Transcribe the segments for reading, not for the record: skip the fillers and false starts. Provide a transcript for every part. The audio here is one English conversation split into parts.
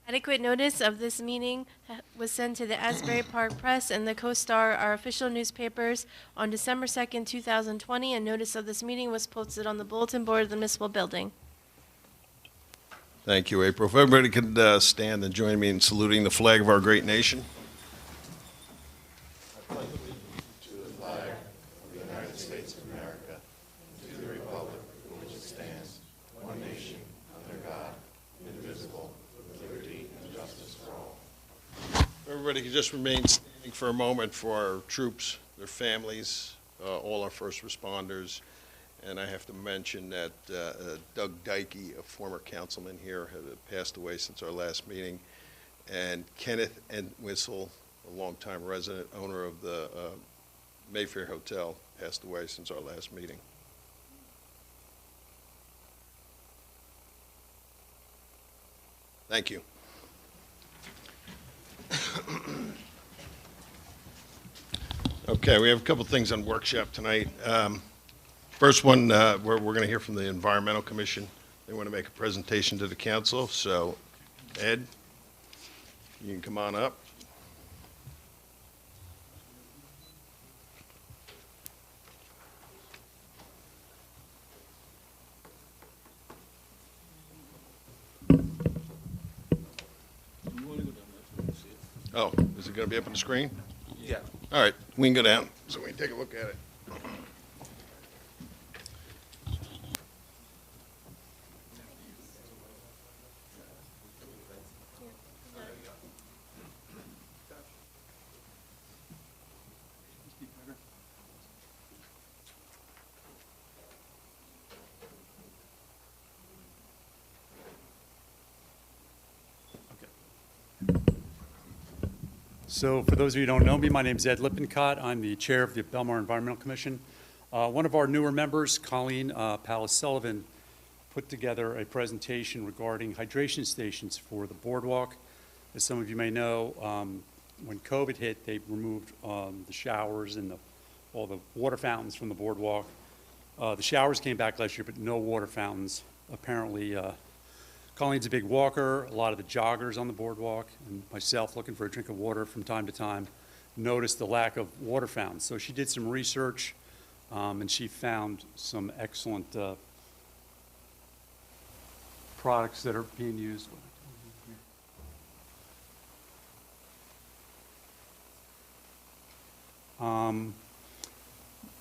Adequate notice of this meeting was sent to the Asbury Park Press and the Co-Star, our official newspapers, on December 2nd, 2020, and notice of this meeting was posted on the bulletin board of the municipal building. Thank you, April. If everybody could stand and join me in saluting the flag of our great nation. I pledge allegiance to the flag of the United States of America, and to the republic for which it stands, one nation, under God, indivisible, with liberty and justice for all. Everybody could just remain standing for a moment for our troops, their families, all our first responders. And I have to mention that Doug Dykey, a former councilman here, had passed away since our last meeting. And Kenneth Entwistle, a longtime resident, owner of the Mayfair Hotel, passed away since our last meeting. Thank you. Okay, we have a couple things on workshop tonight. First one, we're going to hear from the Environmental Commission. They want to make a presentation to the council. So, Ed, you can come on up. Oh, is it going to be up on the screen? Yeah. All right, we can go down so we can take a look at it. So for those of you who don't know me, my name is Ed Lippincott. I'm the chair of the Belmar Environmental Commission. One of our newer members, Colleen Pallas-Sullivan, put together a presentation regarding hydration stations for the Boardwalk. As some of you may know, when COVID hit, they removed the showers and all the water fountains from the Boardwalk. The showers came back last year, but no water fountains. Apparently, Colleen's a big walker. A lot of the joggers on the Boardwalk, and myself looking for a drink of water from time to time, noticed the lack of water fountains. So she did some research, and she found some excellent products that are being used.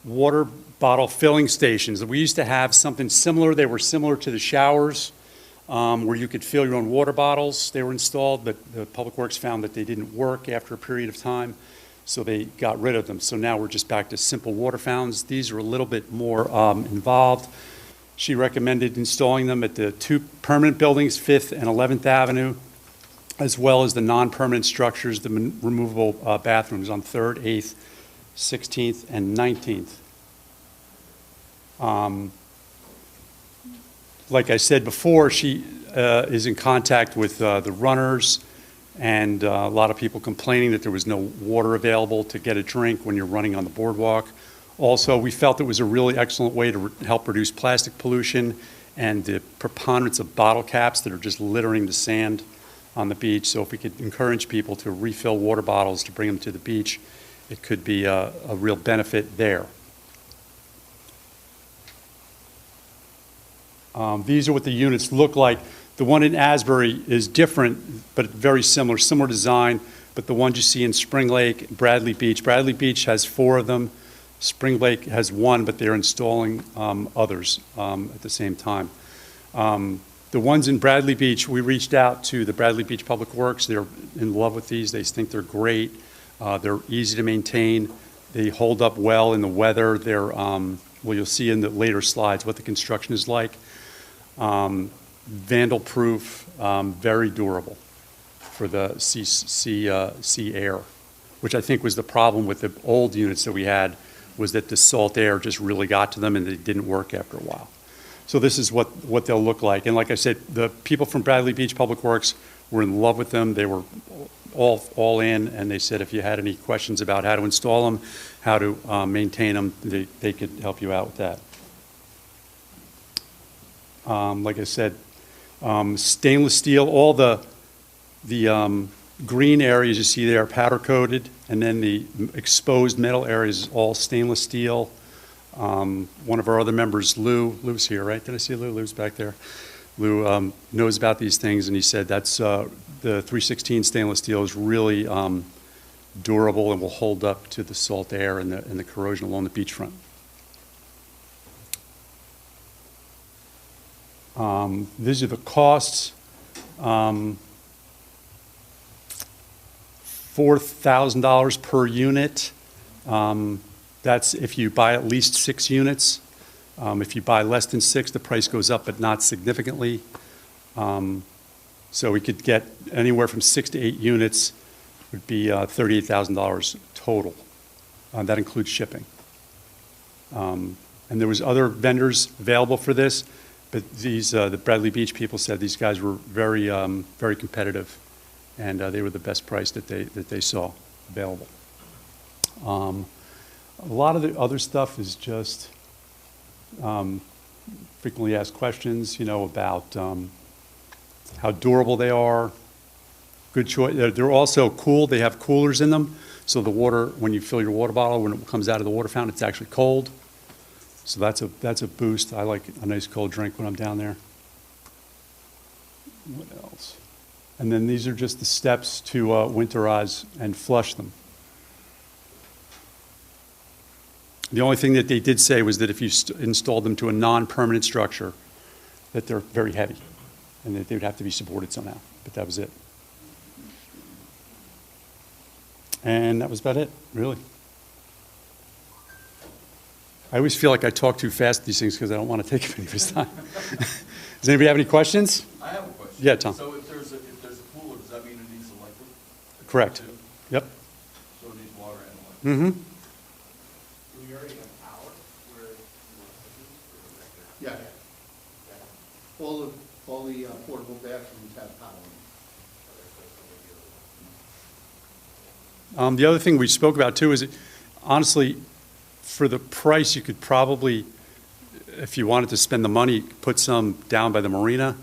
Water bottle filling stations. We used to have something similar. They were similar to the showers, where you could fill your own water bottles. They were installed, but the Public Works found that they didn't work after a period of time, so they got rid of them. So now we're just back to simple water fountains. These are a little bit more involved. She recommended installing them at the two permanent buildings, 5th and 11th Avenue, as well as the non-permanent structures, the removable bathrooms on 3rd, 8th, 16th, and 19th. Like I said before, she is in contact with the runners, and a lot of people complaining that there was no water available to get a drink when you're running on the Boardwalk. Also, we felt it was a really excellent way to help reduce plastic pollution and the preponderance of bottle caps that are just littering the sand on the beach. So if we could encourage people to refill water bottles to bring them to the beach, it could be a real benefit there. These are what the units look like. The one in Asbury is different, but very similar design, but the ones you see in Spring Lake, Bradley Beach has 4 of them. Spring Lake has 1, but they're installing others at the same time. The ones in Bradley Beach, we reached out to the Bradley Beach Public Works. They're in love with these. They think they're great. They're easy to maintain. They hold up well in the weather. They're, well, you'll see in the later slides what the construction is like. Vandal-proof, very durable for the sea air, which I think was the problem with the old units that we had, was that the salt air just really got to them and they didn't work after a while. So this is what they'll look like. And like I said, the people from Bradley Beach Public Works were in love with them. They were all in, and they said if you had any questions about how to install them, how to maintain them, they could help you out with that. Like I said, stainless steel, all the The green areas you see there are powder coated, and then the exposed metal areas is all stainless steel. One of our other members, Lou's here, right? Did I see Lou? Lou's back there. Lou knows about these things, and he said that's the 316 stainless steel is really durable and will hold up to the salt air and the corrosion along the beachfront. These are the costs. $4,000 per unit. That's if you buy at least 6 units. If you buy less than 6, the price goes up, but not significantly. So we could get anywhere from 6 to 8 units, would be $38,000 total. That includes shipping. And there was other vendors available for this, but these the Bradley Beach people said these guys were very very competitive, and they were the best price that they saw available. A lot of the other stuff is just frequently asked questions, about how durable they are. Good choice. They're also cooled. They have coolers in them, so the water, when you fill your water bottle, when it comes out of the water fountain, it's actually cold. So that's a boost. I like a nice cold drink when I'm down there. What else? And then these are just the steps to winterize and flush them. The only thing that they did say was that if you installed them to a non-permanent structure, that they're very heavy and that they would have to be supported somehow, but that was it. And that was about it, really. I always feel like I talk too fast at these things because I don't want to take up any of his time. Does anybody have any questions? I have a question. Yeah, Tom. So if there's a cooler, does that mean it needs electric? Correct. Too? Yep. So it needs water and electric? Mm-hmm. Do we already have power where Yeah. All the portable bathrooms have power. The other thing we spoke about too is, honestly, for the price, you could probably, if you wanted to spend the money, put some down by the marina,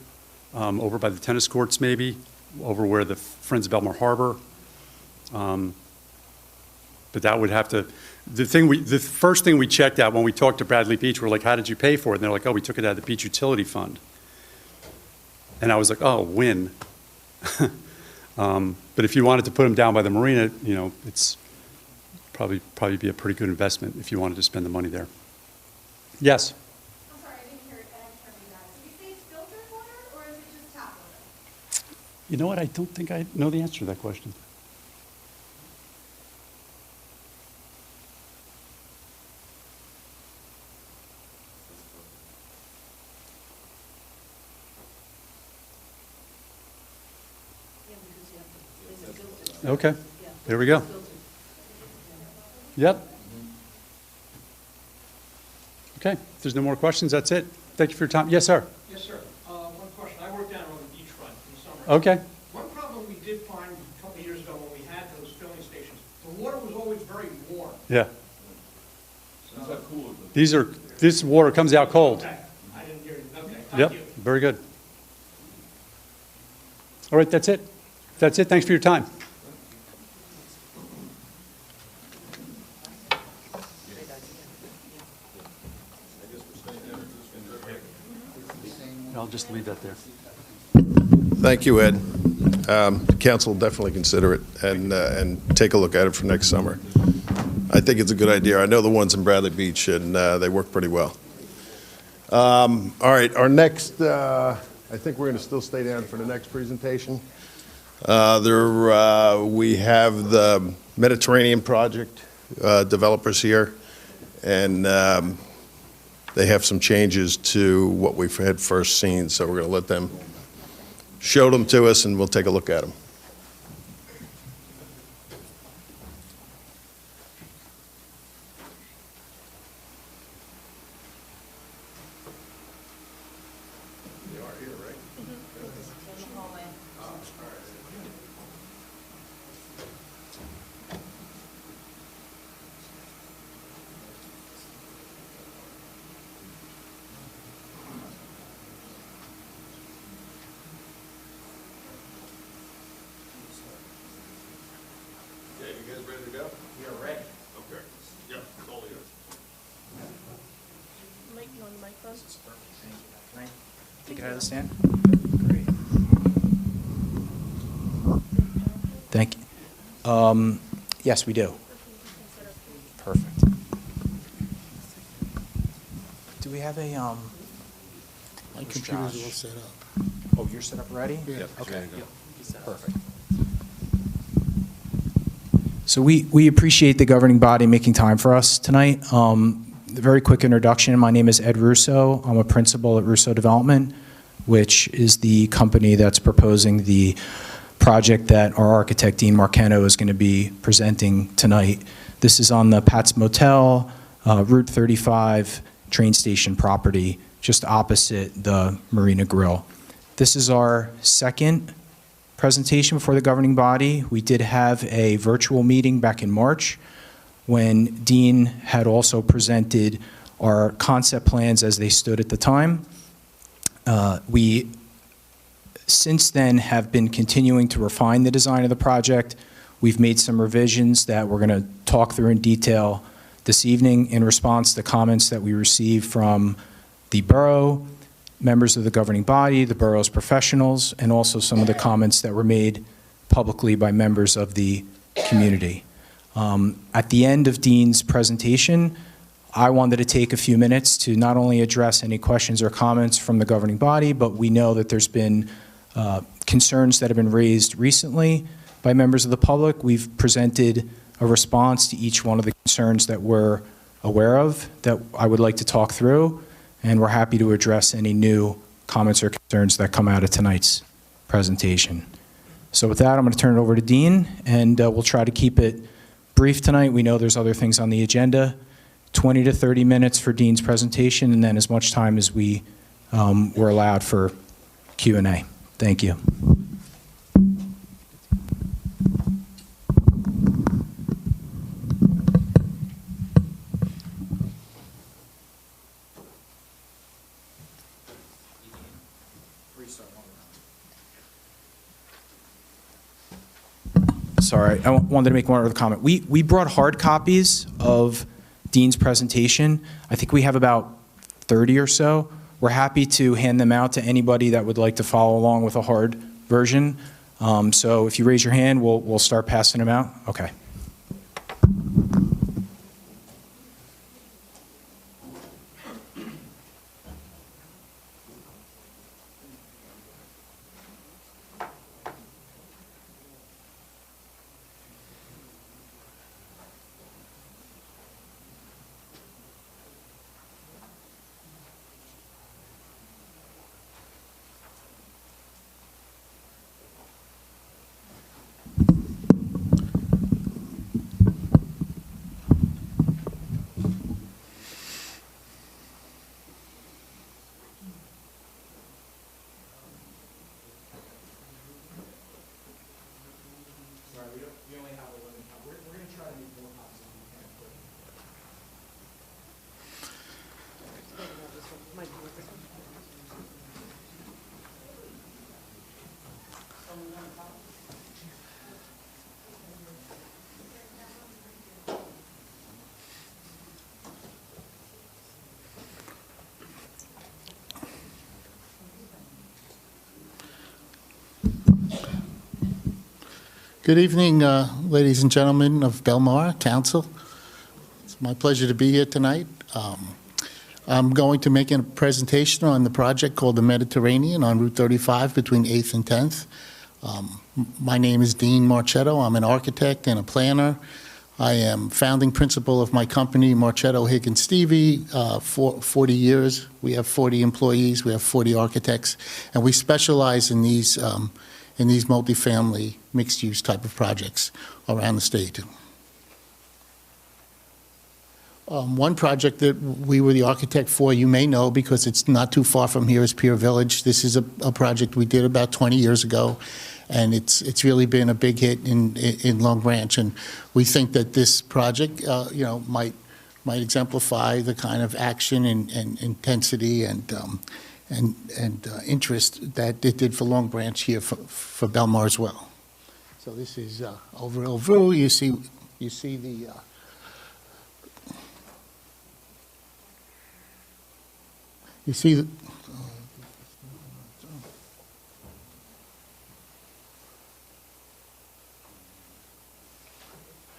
over by the tennis courts maybe, over where the Friends of Belmar Harbor. But that would have to, the first thing we checked out when we talked to Bradley Beach, we're like, how did you pay for it? And they're like, oh, we took it out of the beach utility fund. And I was like, oh, win. But if you wanted to put them down by the marina, it's probably be a pretty good investment if you wanted to spend the money there. Yes? I'm sorry, I didn't hear Ed turn me down. Did you say it's filtered water, or is it just tap water? You know what? I don't think I know the answer to that question. Okay, there we go. Yep. Okay, if there's no more questions, that's it. Thank you for your time. Yes, sir. Yes, sir. One question. I worked down on the beachfront in the summer. Okay. One problem we did find a couple of years ago when we had those filling stations, the water was always very warm. Yeah. These are cooler. This water comes out cold. Okay. I didn't hear you. Okay, thank Yep, you. very good. All right, that's it. That's it. Thanks for your time. I'll just leave that there. Thank you, Ed. Council will definitely consider it and take a look at it for next summer. I think it's a good idea. I know the ones in Bradley Beach, and they work pretty well. All right, our next, I think we're going to still stay down for the next presentation. We have the Mediterranean Project developers here, and they have some changes to what we've had first seen, so we're going to let them show them to us, and we'll take a look at them. You want the microphone? This is perfect, thank you. Can I take it out of the stand? Great. Thank you. Yes, we do. Perfect. Do we have a, My where's computer's Josh? all set up. Oh, you're set up already? Yeah. Okay. Perfect. So we appreciate the governing body making time for us tonight. The very quick introduction, my name is Ed Russo. I'm a principal at Russo Development, which is the company that's proposing the project that our architect, Dean Marcano, is going to be presenting tonight. This is on the Pat's Motel, Route 35 train station property, just opposite the Marina Grill. This is our second presentation before the governing body. We did have a virtual meeting back in March when Dean had also presented our concept plans as they stood at the time. We since then have been continuing to refine the design of the project. We've made some revisions that we're going to talk through in detail this evening in response to comments that we received from the borough, members of the governing body, the borough's professionals, and also some of the comments that were made publicly by members of the community. At the end of Dean's presentation, I wanted to take a few minutes to not only address any questions or comments from the governing body, but we know that there's been concerns that have been raised recently by members of the public. We've presented a response to each one of the concerns that we're aware of that I would like to talk through, and we're happy to address any new comments or concerns that come out of tonight's presentation. So with that, I'm going to turn it over to Dean, and we'll try to keep it brief tonight. We know there's other things on the agenda. 20 to 30 minutes for Dean's presentation, and then as much time as we were allowed for Q&A. Thank you. Sorry, I wanted to make one other comment. We brought hard copies of Dean's presentation. I think we have about 30 or so. We're happy to hand them out to anybody that would like to follow along with a hard version. So if you raise your hand, we'll start passing them out. Okay. Good evening, ladies and gentlemen of Belmar Council. It's my pleasure to be here tonight. I'm going to make a presentation on the project called the Mediterranean on Route 35 between 8th and 10th. My name is Dean Marchetto. I'm an architect and a planner. I am founding principal of my company, Marchetto, Higgins, Stevie, for 40 years. We have 40 employees. We have 40 architects, and we specialize in these multifamily mixed-use type of projects around the state. One project that we were the architect for, you may know because it's not too far from here, is Pier Village. This is a project we did about 20 years ago, and it's really been a big hit in Long Branch. And we think that this project, might exemplify the kind of action and intensity and interest that it did for Long Branch here for Belmar as well. So this is overall view. You see the You see,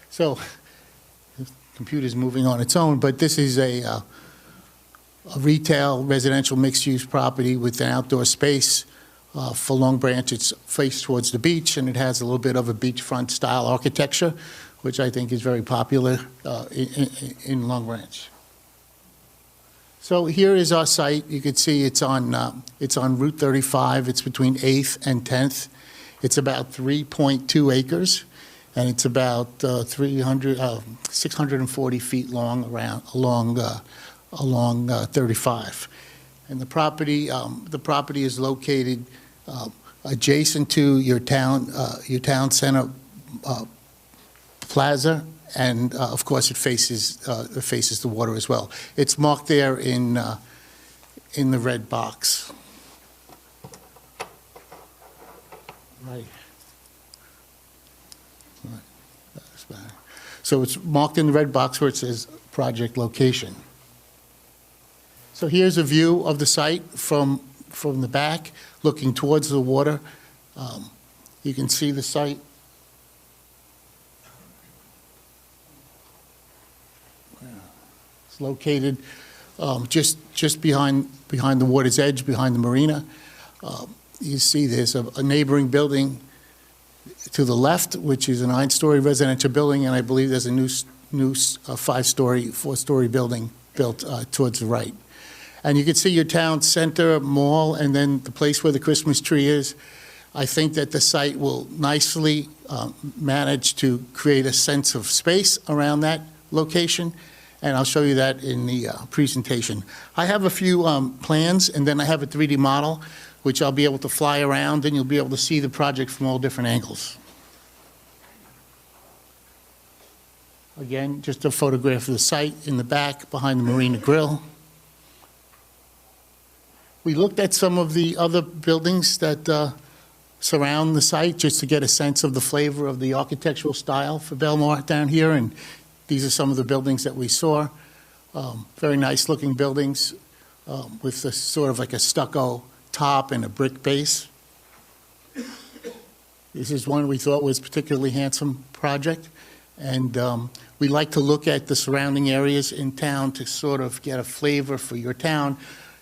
so the computer's moving on its own, but this is a retail residential mixed-use property with an outdoor space. For Long Branch, it's faced towards the beach, and it has a little bit of a beachfront style architecture, which I think is very popular in Long Branch. So here is our site. You can see it's on Route 35. It's between 8th and 10th. It's about 3.2 acres, and it's about 640 feet long along 35. And the property is located adjacent to your town center plaza, and of course it faces the water as well. It's marked there in the red box. Right. That's better. So it's marked in the red box where it says project location. So here's a view of the site from the back, looking towards the water. You can see the site. It's located just behind the water's edge, behind the marina. You see there's a neighboring building to the left, which is a 9-story residential building, and I believe there's a new 4-story building built towards the right. And you can see your town center mall and then the place where the Christmas tree is. I think that the site will nicely manage to create a sense of space around that location, and I'll show you that in the presentation. I have a few plans, and then I have a 3D model, which I'll be able to fly around, and you'll be able to see the project from all different angles. Again, just a photograph of the site in the back behind the Marina Grill. We looked at some of the other buildings that surround the site just to get a sense of the flavor of the architectural style for Belmar down here, and these are some of the buildings that we saw. Very nice looking buildings with a sort of like a stucco top and a brick base. This is one we thought was a particularly handsome project, and we like to look at the surrounding areas in town to sort of get a flavor for your town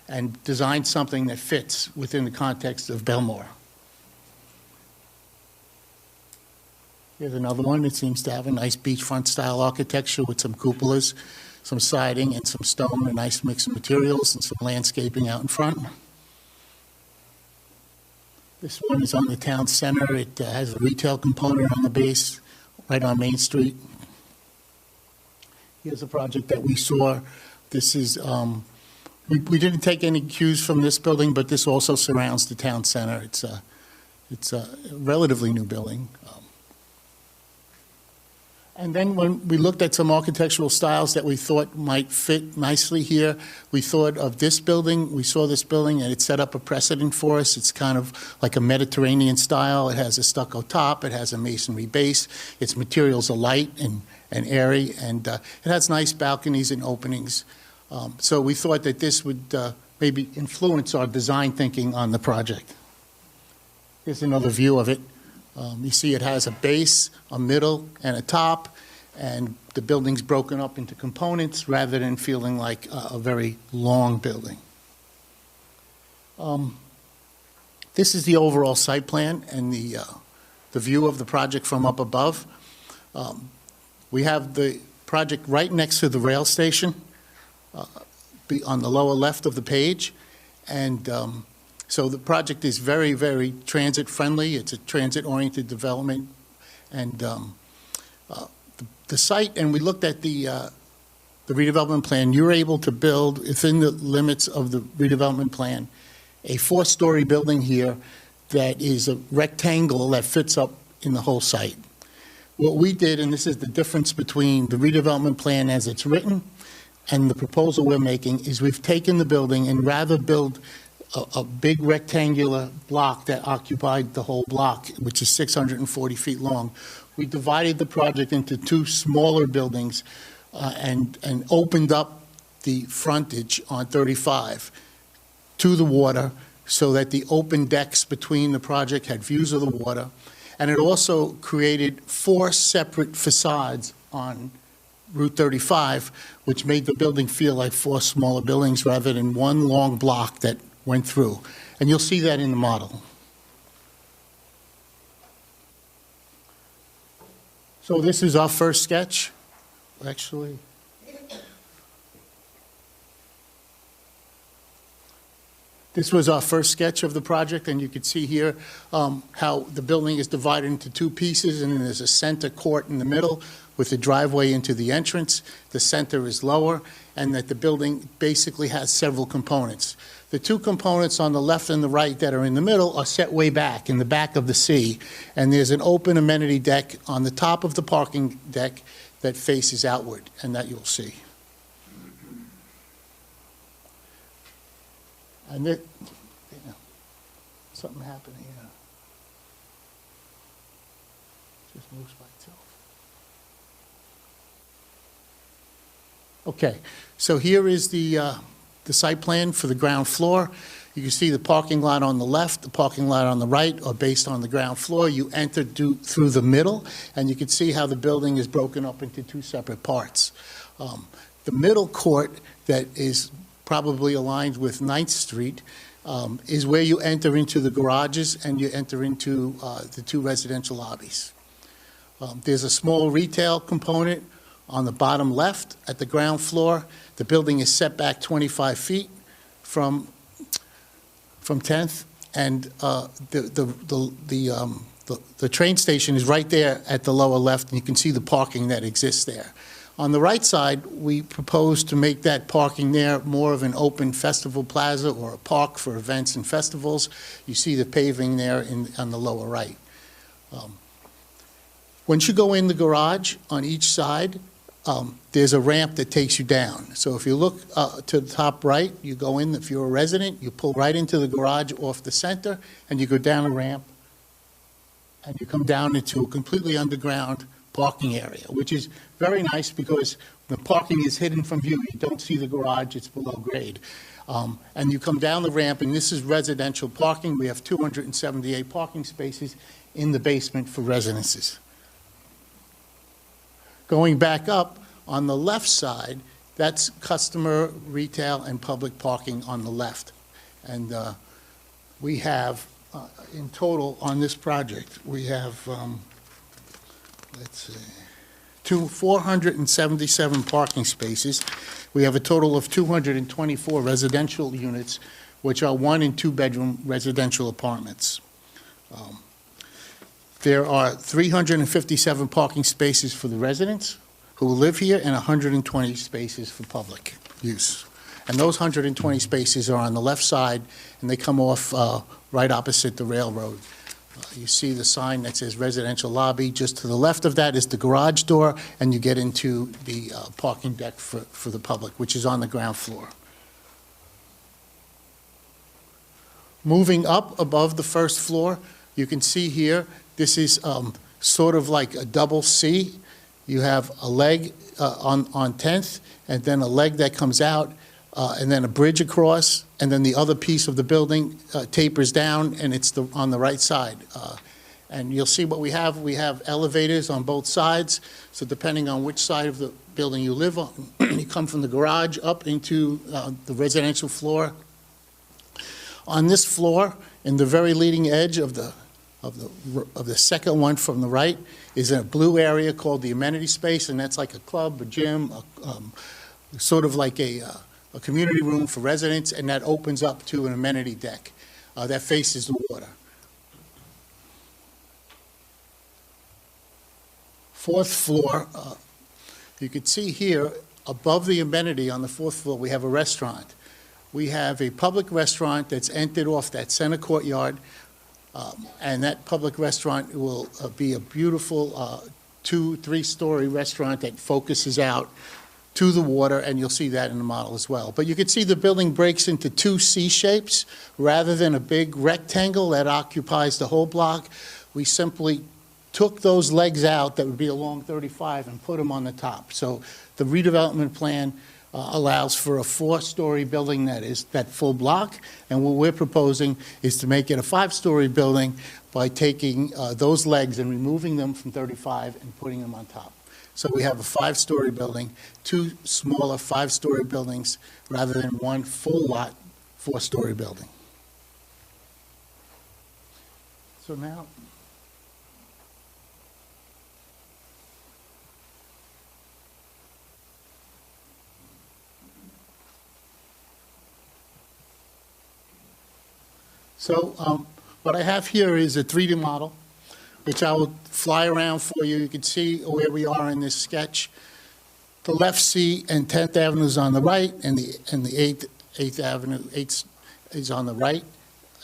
and design something that fits within the context of Belmar. Here's another one that seems to have a nice beachfront style architecture with some cupolas, some siding and some stone, a nice mix of materials, and some landscaping out in front. This one is on the town center. It has a retail component on the base, right on Main Street. Here's a project that we saw. This is, we didn't take any cues from this building, but this also surrounds the town center. It's a relatively new building. And then when we looked at some architectural styles that we thought might fit nicely here, we thought of this building. We saw this building, and it set up a precedent for us. It's kind of like a Mediterranean style. It has a stucco top. It has a masonry base. Its materials are light and airy, and it has nice balconies and openings. So we thought that this would maybe influence our design thinking on the project. Here's another view of it. You see it has a base, a middle, and a top, and the building's broken up into components rather than feeling like a very long building. This is the overall site plan and the view of the project from up above. We have the project right next to the rail station on the lower left of the page, and so the project is very, very transit-friendly. It's a transit-oriented development. And the site, and we looked at the redevelopment plan, you're able to build, within the limits of the redevelopment plan, a 4-story building here that is a rectangle that fits up in the whole site. What we did, and this is the difference between the redevelopment plan as it's written and the proposal we're making, is we've taken the building and rather build a big rectangular block that occupied the whole block, which is 640 feet long. We divided the project into 2 smaller buildings and opened up the frontage on 35 to the water so that the open decks between the project had views of the water. And it also created 4 separate facades on Route 35, which made the building feel like 4 smaller buildings rather than one long block that went through. And you'll see that in the model. So this is our first sketch, actually. This was our first sketch of the project, and you can see here how the building is divided into 2 pieces, and then there's a center court in the middle with the driveway into the entrance. The center is lower, and that the building basically has several components. The 2 components on the left and the right that are in the middle are set way back, in the back of the sea, and there's an open amenity deck on the top of the parking deck that faces outward, and that you'll see. And it, something happened here. Just moves by itself. Okay, so here is the site plan for the ground floor. You can see the parking lot on the left, the parking lot on the right are based on the ground floor. You enter through the middle, and you can see how the building is broken up into 2 separate parts. The middle court that is probably aligned with 9th Street, is where you enter into the garages and you enter into the 2 residential lobbies. There's a small retail component on the bottom left at the ground floor. The building is set back 25 feet from 10th, and the train station is right there at the lower left, and you can see the parking that exists there. On the right side, we propose to make that parking there more of an open festival plaza or a park for events and festivals. You see the paving there on the lower right. Once you go in the garage on each side, there's a ramp that takes you down. So if you look to the top right, you go in, if you're a resident, you pull right into the garage off the center, and you go down a ramp, and you come down into a completely underground parking area, which is very nice because the parking is hidden from view. You don't see the garage, it's below grade. And you come down the ramp, and this is residential parking. We have 278 parking spaces in the basement for residences. Going back up, on the left side, that's customer, retail, and public parking on the left. And we have, in total on this project, we have, let's see, 477 parking spaces. We have a total of 224 residential units, which are 1- and 2-bedroom residential apartments. There are 357 parking spaces for the residents who live here and 120 spaces for public use. And those 120 spaces are on the left side, and they come off right opposite the railroad. You see the sign that says residential lobby. Just to the left of that is the garage door, and you get into the parking deck for the public, which is on the ground floor. Moving up above the first floor, you can see here, this is sort of like a double C. You have a leg on 10th, and then a leg that comes out, and then a bridge across, and then the other piece of the building tapers down, and it's on the right side. And you'll see what we have. We have elevators on both sides, so depending on which side of the building you live on, you come from the garage up into the residential floor. On this floor, in the very leading edge of the second one from the right, is a blue area called the Amenity Space, and that's like a club, a gym, sort of like a community room for residents, and that opens up to an amenity deck that faces the water. Fourth floor, you can see here, above the amenity on the 4th floor, we have a restaurant. We have a public restaurant that's entered off that center courtyard, and that public restaurant will be a beautiful 2-3-story restaurant that focuses out to the water, and you'll see that in the model as well. But you can see the building breaks into 2 C shapes rather than a big rectangle that occupies the whole block. We simply took those legs out that would be along 35 and put them on the top. So the redevelopment plan allows for a 4-story building that is that full block, and what we're proposing is to make it a 5-story building by taking those legs and removing them from 35 and putting them on top. So we have a 5-story building, 2 smaller 5-story buildings, rather than one full lot 4-story building. So now, what I have here is a 3D model, which I will fly around for you. You can see where we are in this sketch. The left C and 10th Avenue is on the right, and the 8th Avenue 8th is on the right,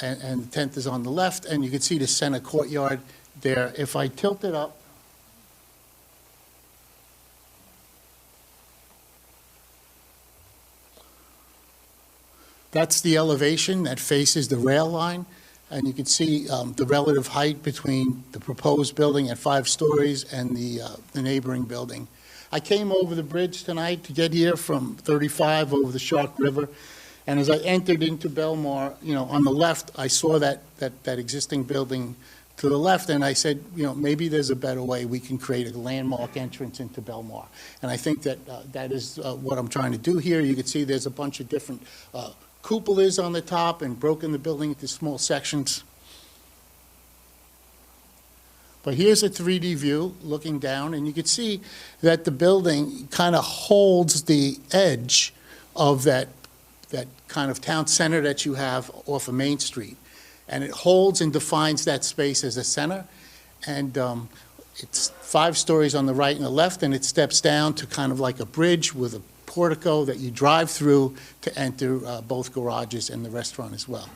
and the 10th is on the left, and you can see the center courtyard there. If I tilt it up, that's the elevation that faces the rail line, and you can see the relative height between the proposed building at 5 stories and the neighboring building. I came over the bridge tonight to get here from 35 over the Shark River, and as I entered into Belmar, on the left, I saw that existing building to the left, and I said, maybe there's a better way we can create a landmark entrance into Belmar. And I think that that is what I'm trying to do here. You can see there's a bunch of different cupolas on the top and broken the building into small sections. But here's a 3D view looking down, and you can see that the building kind of holds the edge of that kind of town center that you have off of Main Street. And it holds and defines that space as a center. And it's 5 stories on the right and the left, and it steps down to kind of like a bridge with a portico that you drive through to enter both garages and the restaurant as well.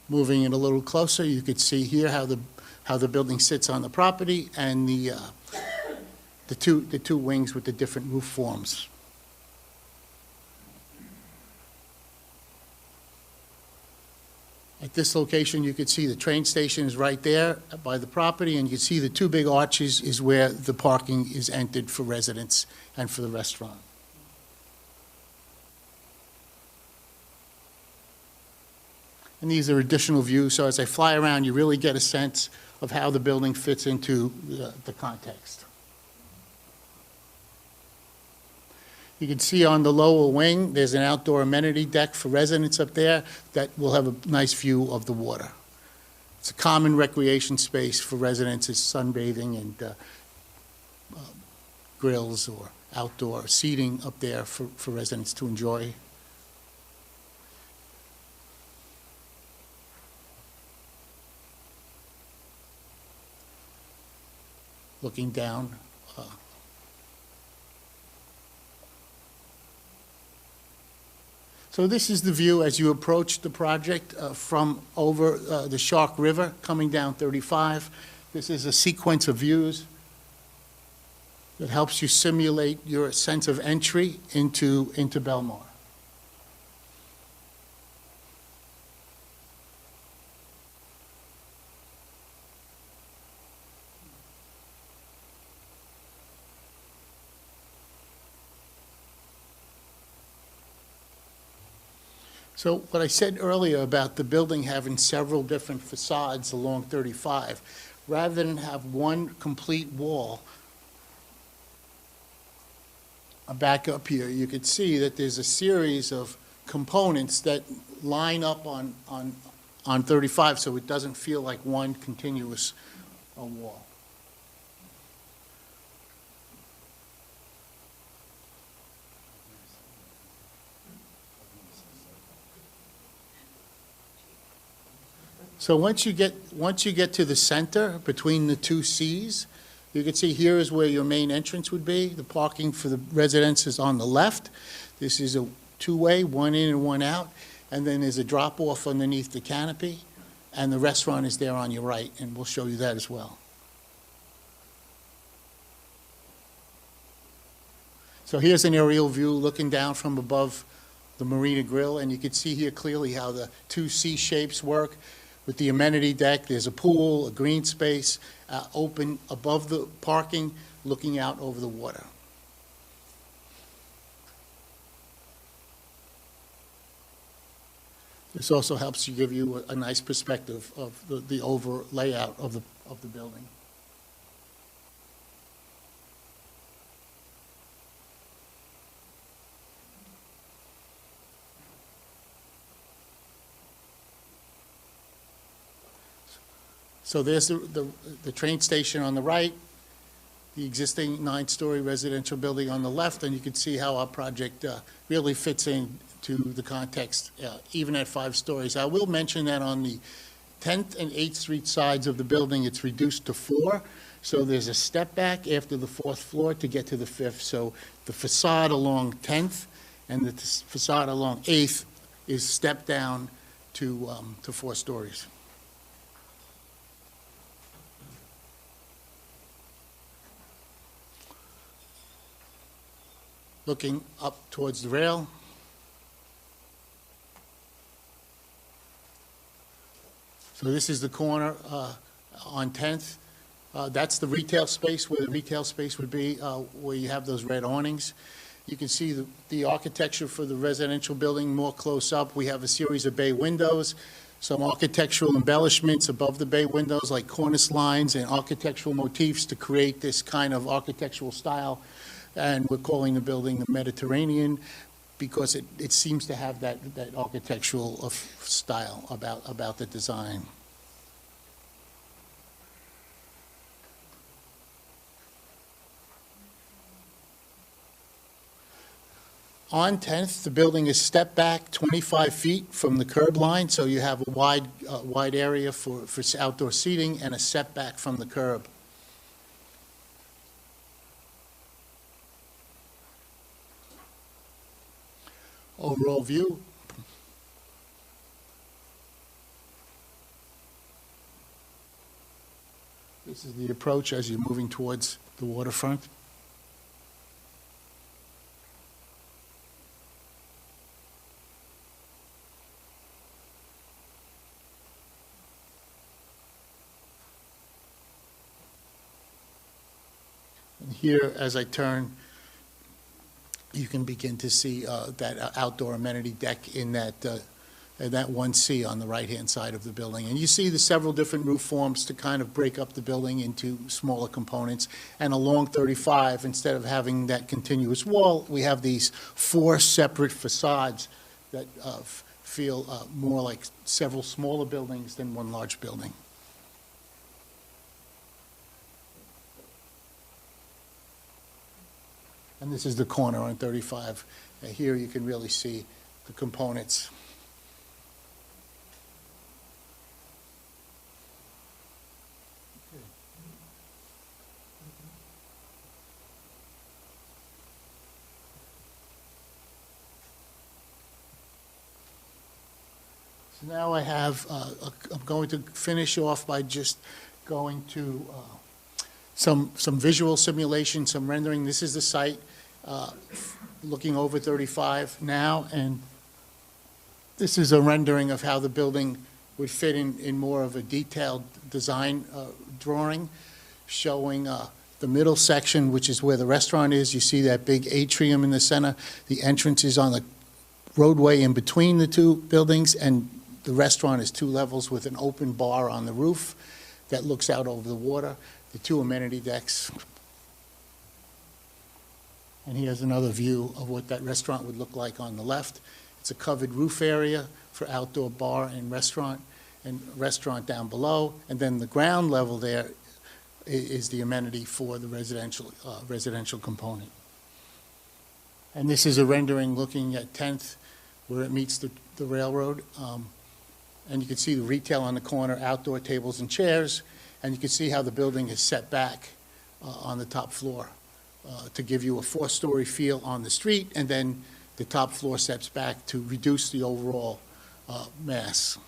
Moving it a little closer, you could see here how the building sits on the property, and the two wings with the different roof forms. At this location, you could see the train station is right there by the property, and you can see the 2 big arches is where the parking is entered for residents and for the restaurant. And these are additional views, so as I fly around, you really get a sense of how the building fits into the context. You can see on the lower wing, there's an outdoor amenity deck for residents up there that will have a nice view of the water. It's a common recreation space for residents, it's sunbathing and grills or outdoor seating up there for residents to enjoy. Looking down. So this is the view as you approach the project from over the Shark River coming down 35. This is a sequence of views that helps you simulate your sense of entry into Belmar. So what I said earlier about the building having several different facades along 35, rather than have one complete wall, back up here, you could see that there's a series of components that line up on 35, so it doesn't feel like one continuous wall. So once you get to the center between the 2 Cs, you can see here is where your main entrance would be. The parking for the residents is on the left. This is a 2-way, one in and one out, and then there's a drop-off underneath the canopy, and the restaurant is there on your right, and we'll show you that as well. So here's an aerial view looking down from above the Marina Grill, and you can see here clearly how the 2 C shapes work. With the amenity deck, there's a pool, a green space, open above the parking, looking out over the water. This also helps give you a nice perspective of the over layout of the building. So there's the train station on the right, the existing 9-story residential building on the left, and you can see how our project really fits in to the context, even at 5 stories. I will mention that on the 10th and 8th Street sides of the building, it's reduced to 4. So there's a step back after the 4th floor to get to the 5th. So the facade along 10th and the facade along 8th is stepped down to 4 stories. Looking up towards the rail. So this is the corner on 10th. That's the retail space, where the retail space would be, where you have those red awnings. You can see the architecture for the residential building more close up. We have a series of bay windows, some architectural embellishments above the bay windows, like cornice lines and architectural motifs to create this kind of architectural style. And we're calling the building the Mediterranean because it seems to have that architectural style about the design. On 10th, the building is stepped back 25 feet from the curb line, so you have a wide area for outdoor seating and a setback from the curb. Overall view. This is the approach as you're moving towards the waterfront. And here, as I turn, you can begin to see that outdoor amenity deck in that 1C on the right-hand side of the building. And you see the several different roof forms to kind of break up the building into smaller components. And along 35, instead of having that continuous wall, we have these 4 separate facades that feel more like several smaller buildings than one large building. And this is the corner on 35. Here you can really see the components. So now I have, I'm going to finish off by just going to some visual simulation, some rendering. This is the site looking over 35 now, and this is a rendering of how the building would fit in more of a detailed design drawing, showing the middle section, which is where the restaurant is. You see that big atrium in the center. The entrance is on the roadway in between the 2 buildings, and the restaurant is 2 levels with an open bar on the roof that looks out over the water. The 2 amenity decks. And here's another view of what that restaurant would look like on the left. It's a covered roof area for outdoor bar and restaurant down below. And then the ground level there is the amenity for the residential component. And this is a rendering looking at 10th where it meets the railroad. And you can see the retail on the corner, outdoor tables and chairs. And you can see how the building is set back on the top floor to give you a 4-story feel on the street, and then the top floor steps back to reduce the overall mass.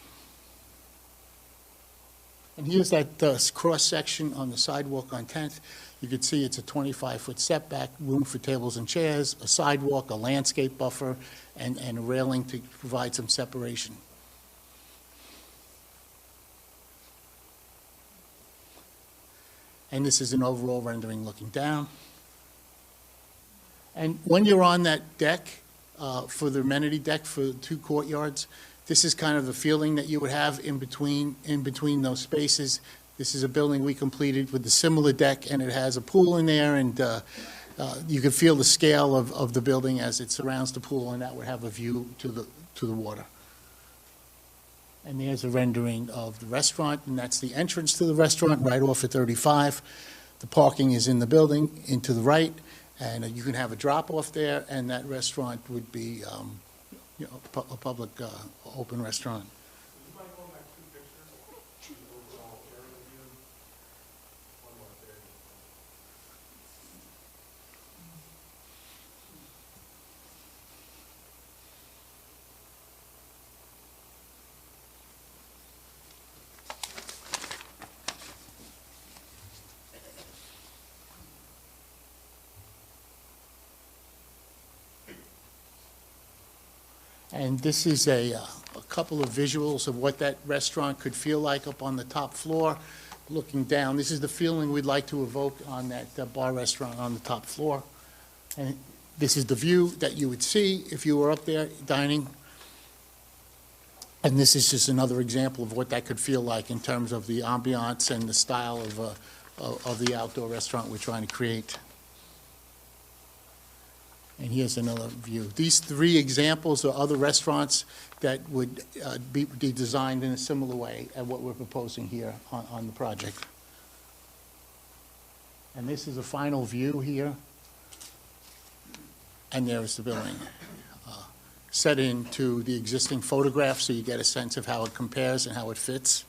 And here's that cross-section on the sidewalk on 10th. You can see it's a 25-foot setback, room for tables and chairs, a sidewalk, a landscape buffer, and a railing to provide some separation. And this is an overall rendering looking down. And when you're on that deck, for the amenity deck for the two courtyards, this is kind of the feeling that you would have in between those spaces. This is a building we completed with a similar deck, and it has a pool in there, and you can feel the scale of the building as it surrounds the pool, and that would have a view to the water. And there's a rendering of the restaurant, and that's the entrance to the restaurant right off at 35. The parking is in the building into the right, and you can have a drop-off there, and that restaurant would be a public open restaurant. And this is a couple of visuals of what that restaurant could feel like up on the top floor, looking down. This is the feeling we'd like to evoke on that bar restaurant on the top floor. And this is the view that you would see if you were up there dining. And this is just another example of what that could feel like in terms of the ambiance and the style of the outdoor restaurant we're trying to create. And here's another view. These three examples are other restaurants that would be designed in a similar way at what we're proposing here on the project. And this is a final view here. And there's the building set into the existing photograph so you get a sense of how it compares and how it fits.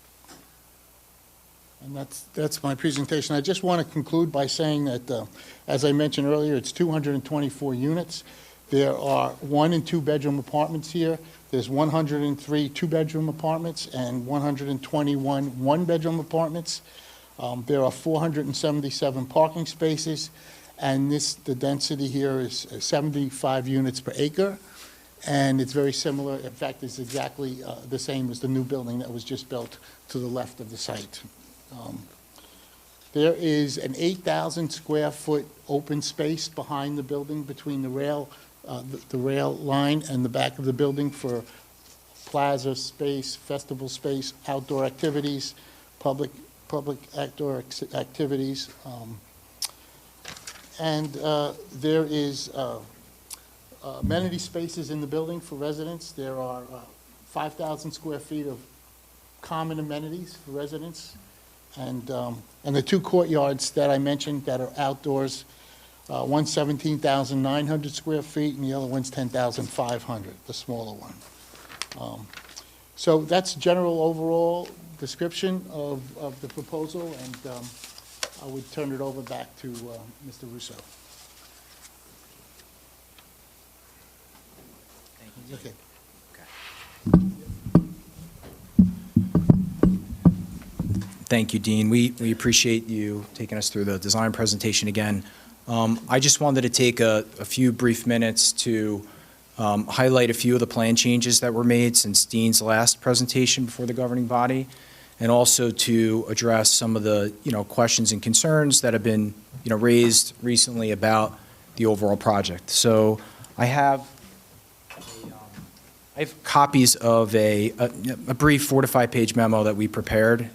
And that's my presentation. I just want to conclude by saying that, as I mentioned earlier, it's 224 units. There are 1 and 2 bedroom apartments here. There's 103 two-bedroom apartments and 121 one-bedroom apartments. There are 477 parking spaces, and the density here is 75 units per acre. And it's very similar. In fact, it's exactly the same as the new building that was just built to the left of the site. There is an 8,000 square foot open space behind the building between the rail line and the back of the building for plaza space, festival space, outdoor activities, public outdoor activities. And there is amenity spaces in the building for residents. There are 5,000 square feet of common amenities for residents. And the two courtyards that I mentioned that are outdoors, one's 17,900 square feet and the other one's 10,500, the smaller one. So that's general overall description of the proposal, and I would turn it over back to Mr. Russo. Thank you. Okay. Thank you, Dean. We appreciate you taking us through the design presentation again. I just wanted to take a few brief minutes to highlight a few of the plan changes that were made since Dean's last presentation before the governing body, and also to address some of the questions and concerns that have been raised recently about the overall project. So I have copies of a brief 4 to 5 page memo that we prepared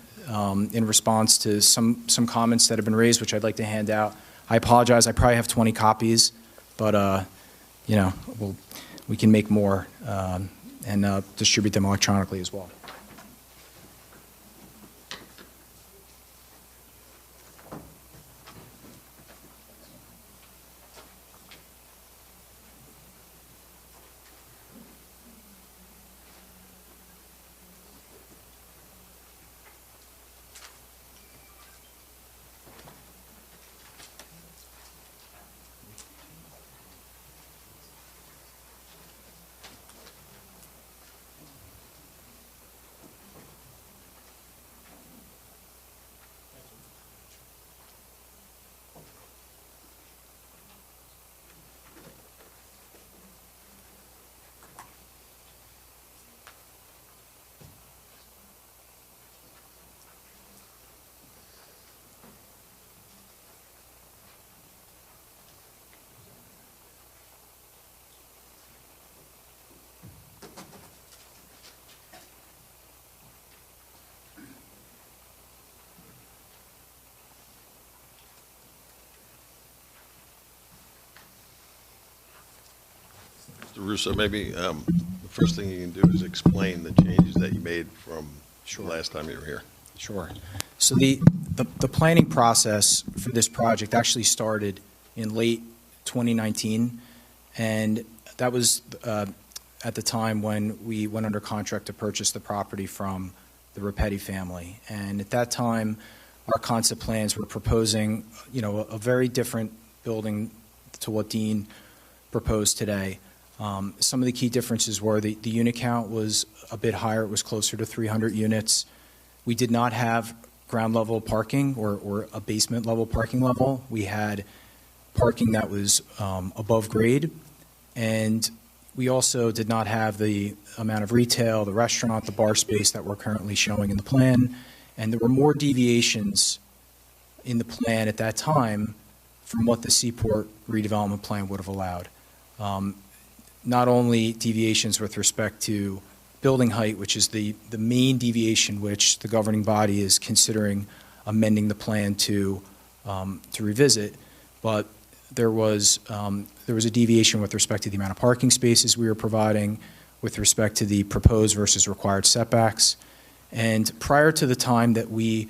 in response to some comments that have been raised, which I'd like to hand out. I apologize, I probably have 20 copies, but we can make more and distribute them electronically as well. Mr. Russo, maybe the first thing you can do is explain the changes that you made from the last time you were here. Sure. So the planning process for this project actually started in late 2019, and that was at the time when we went under contract to purchase the property from the Rapetti family. And at that time, our concept plans were proposing, a very different building to what Dean proposed today. Some of the key differences were the unit count was a bit higher. It was closer to 300 units. We did not have ground level parking or a basement level parking level. We had parking that was above grade, and we also did not have the amount of retail, the restaurant, the bar space that we're currently showing in the plan, and there were more deviations in the plan at that time from what the Seaport redevelopment plan would have allowed. Not only deviations with respect to building height, which is the main deviation which the governing body is considering amending the plan to revisit, but there was a deviation with respect to the amount of parking spaces we were providing, with respect to the proposed versus required setbacks. And prior to the time that we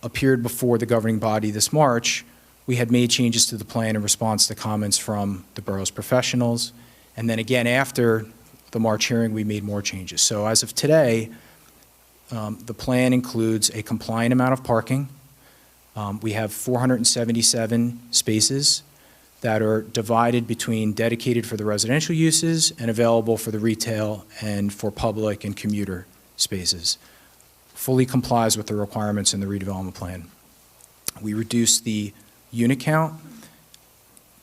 appeared before the governing body this March, we had made changes to the plan in response to comments from the borough's professionals. And then again, after the March hearing, we made more changes. So as of today, the plan includes a compliant amount of parking. We have 477 spaces that are divided between dedicated for the residential uses and available for the retail and for public and commuter spaces. Fully complies with the requirements in the redevelopment plan. We reduced the unit count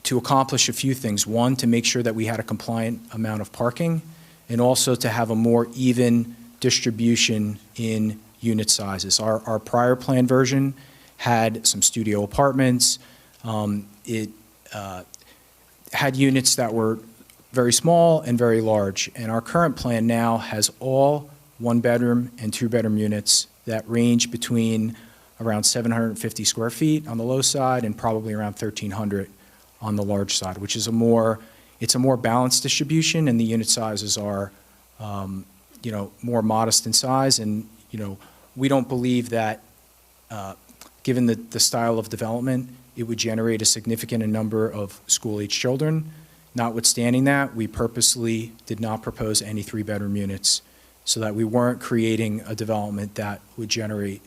to accomplish a few things. One, to make sure that we had a compliant amount of parking, and also to have a more even distribution in unit sizes. Our prior plan version had some studio apartments. It had units that were very small and very large, and our current plan now has all one-bedroom and two-bedroom units that range between around 750 square feet on the low side and probably around 1,300 on the large side, which is a more balanced distribution, and the unit sizes are, more modest in size. And, we don't believe that, given the style of development, it would generate a significant number of school-age children. Notwithstanding that, we purposely did not propose any three-bedroom units so that we weren't creating a development that would generate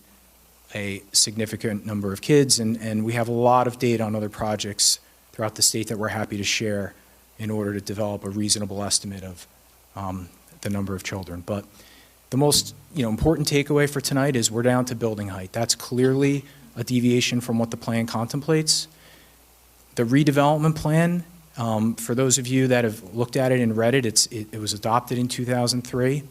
a significant number of kids. And we have a lot of data on other projects throughout the state that we're happy to share in order to develop a reasonable estimate of the number of children. But the most important takeaway for tonight is we're down to building height. That's clearly a deviation from what the plan contemplates. The redevelopment plan, for those of you that have looked at it and read it, it was adopted in 2003.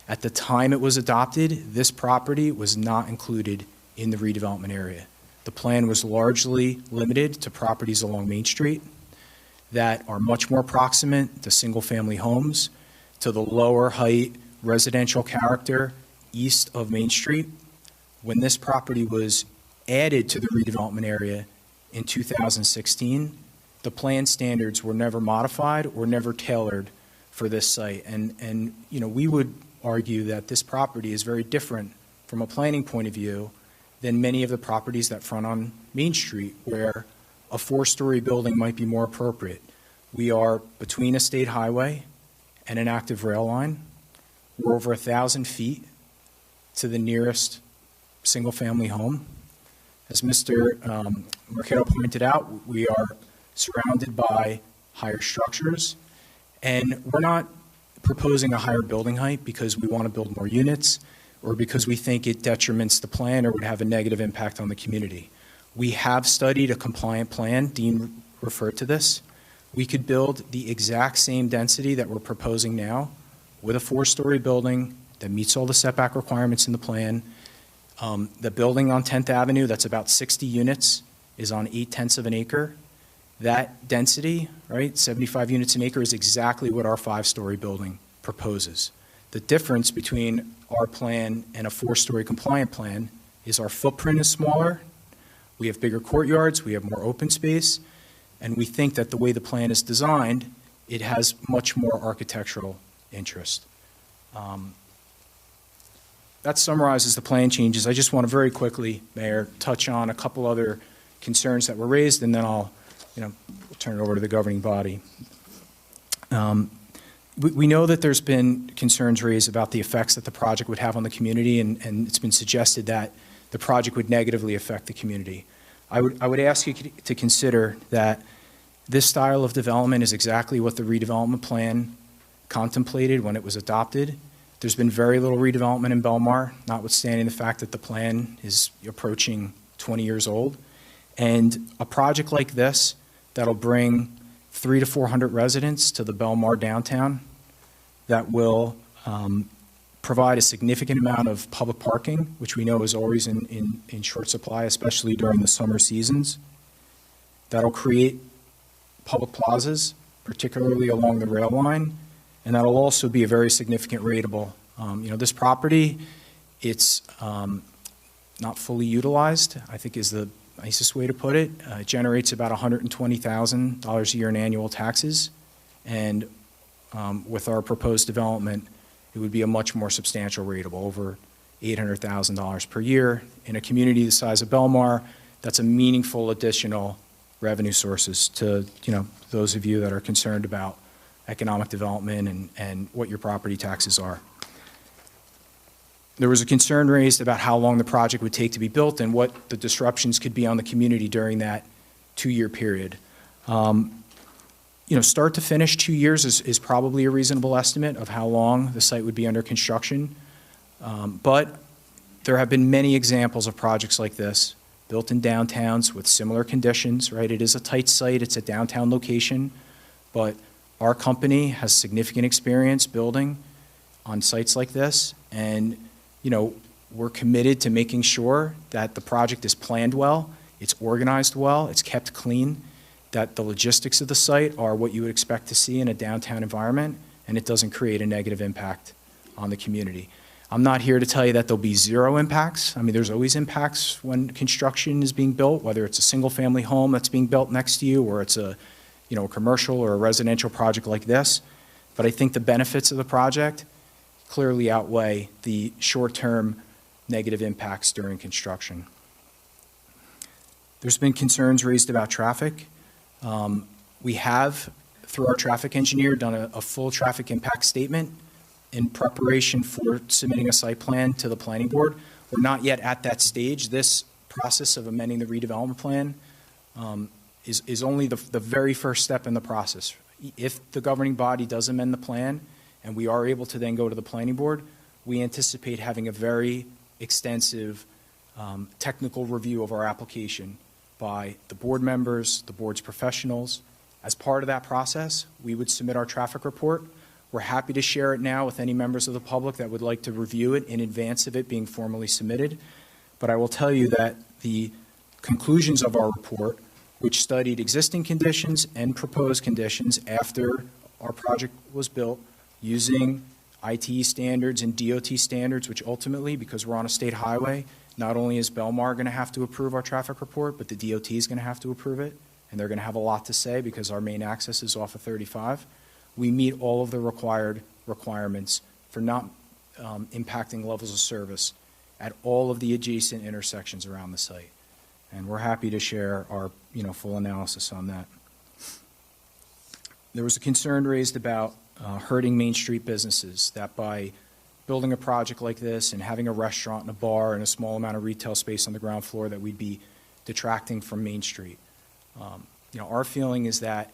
At the time it was adopted, this property was not included in the redevelopment area. The plan was largely limited to properties along Main Street that are much more proximate to single-family homes, to the lower height residential character east of Main Street. When this property was added to the redevelopment area in 2016, the plan standards were never modified or never tailored for this site. And we would argue that this property is very different from a planning point of view than many of the properties that front on Main Street, where a four-story building might be more appropriate. We are between a state highway and an active rail line. We're over 1,000 feet to the nearest single-family home. As Mr. Marchetto pointed out, we are surrounded by higher structures, and we're not proposing a higher building height because we want to build more units or because we think it detriments the plan or would have a negative impact on the community. We have studied a compliant plan. Dean referred to this. We could build the exact same density that we're proposing now with a four-story building that meets all the setback requirements in the plan. The building on 10th Avenue, that's about 60 units, is on 0.8 of an acre. That density, right, 75 units an acre, is exactly what our five-story building proposes. The difference between our plan and a four-story compliant plan is our footprint is smaller, we have bigger courtyards, we have more open space, and we think that the way the plan is designed, it has much more architectural interest. That summarizes the plan changes. I just want to very quickly, Mayor, touch on a couple other concerns that were raised, and then I'll turn it over to the governing body. We know that there's been concerns raised about the effects that the project would have on the community, and it's been suggested that the project would negatively affect the community. I would ask you to consider that this style of development is exactly what the redevelopment plan contemplated when it was adopted. There's been very little redevelopment in Belmar, notwithstanding the fact that the plan is approaching 20 years old. And a project like this that'll bring 300 to 400 residents to the Belmar downtown, that will provide a significant amount of public parking, which we know is always in short supply, especially during the summer seasons. That'll create public plazas, particularly along the rail line, and that'll also be a very significant rateable. This property, it's not fully utilized, I think is the nicest way to put it. It generates about $120,000 a year in annual taxes, and with our proposed development, it would be a much more substantial rateable, over $800,000 per year. In a community the size of Belmar, that's a meaningful additional revenue sources to those of you that are concerned about economic development and what your property taxes are. There was a concern raised about how long the project would take to be built and what the disruptions could be on the community during that 2-year period. Start to finish 2 years is probably a reasonable estimate of how long the site would be under construction. But there have been many examples of projects like this built in downtowns with similar conditions, right? It is a tight site, it's a downtown location, but our company has significant experience building on sites like this, and we're committed to making sure that the project is planned well, it's organized well, it's kept clean, that the logistics of the site are what you would expect to see in a downtown environment, and it doesn't create a negative impact on the community. I'm not here to tell you that there'll be zero impacts. I mean, there's always impacts when construction is being built, whether it's a single-family home that's being built next to you, or it's a commercial or a residential project like this. But I think the benefits of the project clearly outweigh the short-term negative impacts during construction. There's been concerns raised about traffic. We have, through our traffic engineer, done a full traffic impact statement in preparation for submitting a site plan to the planning board. We're not yet at that stage. This process of amending the redevelopment plan is only the very first step in the process. If the governing body does amend the plan and we are able to then go to the planning board, we anticipate having a very extensive technical review of our application by the board members, the board's professionals. As part of that process, we would submit our traffic report. We're happy to share it now with any members of the public that would like to review it in advance of it being formally submitted. But I will tell you that the conclusions of our report, which studied existing conditions and proposed conditions after our project was built using ITE standards and DOT standards, which ultimately, because we're on a state highway, not only is Belmar going to have to approve our traffic report, but the DOT is going to have to approve it, and they're going to have a lot to say because our main access is off of 35. We meet all of the requirements for not impacting levels of service at all of the adjacent intersections around the site. And we're happy to share our full analysis on that. There was a concern raised about hurting Main Street businesses, that by building a project like this and having a restaurant and a bar and a small amount of retail space on the ground floor, that we'd be detracting from Main Street. Our feeling is that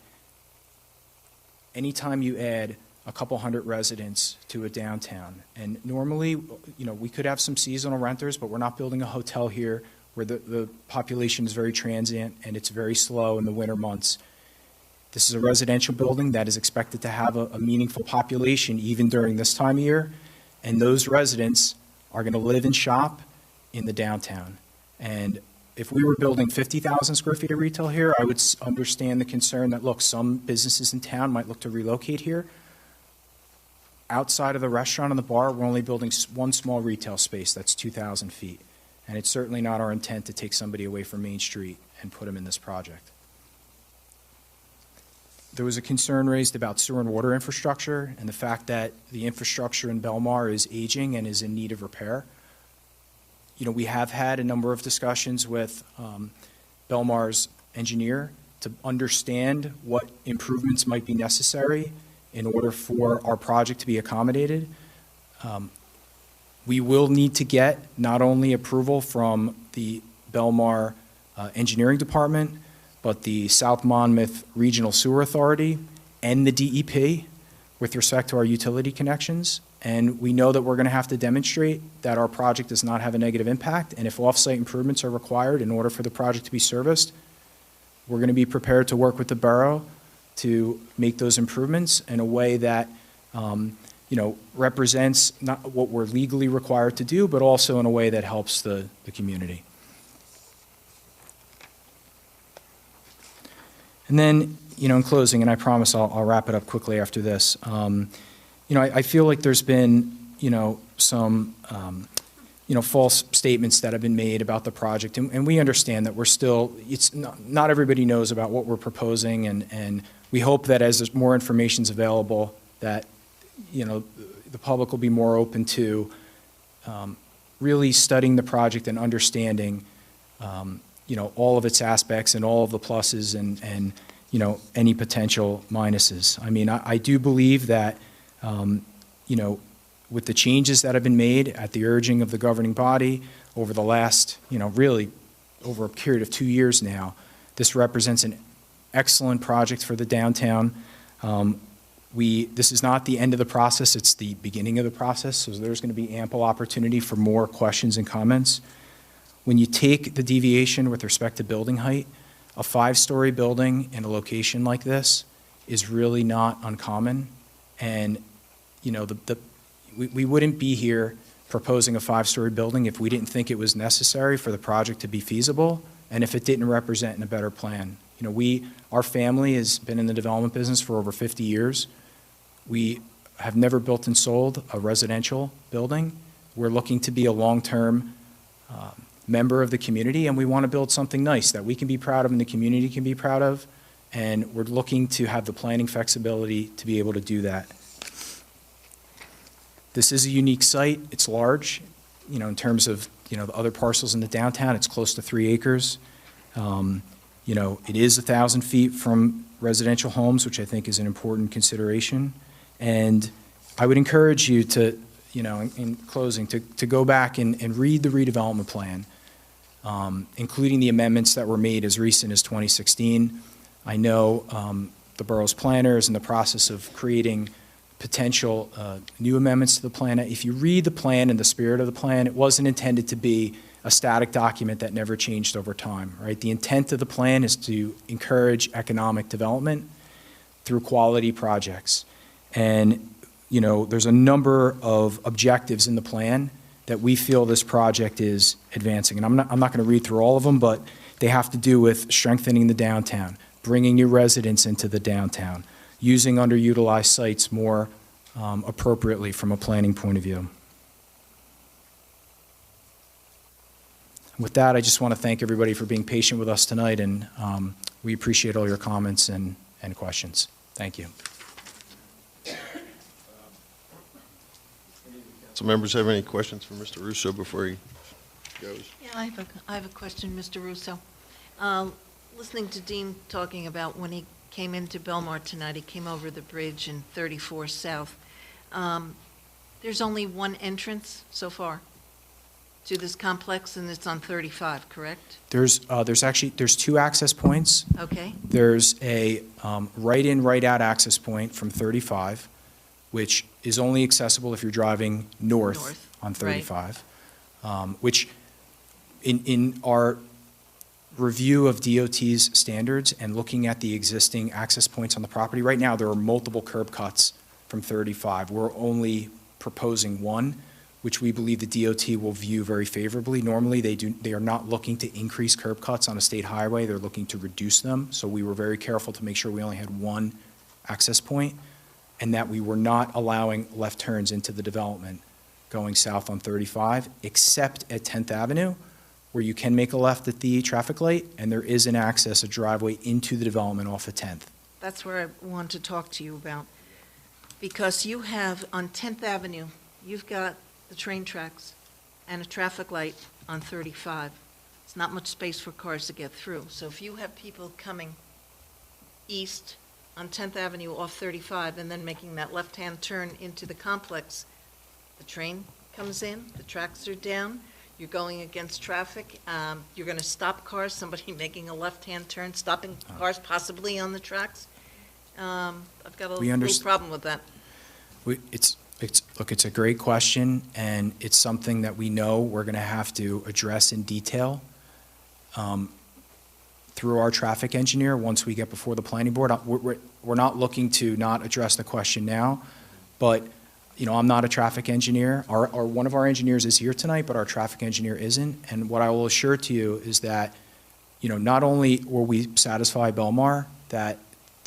anytime you add a couple hundred residents to a downtown, and normally, we could have some seasonal renters, but we're not building a hotel here where the population is very transient and it's very slow in the winter months. This is a residential building that is expected to have a meaningful population even during this time of year, and those residents are going to live and shop in the downtown. And if we were building 50,000 square feet of retail here, I would understand the concern that, look, some businesses in town might look to relocate here. Outside of the restaurant and the bar, we're only building one small retail space that's 2,000 feet. And it's certainly not our intent to take somebody away from Main Street and put them in this project. there was a concern raised about sewer and water infrastructure and the fact that the infrastructure in Belmar is aging and is in need of repair. You know, we have had a number of discussions with Belmar's engineer to understand what improvements might be necessary in order for our project to be accommodated. We will need to get not only approval from the Belmar Engineering Department, but the South Monmouth Regional Sewer Authority and the DEP with respect to our utility connections. And we know that we're going to have to demonstrate that our project does not have a negative impact. And if off-site improvements are required in order for the project to be serviced, we're going to be prepared to work with the borough to make those improvements in a way that, you know, represents not what we're legally required to do, but also in a way that helps the community. And then, you know, in closing, and I promise I'll wrap it up quickly after this, you know, I feel like there's been, you know, some, you know, false statements that have been made about the project, and we understand that we're still, it's not everybody knows about what we're proposing, and we hope that as there's more information is available, that, you know, the public will be more open to really studying the project and understanding, you know, all of its aspects and all of the pluses and you know, any potential minuses. I mean, I do believe that, you know, with the changes that have been made at the urging of the governing body over the last, you know, really over a period of 2 years now, this represents an excellent project for the downtown. This is not the end of the process, it's the beginning of the process, so there's going to be ample opportunity for more questions and comments. When you take the deviation with respect to building height, a 5-story building in a location like this is really not uncommon. And, you know, we wouldn't be here proposing a 5-story building if we didn't think it was necessary for the project to be feasible and if it didn't represent in a better plan. You know, our family has been in the development business for over 50 years. We have never built and sold a residential building. We're looking to be a long-term member of the community, and we want to build something nice that we can be proud of and the community can be proud of, and we're looking to have the planning flexibility to be able to do that. This is a unique site. It's large, you know, in terms of, you know, the other parcels in the downtown. It's close to 3 acres. You know, it is 1,000 feet from residential homes, which I think is an important consideration. And I would encourage you to, you know, in closing, to go back and read the redevelopment plan, including the amendments that were made as recent as 2016. I know the borough's planners in the process of creating potential new amendments to the plan. If you read the plan and the spirit of the plan, it wasn't intended to be a static document that never changed over time, right? The intent of the plan is to encourage economic development through quality projects. And, you know, there's a number of objectives in the plan that we feel this project is advancing. And I'm not going to read through all of them, but they have to do with strengthening the downtown, bringing new residents into the downtown, using underutilized sites more appropriately from a planning point of view. With that, I just want to thank everybody for being patient with us tonight, and we appreciate all your comments and questions. Thank you. So members have any questions for Mr. Russo before he goes? Yeah, I have a question, Mr. Russo. Listening to Dean talking about when he came into Belmar tonight, he came over the bridge in 34 South. There's only one entrance so far to this complex, and it's on 35, correct? There's 2 access points. Okay. There's a right-in, right-out access point from 35, which is only accessible if you're driving north on 35, right. Which in our review of DOT's standards and looking at the existing access points on the property, right now there are multiple curb cuts from 35. We're only proposing one, which we believe the DOT will view very favorably. Normally, they are not looking to increase curb cuts on a state highway. They're looking to reduce them. So we were very careful to make sure we only had one access point and that we were not allowing left turns into the development going south on 35, except at 10th Avenue, where you can make a left at the traffic light, and there is an access, a driveway into the development off of 10th. That's where I want to talk to you about. Because you have, on 10th Avenue, you've got the train tracks and a traffic light on 35. It's not much space for cars to get through. So if you have people coming east on 10th Avenue off 35 and then making that left-hand turn into the complex, the train comes in, the tracks are down, you're going against traffic, you're going to stop cars, somebody making a left-hand turn, stopping cars possibly on the tracks. I've got a little problem with that. Look, it's a great question, and it's something that we know we're going to have to address in detail through our traffic engineer once we get before the planning board. We're not looking to not address the question now, but, you know, I'm not a traffic engineer. One of our engineers is here tonight, but our traffic engineer isn't. And what I will assure to you is that, you know, not only will we satisfy Belmar that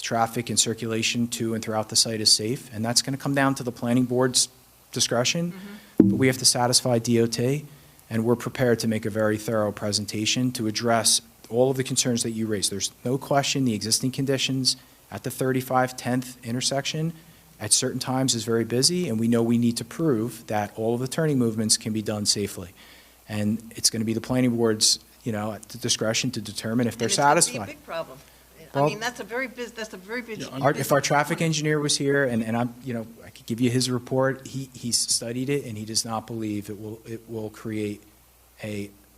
traffic and circulation to and throughout the site is safe, and that's going to come down to the planning board's discretion, but we have to satisfy DOT, and we're prepared to make a very thorough presentation to address all of the concerns that you raised. There's no question the existing conditions at the 35 10th intersection at certain times is very busy, and we know we need to prove that all of the turning movements can be done safely. And it's going to be the planning board's, you know, at the discretion to determine if they're satisfied. It's going to be a big problem. Well, I mean, that's a very busy. If our traffic engineer was here, and I'm, you know, I could give you his report, he's studied it, and he does not believe it will create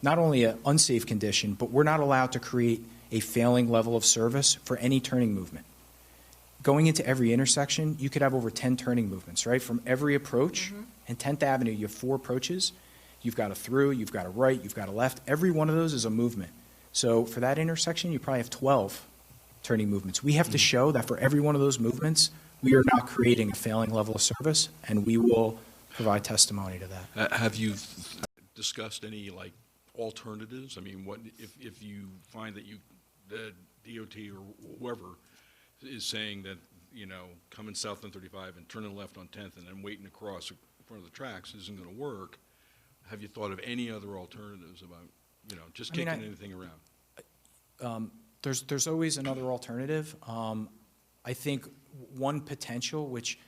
not only an unsafe condition, but we're not allowed to create a failing level of service for any turning movement. Going into every intersection, you could have over 10 turning movements, right? From every approach, and 10th Avenue, you have 4 approaches. You've got a through, you've got a right, you've got a left. Every one of those is a movement. So for that intersection, you probably have 12 turning movements. We have to show that for every one of those movements, we are not creating a failing level of service, and we will provide testimony to that. Have you discussed any, like, alternatives? I mean, what if you find that the DOT or whoever is saying that, you know, coming south on 35 and turning left on 10th and then waiting across in front of the tracks isn't going to work? Have you thought of any other alternatives about, you know, just kicking anything around? There's always another alternative. I think one potential, which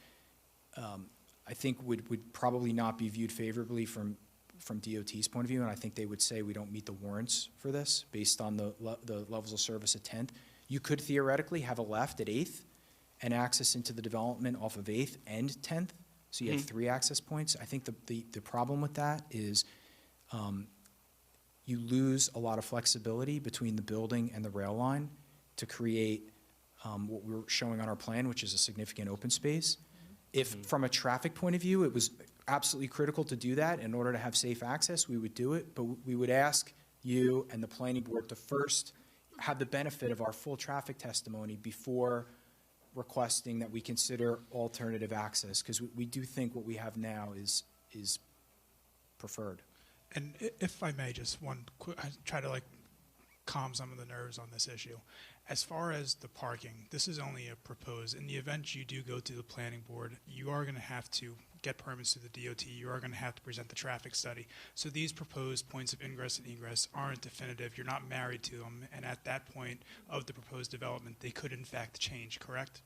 I think would probably not be viewed favorably from DOT's point of view, and I think they would say we don't meet the warrants for this based on the levels of service at 10th. You could theoretically have a left at 8th and access into the development off of 8th and 10th, so you have 3 access points. I think the problem with that is you lose a lot of flexibility between the building and the rail line to create what we're showing on our plan, which is a significant open space. If from a traffic point of view, it was absolutely critical to do that in order to have safe access, we would do it, but we would ask you and the planning board to first have the benefit of our full traffic testimony before requesting that we consider alternative access, because we do think what we have now is preferred. And if I may, just one quick, I try to calm some of the nerves on this issue. As far as the parking, this is only a proposed. In the event you do go to the planning board, you are going to have to get permits to the DOT. You are going to have to present the traffic study. So these proposed points of ingress and egress aren't definitive. You're not married to them. And at that point of the proposed development, they could in fact change, correct?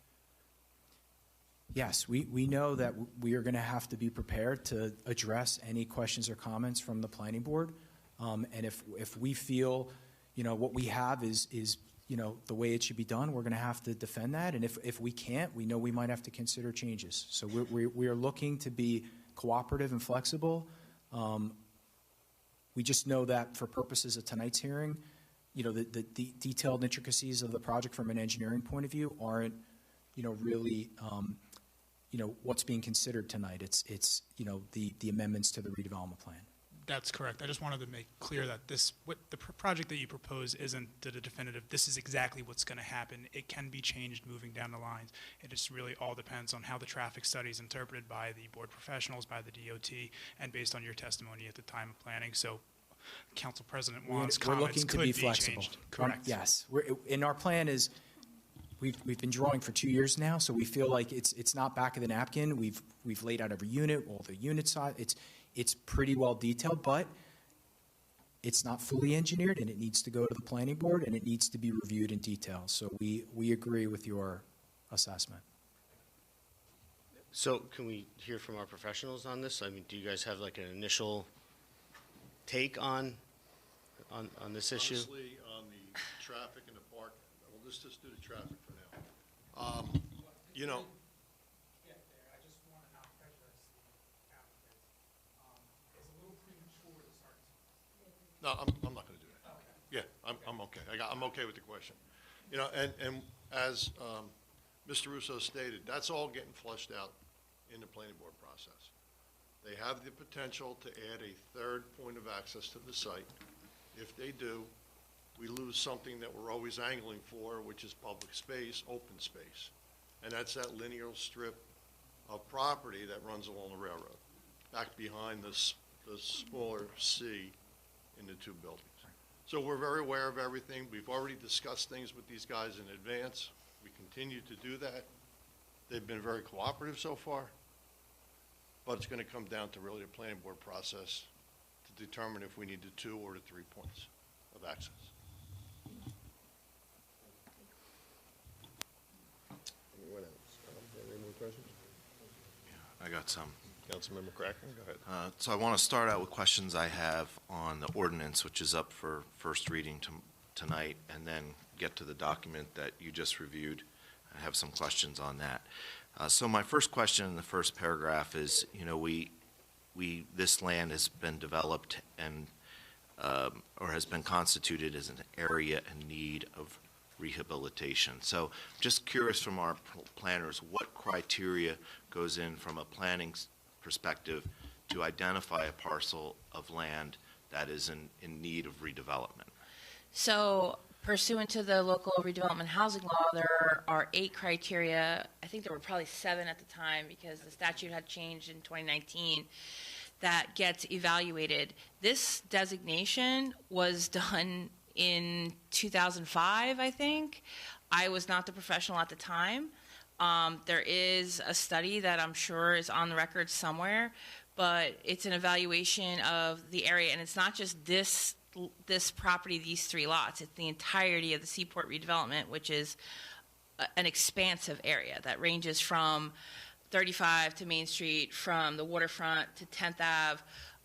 Yes, we know that we are going to have to be prepared to address any questions or comments from the planning board. And if we feel, you know, what we have is you know, the way it should be done, we're going to have to defend that. And if we can't, we know we might have to consider changes. So we are looking to be cooperative and flexible. We just know that for purposes of tonight's hearing, you know, the detailed intricacies of the project from an engineering point of view aren't, you know, really, you know, what's being considered tonight. It's you know, the amendments to the redevelopment plan. That's correct. I just wanted to make clear that the project that you propose isn't the definitive. This is exactly what's going to happen. It can be changed moving down the lines. It just really all depends on how the traffic study is interpreted by the board professionals, by the DOT, and based on your testimony at the time of planning. So, Council President Wan's comments could be flexible. Changed. Correct. Yes. And our plan is, we've been drawing for 2 years now, so we feel like it's not back of the napkin. We've laid out every unit, all the unit size. It's pretty well detailed, but it's not fully engineered, and it needs to go to the planning board, and it needs to be reviewed in detail. So we agree with your assessment. So can we hear from our professionals on this? I mean, do you guys have like an initial take on this issue? Honestly, on the traffic in the park, well, let's just do the traffic for now. You know, Get there, I just want to not prejudice the applicants. It's a little premature to start. no, I'm not going to do that. Yeah, I'm okay. I'm okay with the question. You know, and as Mr. Russo stated, that's all getting flushed out in the planning board process. They have the potential to add a third point of access to the site. If they do, we lose something that we're always angling for, which is public space, open space. And that's that linear strip of property that runs along the railroad, back behind the smaller C in the two buildings. So we're very aware of everything. We've already discussed things with these guys in advance. We continue to do that. They've been very cooperative so far, but it's going to come down to really the planning board process to determine if we need the 2 or the 3 points of access. Anyone else? Any more questions? I got some. Councilmember Cracken, go ahead. So I want to start out with questions I have on the ordinance, which is up for first reading tonight, and then get to the document that you just reviewed. I have some questions on that. So my first question in the first paragraph is, you know, this land has been developed and or has been constituted as an area in need of rehabilitation. So just curious from our planners, what criteria goes in from a planning perspective to identify a parcel of land that is in need of redevelopment? So pursuant to the local redevelopment housing law, there are 8 criteria. I think there were probably 7 at the time because the statute had changed in 2019 that gets evaluated. This designation was done in 2005, I think. I was not the professional at the time. There is a study that I'm sure is on the record somewhere, but it's an evaluation of the area, and it's not just this property, these 3 lots. It's the entirety of the Seaport redevelopment, which is an expansive area that ranges from 35 to Main Street, from the waterfront to 10th Ave.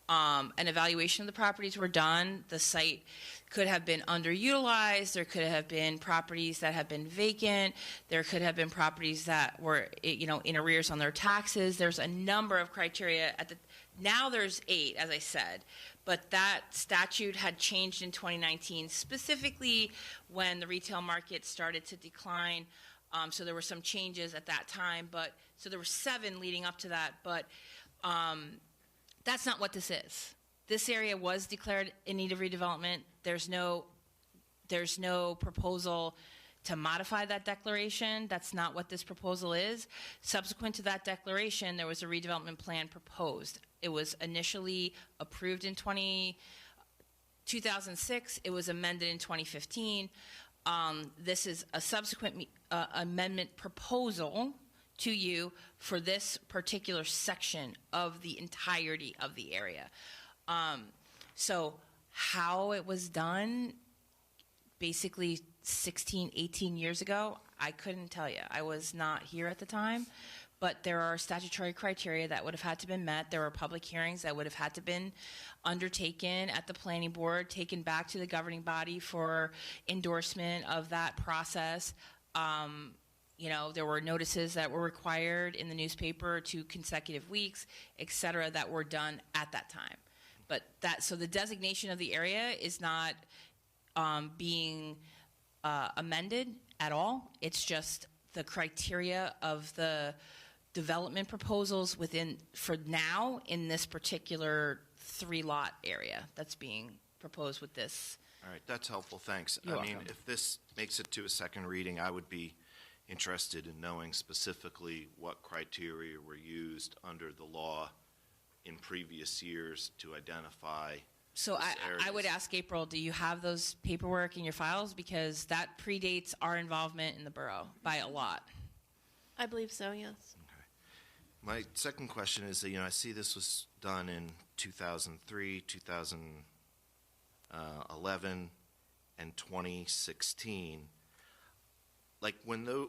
An evaluation of the properties were done. The site could have been underutilized. There could have been properties that have been vacant. There could have been properties that were, you know, in arrears on their taxes. There's a number of criteria. Now there's 8, as I said, but that statute had changed in 2019, specifically when the retail market started to decline. So there were some changes at that time, so there were 7 leading up to that, but that's not what this is. This area was declared in need of redevelopment. There's no proposal to modify that declaration. That's not what this proposal is. Subsequent to that declaration, there was a redevelopment plan proposed. It was initially approved in 2006. It was amended in 2015. This is a subsequent amendment proposal to you for this particular section of the entirety of the area. So how it was done, basically 16, 18 years ago, I couldn't tell you. I was not here at the time, but there are statutory criteria that would have had to been met. There were public hearings that would have had to been undertaken at the planning board, taken back to the governing body for endorsement of that process. You know, there were notices that were required in the newspaper 2 consecutive weeks, et cetera, that were done at that time. But so the designation of the area is not being amended at all. It's just the criteria of the development proposals for now in this particular 3-lot area that's being proposed with this. All right, that's helpful, thanks. You're I mean, welcome. if this makes it to a second reading, I would be interested in knowing specifically what criteria were used under the law in previous years to identify. So I would ask April, do you have those paperwork in your files? Because that predates our involvement in the borough by a lot. I believe so, yes. Okay. My second question is that, you know, I see this was done in 2003, 2011, and 2016. like when the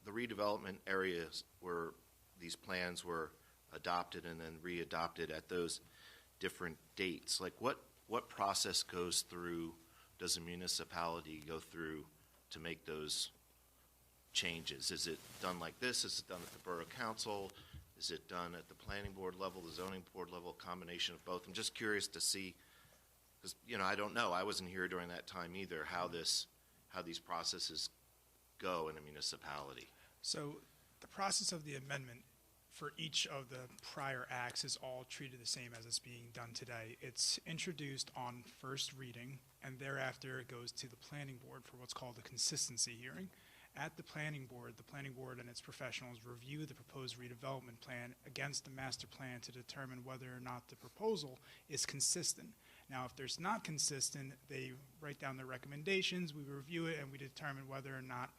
redevelopment areas were, these plans were adopted and then readopted at those different dates, like what process goes through, does a municipality go through to make those changes? Is it done like this? Is it done at the borough council? Is it done at the planning board level, the zoning board level, a combination of both? I'm just curious to see, because, I don't know. I wasn't here during that time either, how these processes go in a municipality. So the process of the amendment for each of the prior acts is all treated the same as it's being done today. It's introduced on first reading, and thereafter it goes to the planning board for what's called a consistency hearing. At the planning board and its professionals review the proposed redevelopment plan against the master plan to determine whether or not the proposal is consistent. Now, if there's not consistent, they write down their recommendations, we review it, and we determine whether or not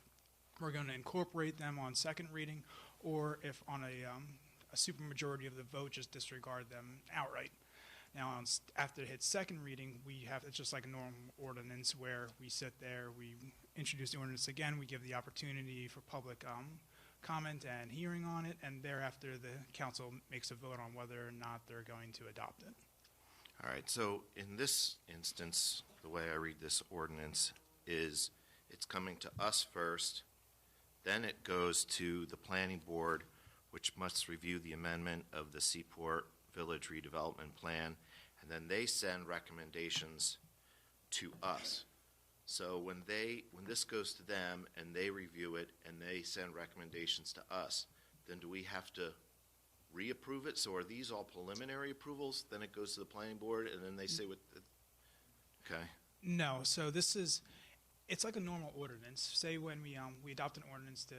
we're going to incorporate them on second reading, or if on a supermajority of the vote, just disregard them outright. Now, after it hits second reading, it's just like a normal ordinance where we sit there, we introduce the ordinance again, we give the opportunity for public comment and hearing on it, and thereafter the council makes a vote on whether or not they're going to adopt it. All right, so in this instance, the way I read this ordinance is it's coming to us first, then it goes to the planning board, which must review the amendment of the Seaport Village Redevelopment Plan, and then they send recommendations to us. So when this goes to them and they review it and they send recommendations to us, then do we have to reapprove it? So are these all preliminary approvals? Then it goes to the planning board and then they say okay. No, so it's like a normal ordinance. Say when we adopt an ordinance to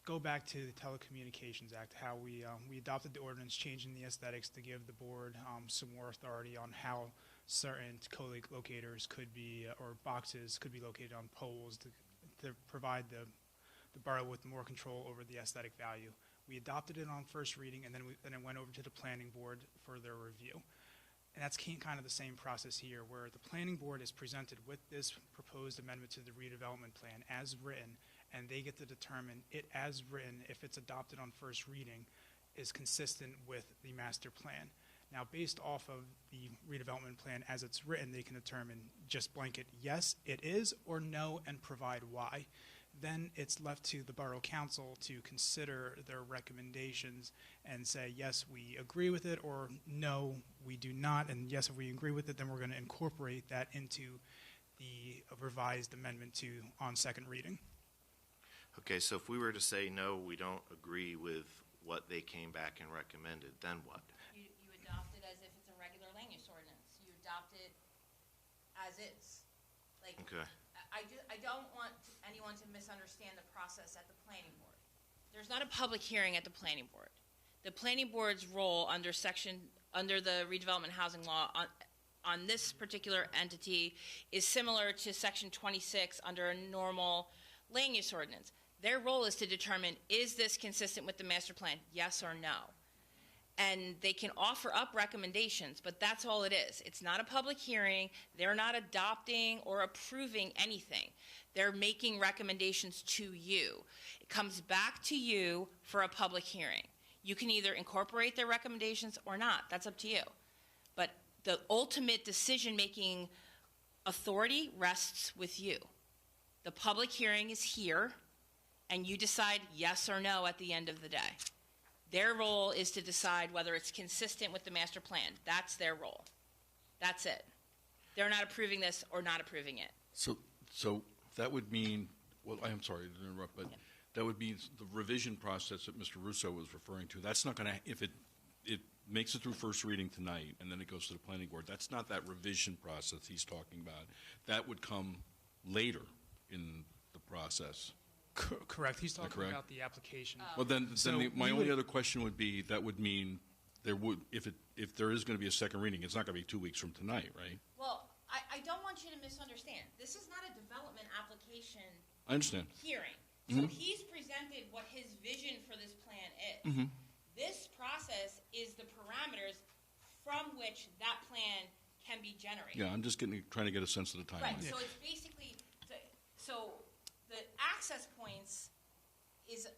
go back to the Telecommunications Act, how we adopted the ordinance changing the aesthetics to give the board some more authority on how certain co-locators could be, or boxes could be located on poles to provide the borough with more control over the aesthetic value. We adopted it on first reading, and then it went over to the planning board for their review. And that's kind of the same process here, where the planning board is presented with this proposed amendment to the redevelopment plan as written, and they get to determine it as written, if it's adopted on first reading, is consistent with the master plan. Now, based off of the redevelopment plan as it's written, they can determine just blanket yes, it is, or no, and provide why. Then it's left to the borough council to consider their recommendations and say, yes, we agree with it, or no, we do not. And yes, if we agree with it, then we're going to incorporate that into the revised amendment on second reading. Okay, so if we were to say, no, we don't agree with what they came back and recommended, then what? You adopt it as if it's a regular land use ordinance. You adopt it as is. Okay. I don't want anyone to misunderstand the process at the planning board. There's not a public hearing at the planning board. The planning board's role under the redevelopment housing law on this particular entity is similar to section 26 under a normal land use ordinance. Their role is to determine, is this consistent with the master plan, yes or no? And they can offer up recommendations, but that's all it is. It's not a public hearing. They're not adopting or approving anything. They're making recommendations to you. It comes back to you for a public hearing. You can either incorporate their recommendations or not. That's up to you. But the ultimate decision-making authority rests with you. The public hearing is here, and you decide yes or no at the end of the day. Their role is to decide whether it's consistent with the master plan. That's their role. That's it. They're not approving this or not approving it. So that would mean, well, I'm sorry to interrupt, but that would mean the revision process that Mr. Russo was referring to. That's not going to, if it makes it through first reading tonight and then it goes to the planning board, that's not that revision process he's talking about. That would come later in the process. Correct. He's talking about the application. Well, then my only other question would be, that would mean there would, if there is going to be a second reading, it's not going to be 2 weeks from tonight, right? Well, I don't want you to misunderstand. This is not a development application I understand. hearing. So he's presented what his vision for this plan is. This process is the parameters from which that plan can be generated. Yeah, I'm just trying to get a sense of the timeline. Right, so it's basically So the access points is a.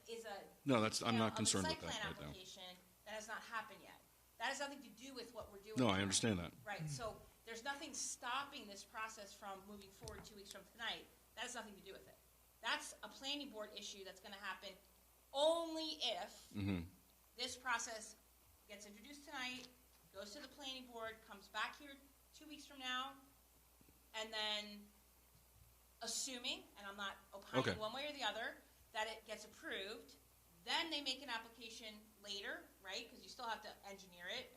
No, that's, I'm detail not concerned of with the that site right plan now. application that has not happened yet. That has nothing to do with what we're doing. No, I tonight. understand that. Right, so there's nothing stopping this process from moving forward 2 weeks from tonight. That has nothing to do with it. That's a planning board issue that's gonna happen only if Mm-hmm. this process gets introduced tonight, goes to the planning board, comes back here 2 weeks from now, and then assuming, and I'm not opining Okay. one way or the other, that it gets approved, then they make an application later, right? Because you still have to engineer it.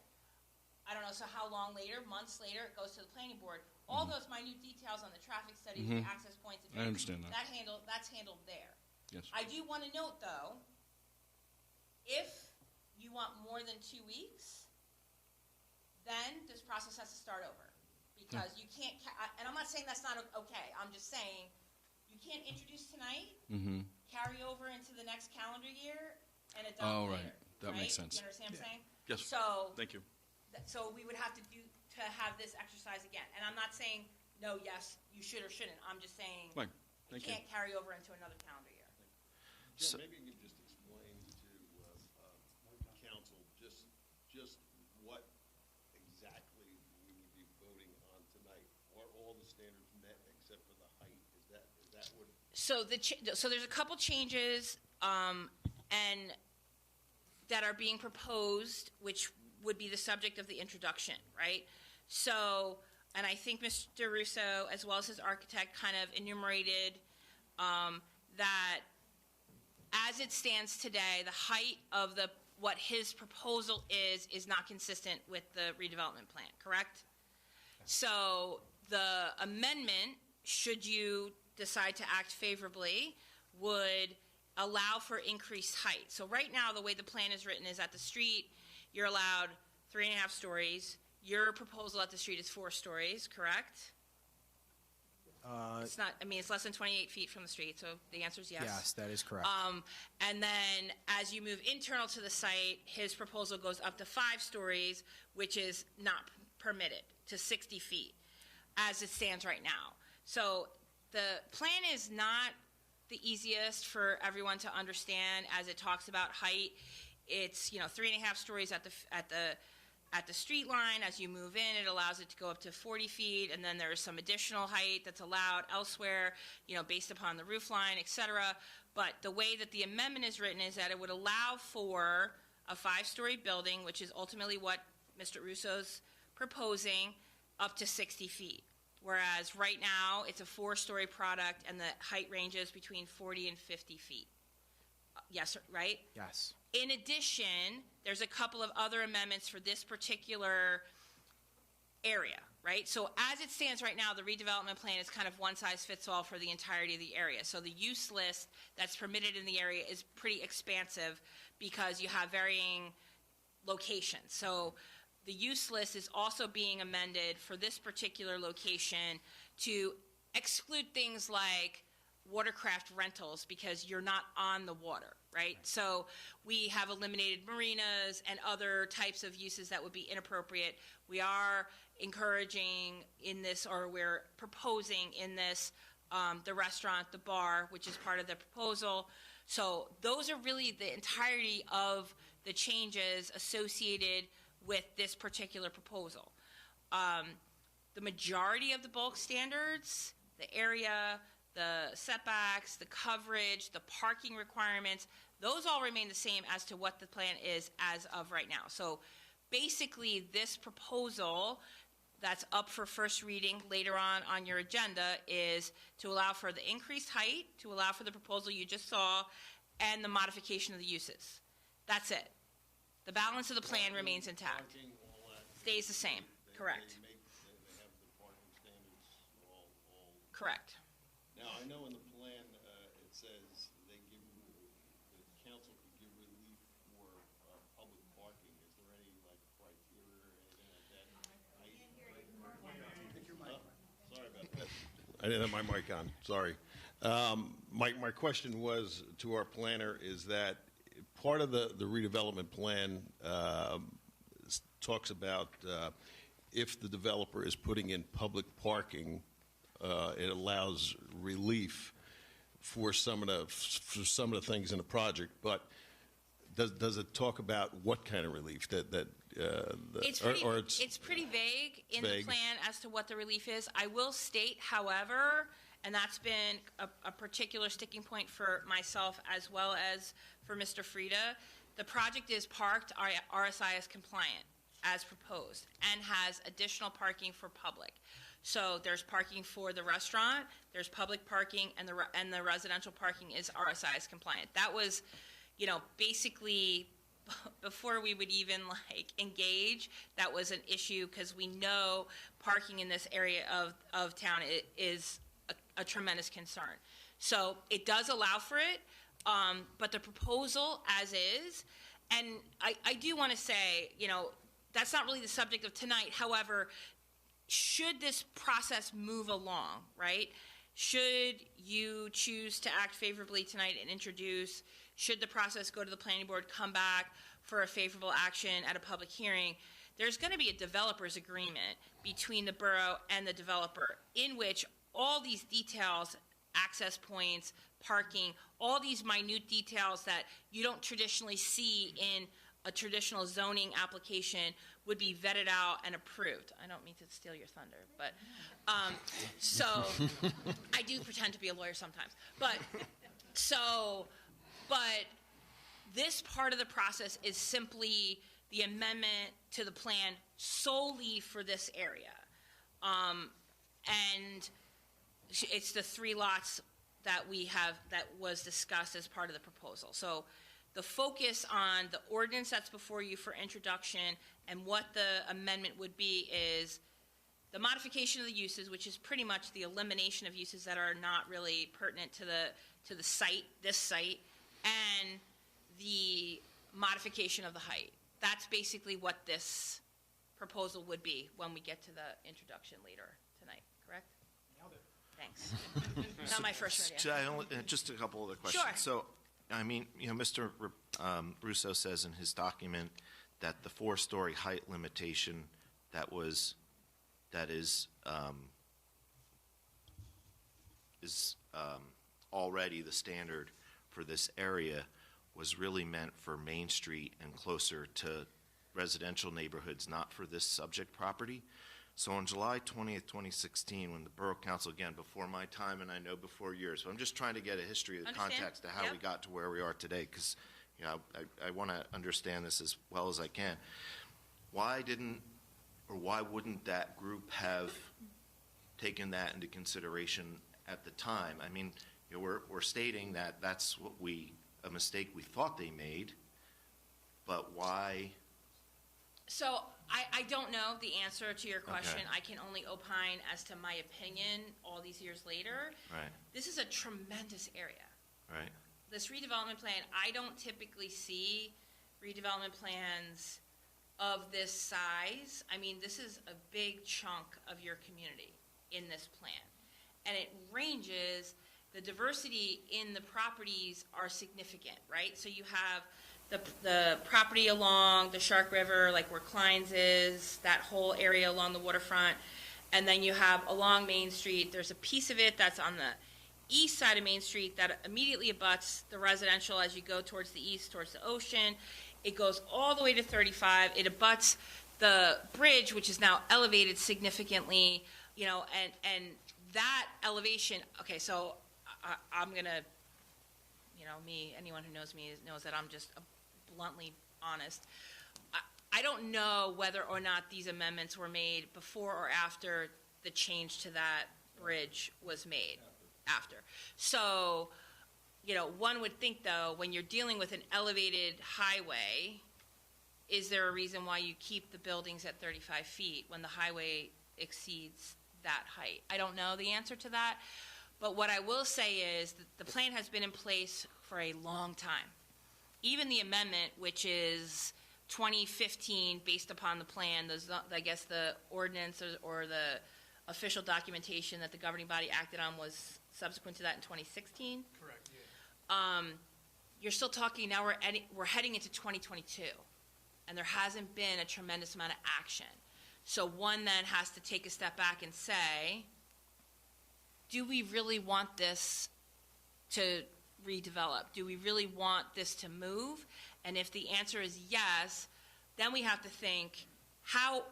I don't know, so how long later, months later, it goes to the planning board. All those minute details on the traffic studies, the Mhm. access points. I understand that. That's handled there. Yes. I do want to note, though, if you want more than 2 weeks, then this process has to start over. Because you can't, and I'm not saying that's not okay, I'm just saying, you can't introduce tonight, Mm-hmm. carry over into the next calendar year, and adopt Oh, later. right. That makes sense. You understand what I'm saying? Yes. So, Thank you. so we would have to have this exercise again. And I'm not saying, no, yes, you should or shouldn't. I'm just saying, Fine. you Thank you. can't carry over into another calendar year. Jim, maybe you can just explain to council just what exactly we would be voting on tonight. Are all the standards met except for the height? Is that what? So so there's a couple changes, and that are being proposed, which would be the subject of the introduction, right? So, and I think Mr. Russo, as well as his architect, kind of enumerated that as it stands today, the height of what his proposal is not consistent with the redevelopment plan, correct? So the amendment, should you decide to act favorably, would allow for increased height. So right now, the way the plan is written is at the street, you're allowed 3.5 stories. Your proposal at the street is 4 stories, correct? It's not, I mean, it's less than 28 feet from the street, so the answer is yes. Yes, that is correct. And then as you move internal to the site, his proposal goes up to 5 stories, which is not permitted, to 60 feet, as it stands right now. So the plan is not the easiest for everyone to understand as it talks about height. It's, 3.5 stories at the street line. As you move in, it allows it to go up to 40 feet, and then there's some additional height that's allowed elsewhere, based upon the roof line, et cetera. But the way that the amendment is written is that it would allow for a 5-story building, which is ultimately what Mr. Russo's proposing, up to 60 feet. Whereas right now, it's a 4-story product, and the height ranges between 40 and 50 feet. Yes, right? Yes. In addition, there's a couple of other amendments for this particular area, right? So as it stands right now, the redevelopment plan is kind of one size fits all for the entirety of the area. So the use list that's permitted in the area is pretty expansive because you have varying locations. So the use list is also being amended for this particular location to exclude things like watercraft rentals because you're not on the water, right? So we have eliminated marinas and other types of uses that would be inappropriate. We are encouraging in this, or we're proposing in this, the restaurant, the bar, which is part of the proposal. So those are really the entirety of the changes associated with this particular proposal. The majority of the bulk standards, the area, the setbacks, the coverage, the parking requirements, those all remain the same as to what the plan is as of right now. So basically, this proposal that's up for first reading later on your agenda is to allow for the increased height, to allow for the proposal you just saw, and the modification of the uses. That's it. The balance of the plan remains intact. Parking, all that. Stays the same, correct. They have the parking standards all. Correct. Now, I know in the plan, it says the council could give relief for public parking. Is there any, criteria or anything like that? Sorry about that. I didn't have my mic on, sorry. My question was to our planner is that part of the redevelopment plan talks about if the developer is putting in public parking, it allows relief for some of the things in the project, but does it talk about what kind of relief It's pretty vague in the plan as to what the relief is. I will state, however, and that's been a particular sticking point for myself as well as for Mr. Frieda, the project is parked RSIS compliant as proposed and has additional parking for public. So there's parking for the restaurant, there's public parking, and the residential parking is RSIS compliant. That was, basically before we would even engage, that was an issue because we know parking in this area of town is a tremendous concern. So it does allow for it, but the proposal as is, and I do want to say, that's not really the subject of tonight. However, should this process move along, right? Should you choose to act favorably tonight and introduce, should the process go to the planning board, come back for a favorable action at a public hearing, there's going to be a developer's agreement between the borough and the developer in which all these details, access points, parking, all these minute details that you don't traditionally see in a traditional zoning application would be vetted out and approved. I don't mean to steal your thunder, but so I do pretend to be a lawyer sometimes. But this part of the process is simply the amendment to the plan solely for this area. And it's the 3 lots that we have that was discussed as part of the proposal. So the focus on the ordinance that's before you for introduction and what the amendment would be is the modification of the uses, which is pretty much the elimination of uses that are not really pertinent to the site, this site, and the modification of the height. That's basically what this proposal would be when we get to the introduction later tonight, correct? Nailed it. Thanks. Not my first idea. Just a couple other questions. Sure. So, Mr. Russo says in his document that the 4-story height limitation that is already the standard for this area was really meant for Main Street and closer to residential neighborhoods, not for this subject property. So on July 20th, 2016, when the Borough Council, again, before my time and I know before yours, but I'm just trying to get a history of the context of how we got to where we are today, because I want to understand this as well as I can. Why wouldn't that group have taken that into consideration at the time? I mean, we're stating that that's a mistake we thought they made, but why? So I don't know the answer to your question. Okay. I can only opine as to my opinion all these years later. Right. This is a tremendous area. Right. This redevelopment plan, I don't typically see redevelopment plans of this size. I mean, this is a big chunk of your community in this plan. And it ranges, the diversity in the properties are significant, right? So you have the property along the Shark River, like where Klein's is, that whole area along the waterfront. And then you have along Main Street, there's a piece of it that's on the east side of Main Street that immediately abuts the residential as you go towards the east, towards the ocean. It goes all the way to 35. It abuts the bridge, which is now elevated significantly, and that elevation, okay, so I'm going to, anyone who knows me knows that I'm just bluntly honest. I don't know whether or not these amendments were made before or after the change to that bridge was made. After. So, one would think, though, when you're dealing with an elevated highway, is there a reason why you keep the buildings at 35 feet when the highway exceeds that height? I don't know the answer to that. But what I will say is that the plan has been in place for a long time. Even the amendment, which is 2015, based upon the plan, I guess the ordinance or the official documentation that the governing body acted on was subsequent to that in 2016. Correct, yeah. You're still talking now, we're heading into 2022, and there hasn't been a tremendous amount of action. So one then has to take a step back and say, do we really want this to redevelop? Do we really want this to move? And if the answer is yes, then we have to think,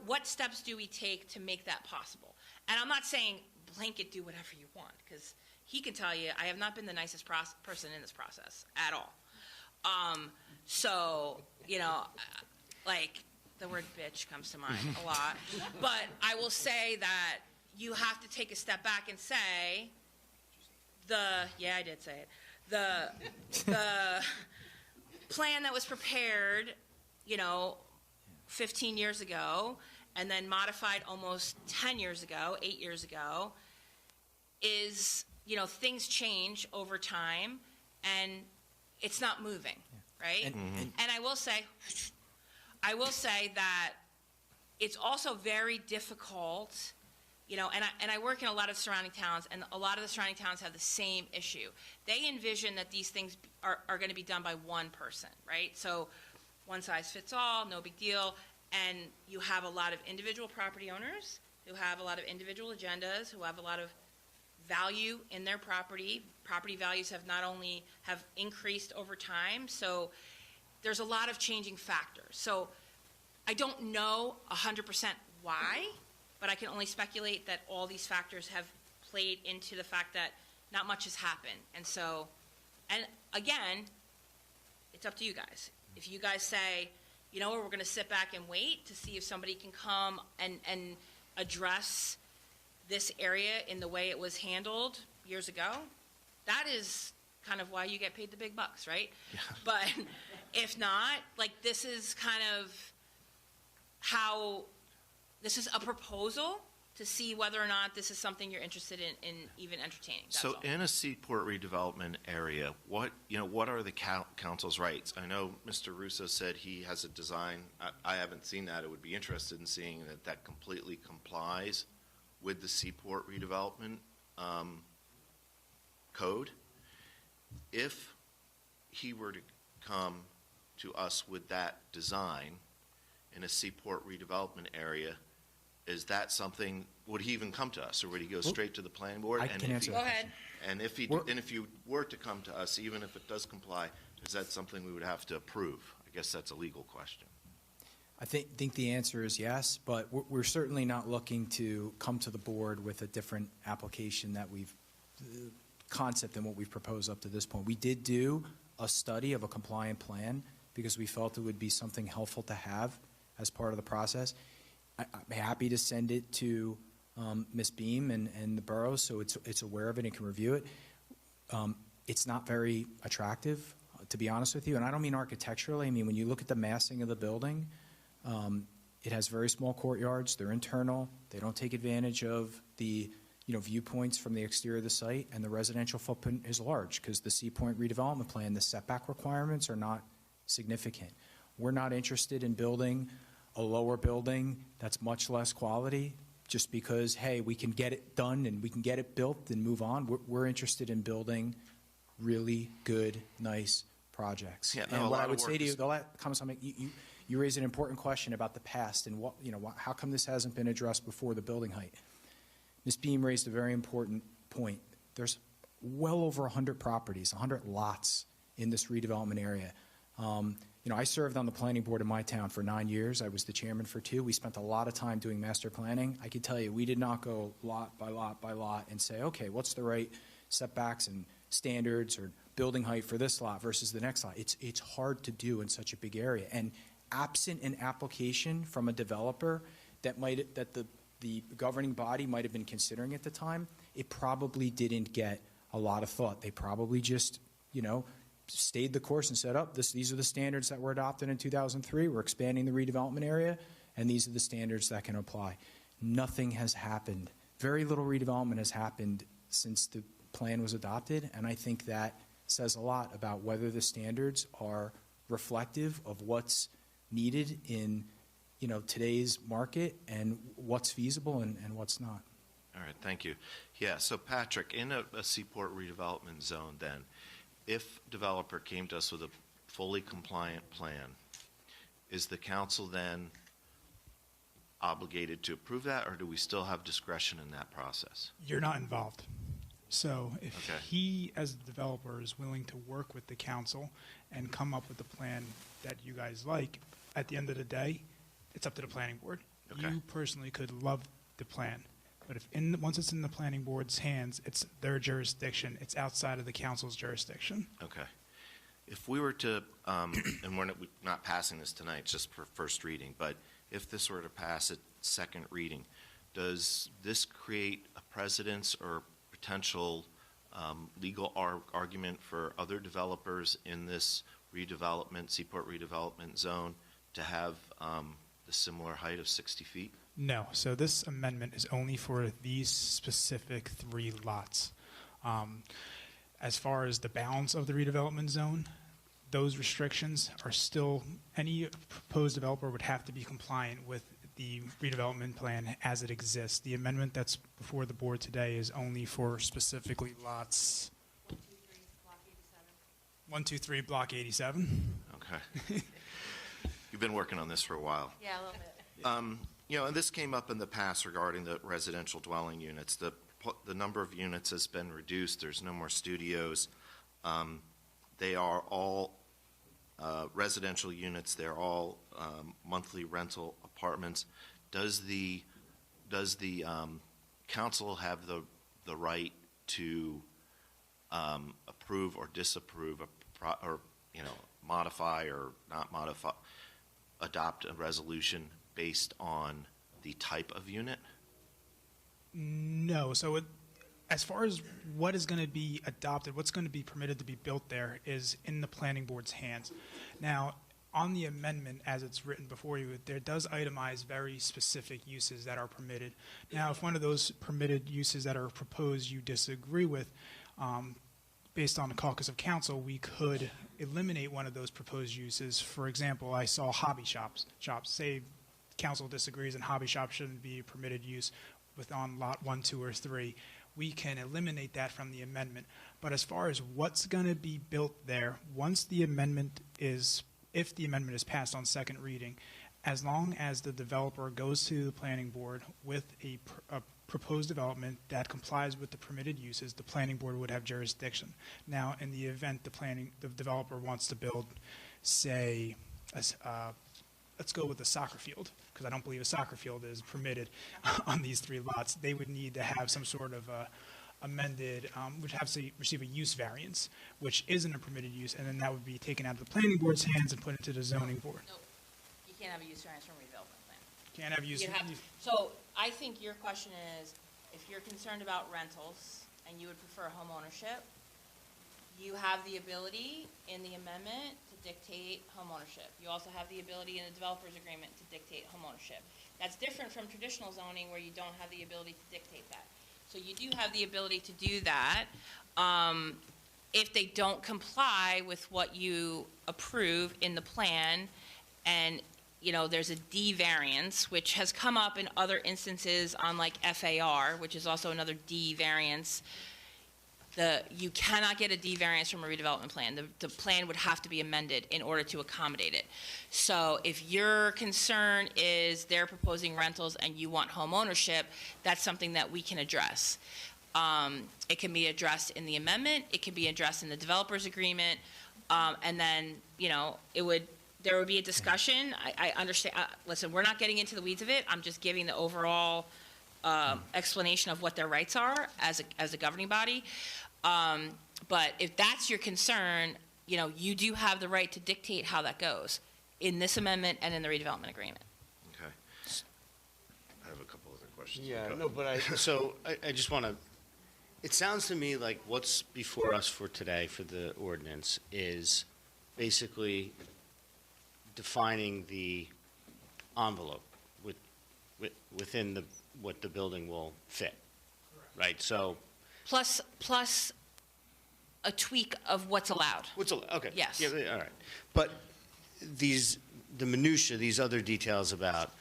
what steps do we take to make that possible? And I'm not saying blanket do whatever you want, because he can tell you I have not been the nicest person in this process at all. So, like, the word bitch comes to mind a lot. But I will say that you have to take a step back and say, I did say it, the plan that was prepared, 15 years ago, and then modified almost 10 years ago, 8 years ago, is, things change over time, and it's not moving, right? And I will say that it's also very difficult, and I work in a lot of surrounding towns, and a lot of the surrounding towns have the same issue. They envision that these things are going to be done by one person, right? So one size fits all, no big deal, and you have a lot of individual property owners who have a lot of individual agendas, who have a lot of value in their property. Property values have increased over time, so there's a lot of changing factors. So I don't know 100% why, but I can only speculate that all these factors have played into the fact that not much has happened. And so, and again, it's up to you guys. If you guys say, we're going to sit back and wait to see if somebody can come and address this area in the way it was handled years ago, that is kind of why you get paid the big bucks, right? Yeah. But if not, this is kind of this is a proposal to see whether or not this is something you're interested in even entertaining. That's so all. In a seaport redevelopment area, what are the council's rights? I know Mr. Russo said he has a design. I haven't seen that. I would be interested in seeing that completely complies with the seaport redevelopment code. If he were to come to us with that design in a seaport redevelopment area, is that something, would he even come to us, or would he go straight to the planning board? I can answer that. Go ahead. And if you were to come to us, even if it does comply, is that something we would have to approve? I guess that's a legal question. I think the answer is yes, but we're certainly not looking to come to the board with a different application concept than what we've proposed up to this point. We did do a study of a compliant plan because we felt it would be something helpful to have as part of the process. I'm happy to send it to Ms. Beam and the borough so it's aware of it and can review it. It's not very attractive, to be honest with you, and I don't mean architecturally. I mean, when you look at the massing of the building, it has very small courtyards. They're internal. They don't take advantage of the viewpoints from the exterior of the site, and the residential footprint is large because the Sea Point redevelopment plan, the setback requirements are not significant. We're not interested in building a lower building that's much less quality just because, hey, we can get it done and we can get it built and move on. We're interested in building really good, nice projects. Yeah, and what I would say to you, you raise an important question about the past and how come this hasn't been addressed before the building height. Ms. Beam raised a very important point. There's well over 100 properties, 100 lots in this redevelopment area. I served on the planning board in my town for 9 years. I was the chairman for 2. We spent a lot of time doing master planning. I can tell you, we did not go lot by lot by lot and say, okay, what's the right setbacks and standards or building height for this lot versus the next lot. It's hard to do in such a big area. And absent an application from a developer that the governing body might have been considering at the time, it probably didn't get a lot of thought. They probably just, stayed the course and said, these are the standards that were adopted in 2003. We're expanding the redevelopment area, and these are the standards that can apply. Nothing has happened. Very little redevelopment has happened since the plan was adopted, and I think that says a lot about whether the standards are reflective of what's needed in today's market and what's feasible and what's not. All right, thank you. Yeah, so Patrick, in a seaport redevelopment zone then, if developer came to us with a fully compliant plan, is the council then obligated to approve that, or do we still have discretion in that process? You're not involved. So if Okay. he, as the developer, is willing to work with the council and come up with the plan that you guys like, at the end of the day, it's up to the planning board. Okay. You personally could love the plan, but if once it's in the planning board's hands, it's their jurisdiction. It's outside of the council's jurisdiction. Okay. If we were to, and we're not passing this tonight, just for first reading, but if this were to pass at second reading, does this create a precedence or potential legal argument for other developers in this Seaport redevelopment zone to have the similar height of 60 feet? No. So this amendment is only for these specific 3 lots. As far as the balance of the redevelopment zone, those restrictions are still, any proposed developer would have to be compliant with the redevelopment plan as it exists. The amendment that's before the board today is only for specifically lots 1, 2, 3, block 87. Okay. You've been working on this for a while. Yeah, a little bit. You know, and this came up in the past regarding the residential dwelling units. The number of units has been reduced. There's no more studios. They are all residential units. They're all monthly rental apartments. Does the council have the right to approve or disapprove or modify or not modify, adopt a resolution based on the type of unit? No. So as far as what is going to be adopted, what's going to be permitted to be built there is in the planning board's hands. Now, on the amendment as it's written before you, there does itemize very specific uses that are permitted. Now, if one of those permitted uses that are proposed you disagree with, based on the caucus of council, we could eliminate one of those proposed uses. For example, I saw hobby shops. Say council disagrees and hobby shop shouldn't be a permitted use on lot 1, 2, or 3. We can eliminate that from the amendment. But as far as what's going to be built there, once the amendment is, if the amendment is passed on second reading, as long as the developer goes to the planning board with a proposed development that complies with the permitted uses, the planning board would have jurisdiction. Now, in the event the developer wants to build, say, let's go with a soccer field, because I don't believe a soccer field is permitted on these 3 lots. They would need to have some sort of amended, would have to receive a use variance, which isn't a permitted use, and then that would be taken out of the planning board's hands and put into the zoning board. Nope. You can't have a use variance from a redevelopment plan. Can't have use. So I think your question is, if you're concerned about rentals and you would prefer home ownership, you have the ability in the amendment to dictate home ownership. You also have the ability in the developer's agreement to dictate home ownership. That's different from traditional zoning where you don't have the ability to dictate that. So you do have the ability to do that. If they don't comply with what you approve in the plan, and there's a D variance, which has come up in other instances on like FAR, which is also another D variance. You cannot get a D variance from a redevelopment plan. The plan would have to be amended in order to accommodate it. So if your concern is they're proposing rentals and you want home ownership, that's something that we can address. It can be addressed in the amendment. It can be addressed in the developer's agreement. And then, there would be a discussion. I understand. Listen, we're not getting into the weeds of it. I'm just giving the overall explanation of what their rights are as a governing body. But if that's your concern, you do have the right to dictate how that goes in this amendment and in the redevelopment agreement. Okay. I have a couple other questions. Yeah, no, but I just want to, it sounds to me like what's before us for today for the ordinance is basically defining the envelope within what the building will fit, right? So Plus a tweak of what's allowed. What's allowed? Okay. Yes. Yeah, all right. But the minutia, these other details about,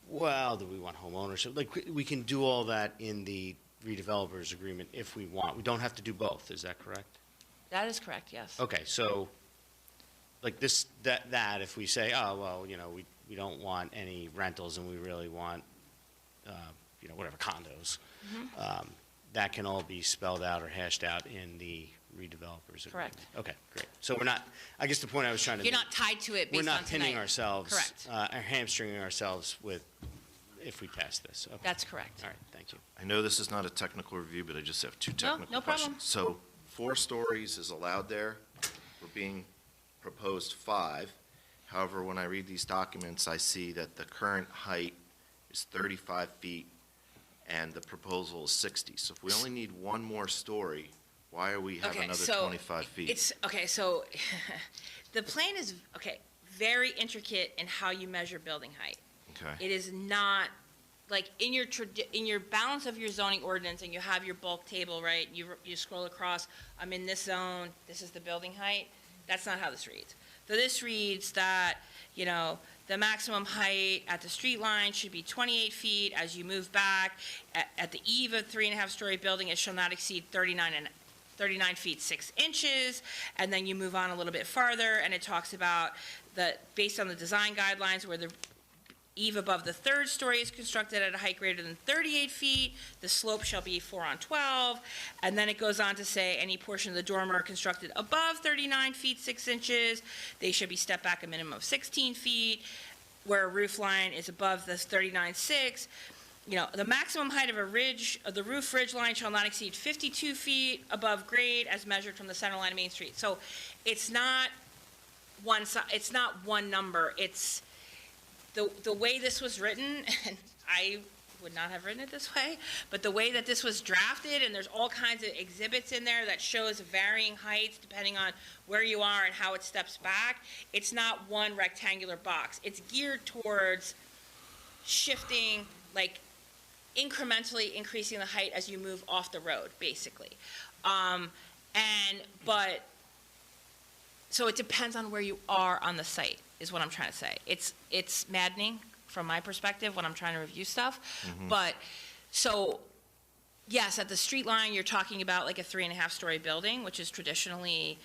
well, do we want home ownership? Like we can do all that in the redevelopers agreement if we want. We don't have to do both. Is that correct? That is correct. Yes. Okay. So, like that if we say, oh well, we don't want any rentals and we really want, whatever condos. Mm-hmm. that can all be spelled out or hashed out in the redevelopers agreement. Correct. Okay, great. So we're not, I guess the point I was trying to You're make. not tied to it We're based on not pinning tonight. ourselves. Correct. Or hamstringing ourselves with, if we pass this. Okay. That's correct. All right, thank you. I know this is not a technical review, but I just have two No, technical no problem. questions. So 4 stories is allowed there. We're being proposed 5. However, when I read these documents, I see that the current height is 35 feet and the proposal is 60. So if we only need 1 more story, why are we have Okay, another so 25 feet? It's, okay, so the plan is, okay, very intricate in how you measure building height. Okay. It is not, like, in your balance of your zoning ordinance, and you have your bulk table, right? You scroll across, I'm in this zone, this is the building height. That's not how this reads. So this reads that, you know, the maximum height at the street line should be 28 feet. As you move back, at the eve of 3.5-story building, it shall not exceed 39 feet 6 inches. And then you move on a little bit farther, and it talks about that based on the design guidelines, where the eve above the 3rd story is constructed at a height greater than 38 feet, the slope shall be 4 on 12. And then it goes on to say any portion of the dormer constructed above 39 feet 6 inches, they should be stepped back a minimum of 16 feet. Where a roof line is above the 39.6, you know, the maximum height of the roof ridge line shall not exceed 52 feet above grade as measured from the center line of Main Street. So it's not one number. It's the way this was written, and I would not have written it this way, but the way that this was drafted, and there's all kinds of exhibits in there that shows varying heights depending on where you are and how it steps back. It's not one rectangular box. It's geared towards shifting, like incrementally increasing the height as you move off the road, basically. So it depends on where you are on the site, is what I'm trying to say. It's maddening from my perspective when I'm trying to review stuff. Mm-hmm. But, so, yes, at the street line, you're talking about like a 3.5-story building, which is traditionally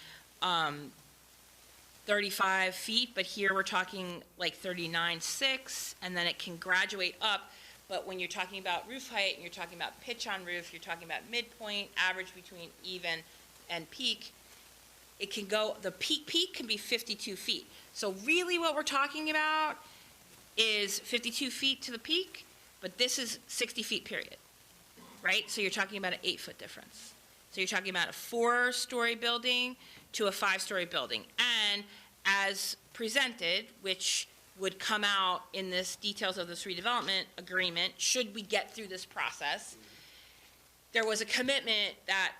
35 feet, but here we're talking like 39.6, and then it can graduate up. But when you're talking about roof height, and you're talking about pitch on roof, you're talking about midpoint, average between even and peak, it can go, the peak can be 52 feet. So really what we're talking about is 52 feet to the peak, but this is 60 feet, period, right? So you're talking about an 8-foot difference. So you're talking about a 4-story building to a 5-story building. And as presented, which would come out in this details of this redevelopment agreement, should we get through this process, there was a commitment that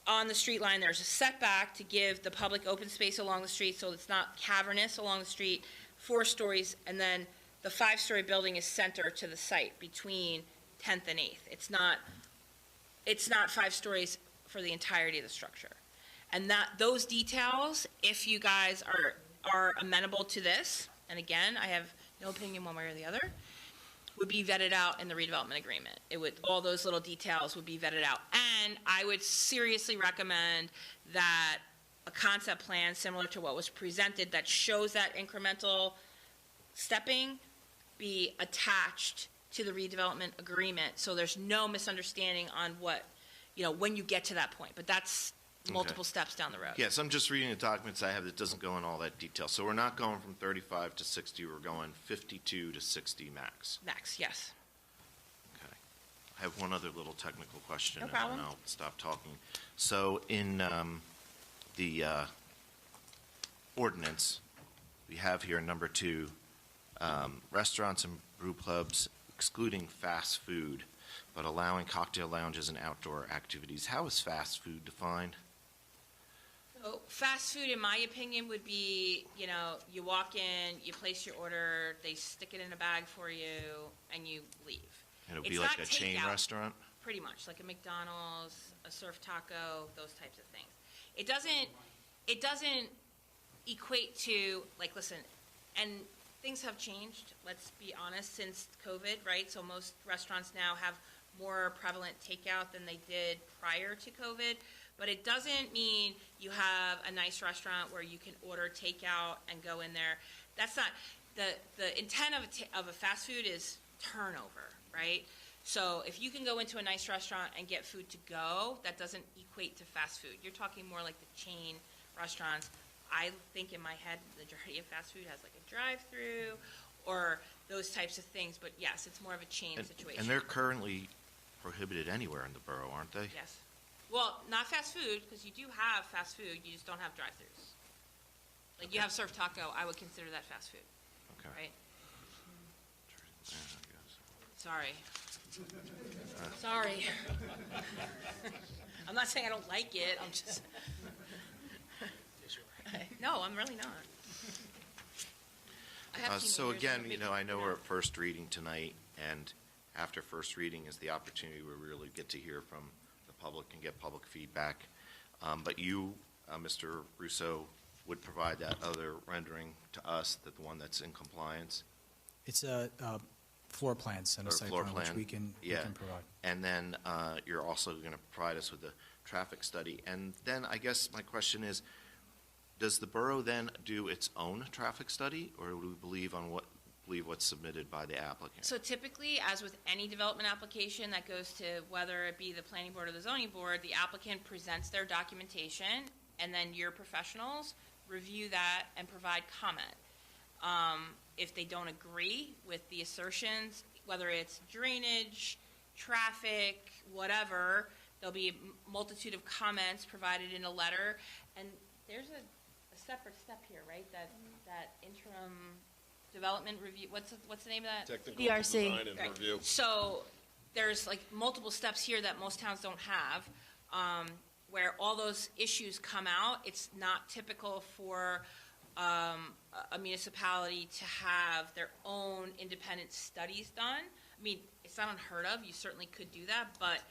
on the street line, there's a setback to give the public open space along the street so it's not cavernous along the street, 4 stories, and then the 5-story building is center to the site between 10th and 8th. It's not 5 stories for the entirety of the structure. And those details, if you guys are amenable to this, and again, I have no opinion one way or the other, would be vetted out in the redevelopment agreement. All those little details would be vetted out. And I would seriously recommend that a concept plan similar to what was presented that shows that incremental stepping be attached to the redevelopment agreement, so there's no misunderstanding on what, when you get to that point. But that's multiple steps down the road. Yes, I'm just reading the documents I have that doesn't go in all that detail. So we're not going from 35 to 60, we're going 52 to 60 max. Max, yes. Okay. I have one other little technical question. No problem. And then I'll stop talking. So in the ordinance, we have here number 2, restaurants and brew clubs excluding fast food, but allowing cocktail lounges and outdoor activities. How is fast food defined? So fast food, in my opinion, would be, you walk in, you place your order, they stick it in a bag for you, and you leave. And it would It's be like not a chain takeout. restaurant? Pretty much, like a McDonald's, a surf taco, those types of things. It doesn't equate to, like, listen, and things have changed, let's be honest, since COVID, right? So most restaurants now have more prevalent takeout than they did prior to COVID. But it doesn't mean you have a nice restaurant where you can order takeout and go in there. That's not, the intent of a fast food is turnover, right? So if you can go into a nice restaurant and get food to go, that doesn't equate to fast food. You're talking more like the chain restaurants. I think in my head, the majority of fast food has like a drive-through or those types of things. But yes, it's more of a chain situation. And they're currently prohibited anywhere in the borough, aren't they? Yes. Well, not fast food, because you do have fast food, you just don't have drive-throughs. Like you have Surf Taco, I would consider that fast food. Okay. Right? Yeah, I guess. Sorry. Sorry. I'm not saying I don't like it, I'm just. No, I'm really not. I have So teenagers that again, are I know big- we're at first reading tonight, and after first reading is the opportunity where we really get to hear from the public and get public feedback. But you, Mr. Russo, would provide that other rendering to us, that the one that's in compliance? It's a floor plans and a Or site floor plan, which plan, we can provide. And then you're also going to provide us with a traffic study. And then I guess my question is, does the borough then do its own traffic study, or do we believe what's submitted by the applicant? So typically, as with any development application that goes to whether it be the planning board or the zoning board, the applicant presents their documentation, and then your professionals review that and provide comment. If they don't agree with the assertions, whether it's drainage, traffic, whatever, there'll be a multitude of comments provided in a letter. And there's a separate step here, right? That interim development review, what's the name of that? Technical DRC. design and Right. review. So there's like multiple steps here that most towns don't have, where all those issues come out. It's not typical for a municipality to have their own independent studies done. I mean, it's not unheard of. You certainly could do that, but,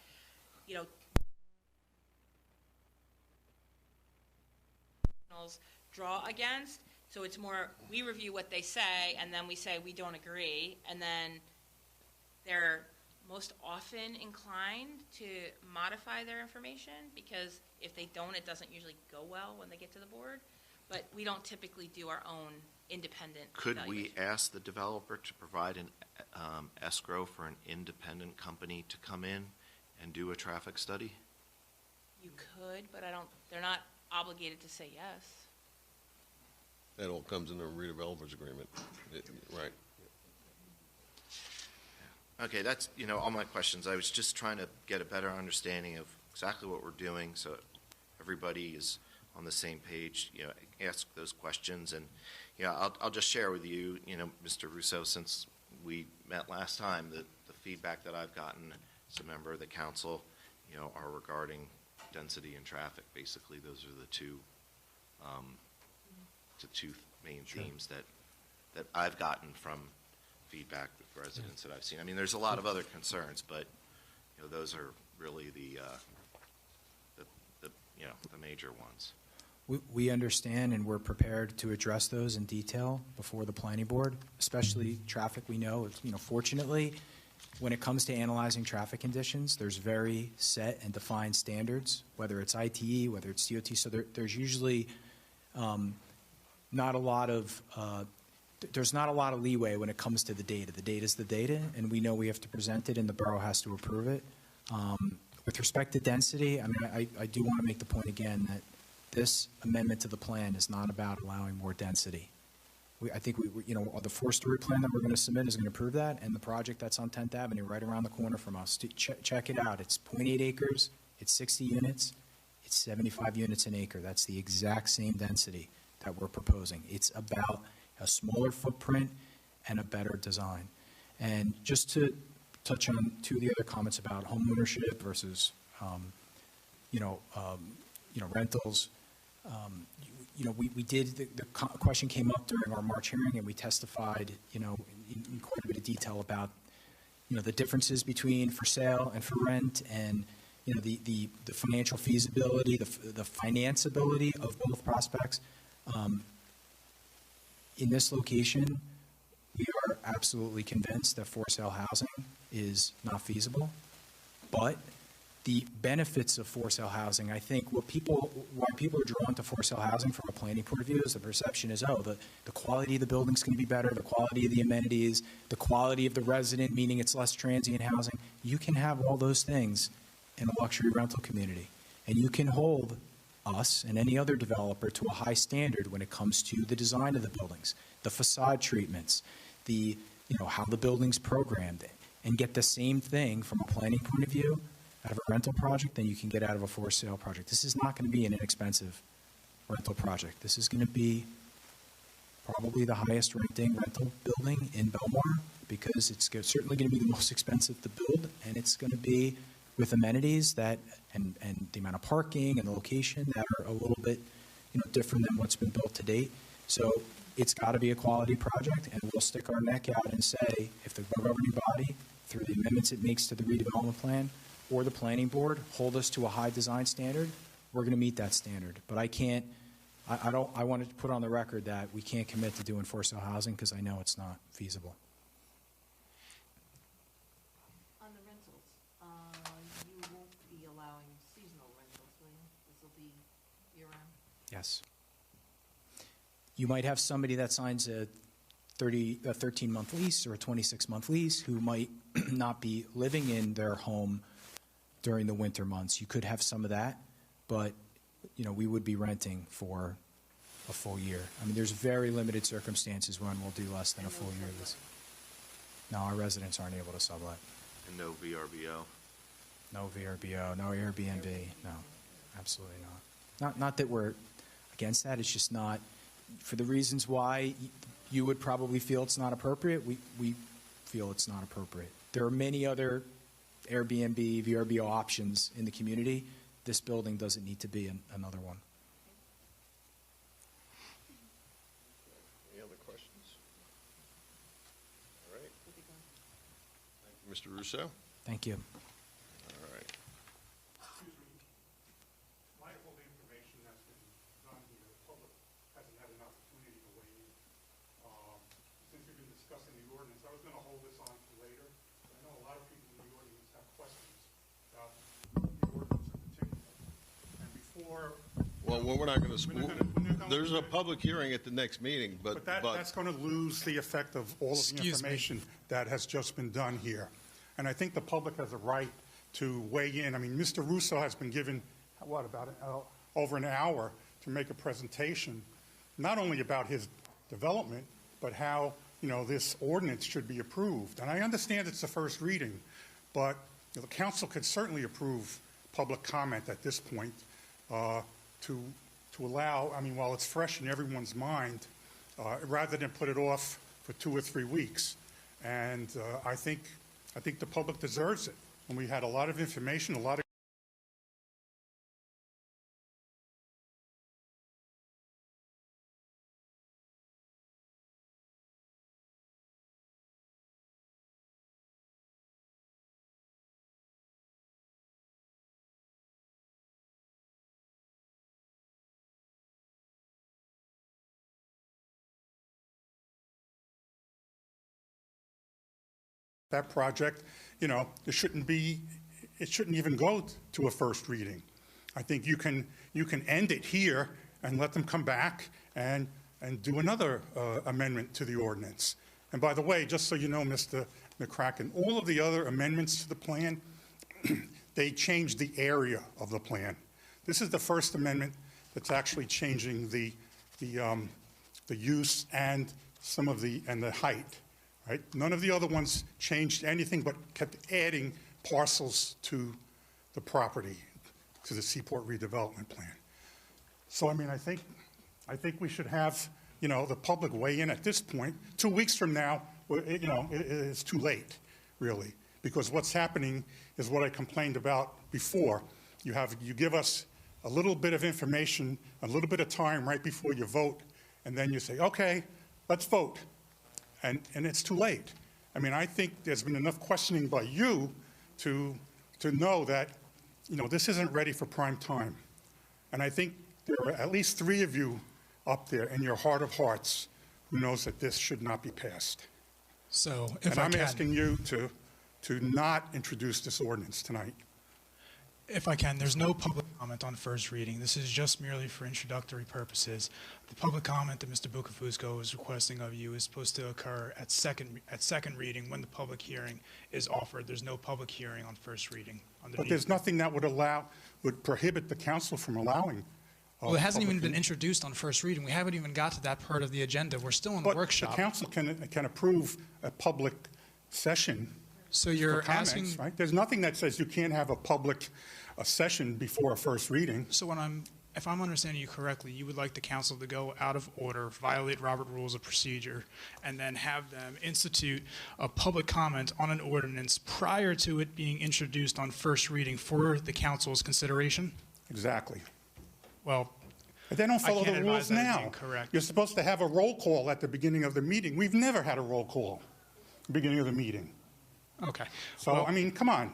draw against. So it's more, we review what they say, and then we say we don't agree, and then they're most often inclined to modify their information, because if they don't, it doesn't usually go well when they get to the board. But we don't typically do our own independent Could we evaluation. ask the developer to provide an escrow for an independent company to come in and do a traffic study? You could, but they're not obligated to say yes. That all comes in the redevelopers agreement, right? Okay, that's, all my questions. I was just trying to get a better understanding of exactly what we're doing, so everybody is on the same page, ask those questions. And, I'll just share with you, Mr. Russo, since we met last time, the feedback that I've gotten as a member of the council, are regarding density and traffic. Basically, those are the two main themes that I've gotten from feedback with residents that I've seen. I mean, there's a lot of other concerns, but, those are really the major ones. We understand and we're prepared to address those in detail before the planning board, especially traffic. We know, fortunately, when it comes to analyzing traffic conditions, there's very set and defined standards, whether it's ITE, whether it's DOT. So there's usually not a lot of there's not a lot of leeway when it comes to the data. The data is the data, and we know we have to present it, and the borough has to approve it. With respect to density, I mean, I do want to make the point again that this amendment to the plan is not about allowing more density. I think the four-story plan that we're going to submit is going to prove that, and the project that's on 10th Avenue right around the corner from us, check it out. It's 0.8 acres, it's 60 units, it's 75 units an acre. That's the exact same density that we're proposing. It's about a smaller footprint and a better design. And just to touch on two of the other comments about home ownership versus, rentals. We did, the question came up during our March hearing, and we testified, in quite a bit of detail about, the differences between for sale and for rent, and, the financial feasibility, the financeability of both prospects. In this location, we are absolutely convinced that for sale housing is not feasible, but the benefits of for sale housing, I think why people are drawn to for sale housing from a planning point of view is the perception is, oh, the quality of the building's going to be better, the quality of the amenities, the quality of the resident, meaning it's less transient housing. You can have all those things in a luxury rental community, and you can hold us and any other developer to a high standard when it comes to the design of the buildings, the facade treatments, the, how the building's programmed, and get the same thing from a planning point of view out of a rental project than you can get out of a for sale project. This is not going to be an inexpensive rental project. This is going to be probably the highest renting rental building in Belmar, because it's certainly going to be the most expensive to build, and it's going to be with amenities that and the amount of parking and the location that are a little bit different than what's been built to date. So it's got to be a quality project, and we'll stick our neck out and say, if the governing body, through the amendments it makes to the redevelopment plan or the planning board, hold us to a high design standard, we're going to meet that standard. But I can't, I wanted to put on the record that we can't commit to doing for sale housing because I know it's not feasible. On the rentals, you won't be allowing seasonal rentals, will you? This will be year-round? Yes. You might have somebody that signs a 13-month lease or a 26-month lease who might not be living in their home during the winter months. You could have some of that, but we would be renting for a full year. I mean, there's very limited circumstances when we'll do less than a full year of this. No, our residents aren't able to sublet. And no VRBO? No VRBO, no Airbnb, no, absolutely not. Not that we're against that, it's just not, for the reasons why you would probably feel it's not appropriate, we feel it's not appropriate. There are many other Airbnb, VRBO options in the community. This building doesn't need to be another one. Any other questions? All right. Thank you, Mr. Russo. Thank you. All right. Excuse me. In light of all the information that's been done here, the public hasn't had an opportunity to weigh in. Since we've been discussing the ordinance, I was going to hold this on for later. But I know a lot of people in the audience have questions about the ordinance in particular. And before... Well, we're not going to, there's a public hearing at the next meeting, but that's going to lose the effect of all of the information that has just been done here. And I think the public has a right to weigh in. I mean, Mr. Russo has been given, over an hour to make a presentation, not only about his development, but how, this ordinance should be approved. And I understand it's the first reading, but the council could certainly approve public comment at this point to allow, while it's fresh in everyone's mind, rather than put it off for 2 or 3 weeks. And I think the public deserves it. And we had a lot of information, a lot of that project, it shouldn't even go to a first reading. I think you can end it here and let them come back and do another amendment to the ordinance. And by the way, just so you know, Mr. McCracken, all of the other amendments to the plan, they changed the area of the plan. This is the first amendment that's actually changing the use and the height. Right? None of the other ones changed anything but kept adding parcels to the property, to the Seaport Redevelopment Plan. So, I think we should have, the public weigh in at this point. 2 weeks from now, it's too late, really, because what's happening is what I complained about before. You give us a little bit of information, a little bit of time right before you vote, and then you say, okay, let's vote. And it's too late. I think there's been enough questioning by you to know that, this isn't ready for prime time. And I think there are at least 3 of you up there in your heart of hearts who knows that this should not be passed. So, I'm asking you to not introduce this ordinance tonight. If I can, there's no public comment on first reading. This is just merely for introductory purposes. The public comment that Mr. Bucafusco is requesting of you is supposed to occur at second reading when the public hearing is offered. There's no public hearing on first reading. But there's nothing that would prohibit the council from allowing. Well, it hasn't even public been introduced on first reading. We haven't even got to that part of the agenda. We're still in the workshop. But the council can approve a public session. So you're for comments, asking, right? There's nothing that says you can't have a session before a first reading. So if I'm understanding you correctly, you would like the council to go out of order, violate Robert Rules of Procedure, and then have them institute a public comment on an ordinance prior to it being introduced on first reading for the council's consideration? Exactly. Well, but they don't I follow can't the advise rules that as now. being correct. You're supposed to have a roll call at the beginning of the meeting. We've never had a roll call at the beginning of the meeting. Okay. So, Well, I mean, come on,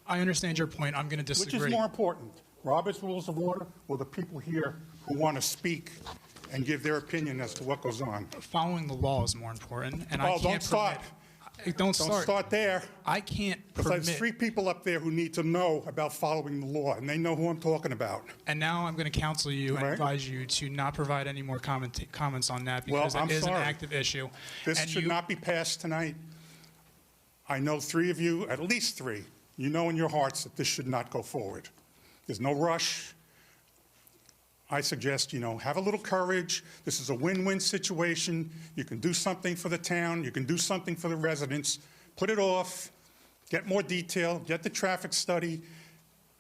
I understand your point. I'm going to disagree. Which is more important, Robert's Rules of Order or the people here who want to speak and give their opinion as to what goes on? Following the law is more important, and I Well, can't Don't start there. I can't Because permit. there's 3 people up there who need to know about following the law, and they know who I'm talking about. And now I'm going to counsel you and Right. advise you to not provide any more comments on that because I'm it is sorry. an active issue. This And should not be passed tonight. I know 3 of you, at least 3, you know in your hearts that this should not go forward. There's no rush. I suggest, have a little courage. This is a win-win situation. You can do something for the town. You can do something for the residents. Put it off, get more detail, get the traffic study,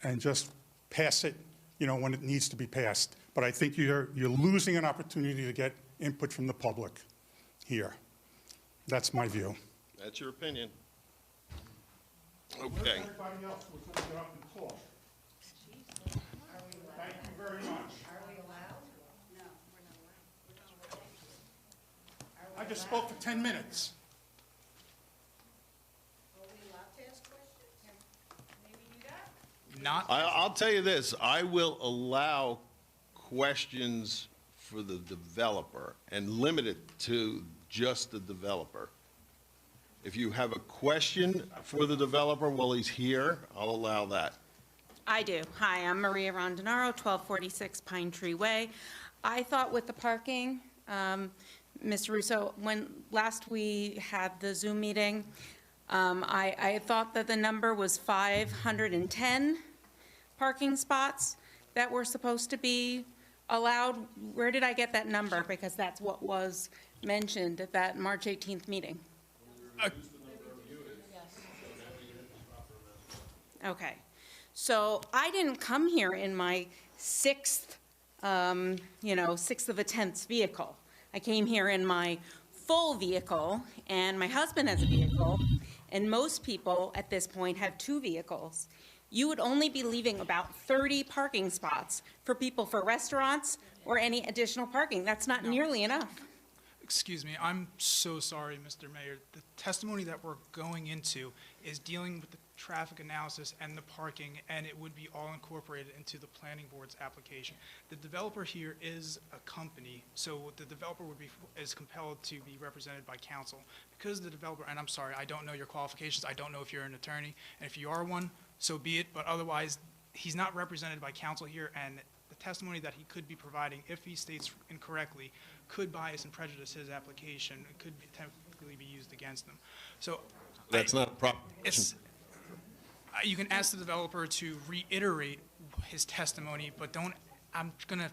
and just pass it, when it needs to be passed. But I think you're losing an opportunity to get input from the public here. That's my view. That's your opinion. Where's Okay. everybody else who's going to get up and talk? Thank you very much. Are we allowed? No, we're not allowed. I just spoke for 10 minutes. Are we allowed to ask questions? Maybe do that? Not. I'll tell you this, I will allow questions for the developer and limit it to just the developer. If you have a question for the developer while he's here, I'll allow that. I do. Hi, I'm Maria Rondinaro, 1246 Pine Tree Way. I thought with the parking, Mr. Russo, when last we had the Zoom meeting, I thought that the number was 510 parking spots that were supposed to be allowed. Where did I get that number? Because that's what was mentioned at that March 18th meeting. Okay. So I didn't come here in my sixth of a tenth vehicle. I came here in my full vehicle, and my husband has a vehicle, and most people at this point have 2 vehicles. You would only be leaving about 30 parking spots for people for restaurants or any additional parking. That's not nearly enough. Excuse me, I'm so sorry, Mr. Mayor. The testimony that we're going into is dealing with the traffic analysis and the parking, and it would be all incorporated into the planning board's application. The developer here is a company, so the developer is compelled to be represented by counsel. Because the developer, and I'm sorry, I don't know your qualifications, I don't know if you're an attorney, and if you are one, so be it, but otherwise, he's not represented by counsel here, and the testimony that he could be providing, if he states incorrectly, could bias and prejudice his application. It could technically be used against them. So That's not a proper. you can ask the developer to reiterate his testimony, but I'm going to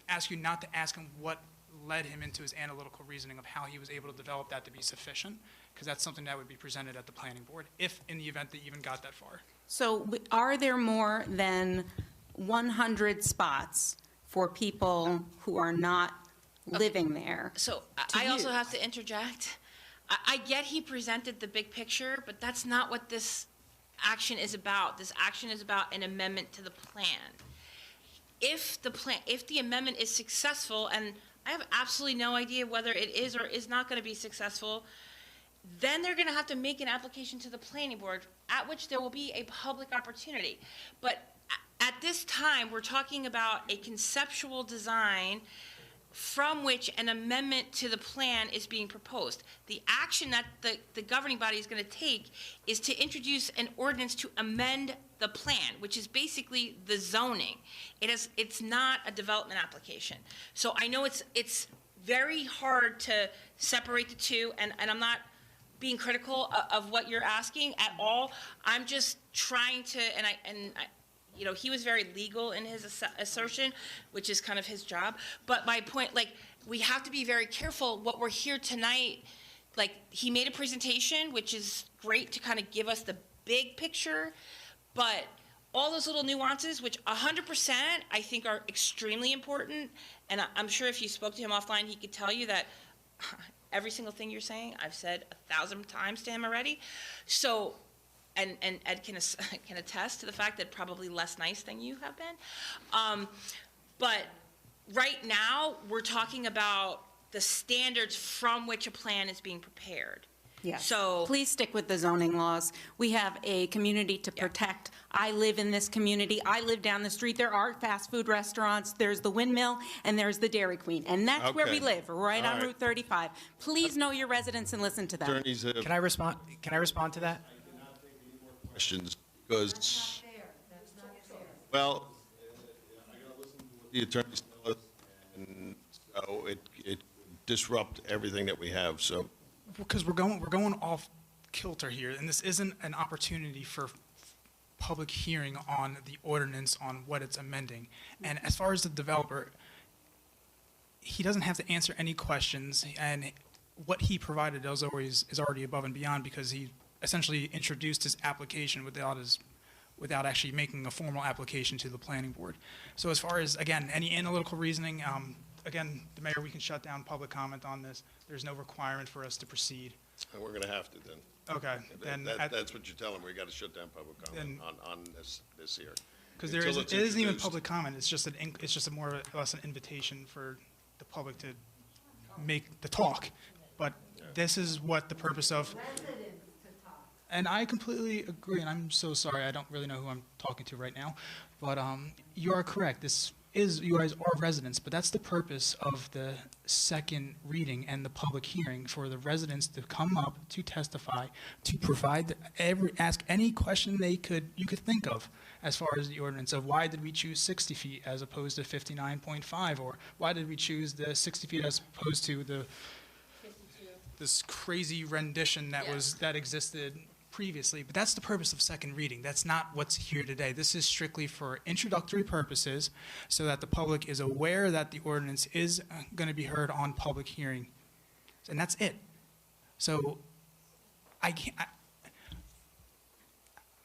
ask you not to ask him what led him into his analytical reasoning of how he was able to develop that to be sufficient, because that's something that would be presented at the planning board, if in the event they even got that far. So are there more than 100 spots for people who are not living there? So I also have to interject. I get he presented the big picture, but that's not what this action is about. This action is about an amendment to the plan. If the amendment is successful, and I have absolutely no idea whether it is or is not going to be successful, then they're going to have to make an application to the planning board, at which there will be a public opportunity. But at this time, we're talking about a conceptual design from which an amendment to the plan is being proposed. The action that the governing body is going to take is to introduce an ordinance to amend the plan, which is basically the zoning. It's not a development application. So I know it's very hard to separate the two, and I'm not being critical of what you're asking at all. I'm just trying to, and I you know, he was very legal in his assertion, which is kind of his job. But my point, like, we have to be very careful what we're here tonight. Like, he made a presentation, which is great to kind of give us the big picture, but all those little nuances, which 100% I think are extremely important, and I'm sure if you spoke to him offline, he could tell you that every single thing you're saying, I've said 1,000 times to him already. So, and Ed can attest to the fact that probably less nice than you have been. But right now, we're talking about the standards from which a plan is being prepared. Yes. So please stick with the zoning laws. We have a community to protect. I live in this community. I live down the street. There are fast food restaurants. There's the Windmill and there's the Dairy Queen. And that's where we live, right on Route 35. Please know your residents and listen to them. Attorneys, Can I respond to that? questions because, well, the attorneys tell us, and so it disrupt everything that we have. So, Because we're going off kilter here, and this isn't an opportunity for public hearing on the ordinance on what it's amending. And as far as the developer, he doesn't have to answer any questions, and what he provided is already above and beyond, because he essentially introduced his application without actually making a formal application to the planning board. So as far as, again, any analytical reasoning, again, the mayor, we can shut down public comment on this. There's no requirement for us to proceed. and we're going to have to then. Okay, then That's what you're telling me. We got to shut down public comment on this here. because it isn't even public comment. It's just a more or less an invitation for the public to make the talk. But this is what the purpose of. And I completely agree, and I'm so sorry, I don't really know who I'm talking to right now, but you are correct. You guys are residents, but that's the purpose of the second reading and the public hearing, for the residents to come up, to testify, to provide, ask any question you could think of as far as the ordinance of why did we choose 60 feet as opposed to 59.5, or why did we choose the 60 feet as opposed to this crazy rendition that existed previously. But that's the purpose of second reading. That's not what's here today. This is strictly for introductory purposes, so that the public is aware that the ordinance is going to be heard on public hearing. And that's it. So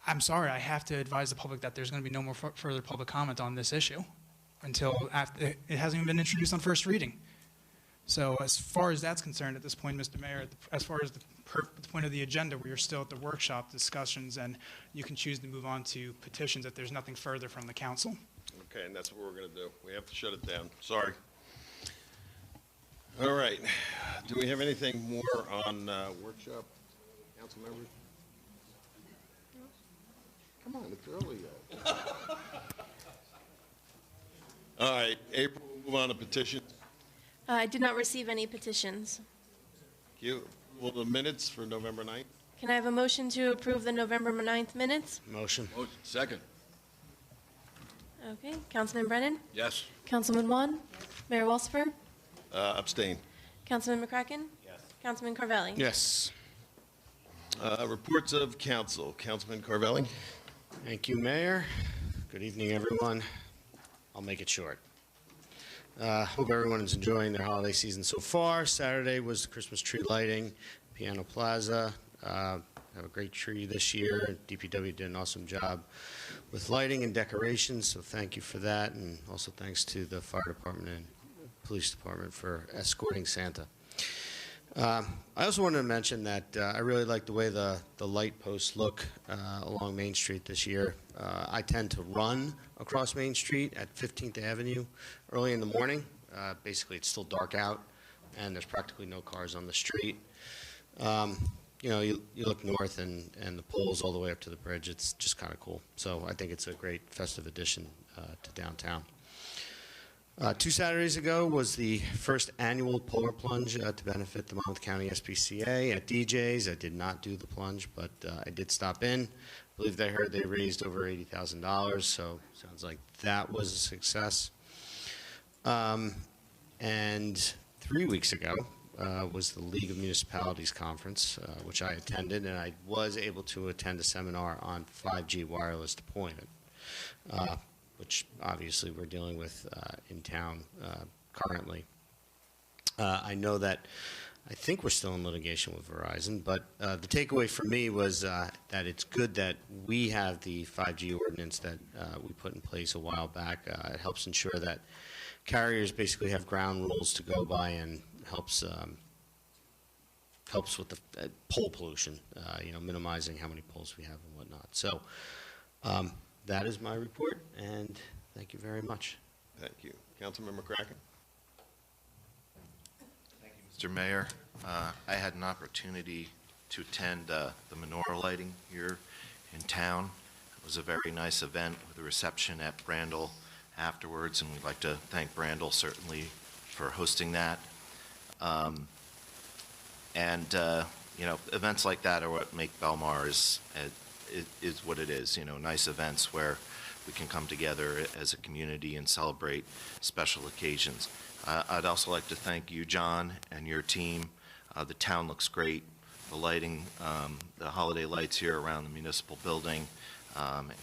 I'm sorry, I have to advise the public that there's going to be no more further public comment on this issue until after it hasn't even been introduced on first reading. So as far as that's concerned at this point, Mr. Mayor, as far as the point of the agenda, we are still at the workshop discussions, and you can choose to move on to petitions if there's nothing further from the council. Okay, and that's what we're going to do. We have to shut it down. Sorry. All right. Do we have anything more on workshop, council members? Come on, it's early yet. All right, April, we'll move on to petitions. I did not receive any petitions. Thank you. Well, the minutes for November 9th? Can I have a motion to approve the November 9th minutes? Motion. Second. Okay, Councilman Brennan? Yes. Councilman Wan? Mayor Walsifer? Abstain. Councilman McCracken? Yes. Councilman Carvelli? Yes. Reports of council. Councilman Carvelli? Thank you, Mayor. Good evening, everyone. I'll make it short. Hope everyone is enjoying their holiday season so far. Saturday was the Christmas tree lighting, Piano Plaza. Have a great tree this year. DPW did an awesome job with lighting and decorations, so thank you for that. And also thanks to the fire department and police department for escorting Santa. I also wanted to mention that I really like the way the light posts look along Main Street this year. I tend to run across Main Street at 15th Avenue early in the morning. Basically, it's still dark out, and there's practically no cars on the street. You know, you look north, and the poles all the way up to the bridge. It's just kind of cool. So I think it's a great festive addition to downtown. 2 Saturdays ago was the first annual polar plunge to benefit the Monmouth County SPCA at DJ's. I did not do the plunge, but I did stop in. I believe I heard they raised over $80,000, so sounds like that was a success. And 3 weeks ago was the League of Municipalities Conference, which I attended, and I was able to attend a seminar on 5G wireless deployment, which obviously we're dealing with in town currently. I know that I think we're still in litigation with Verizon, but the takeaway for me was that it's good that we have the 5G ordinance that we put in place a while back. It helps ensure that carriers basically have ground rules to go by and helps with the pole pollution, minimizing how many poles we have and whatnot. So that is my report, and thank you very much. Thank you. Councilmember Kraken? Thank you, Mr. Mayor. I had an opportunity to attend the menorah lighting here in town. It was a very nice event with a reception at Brandel afterwards, and we'd like to thank Brandel certainly for hosting that. Events like that are what make Belmar is what it is. Nice events where we can come together as a community and celebrate special occasions. I'd also like to thank you, John, and your team. The town looks great. The lighting, the holiday lights here around the municipal building,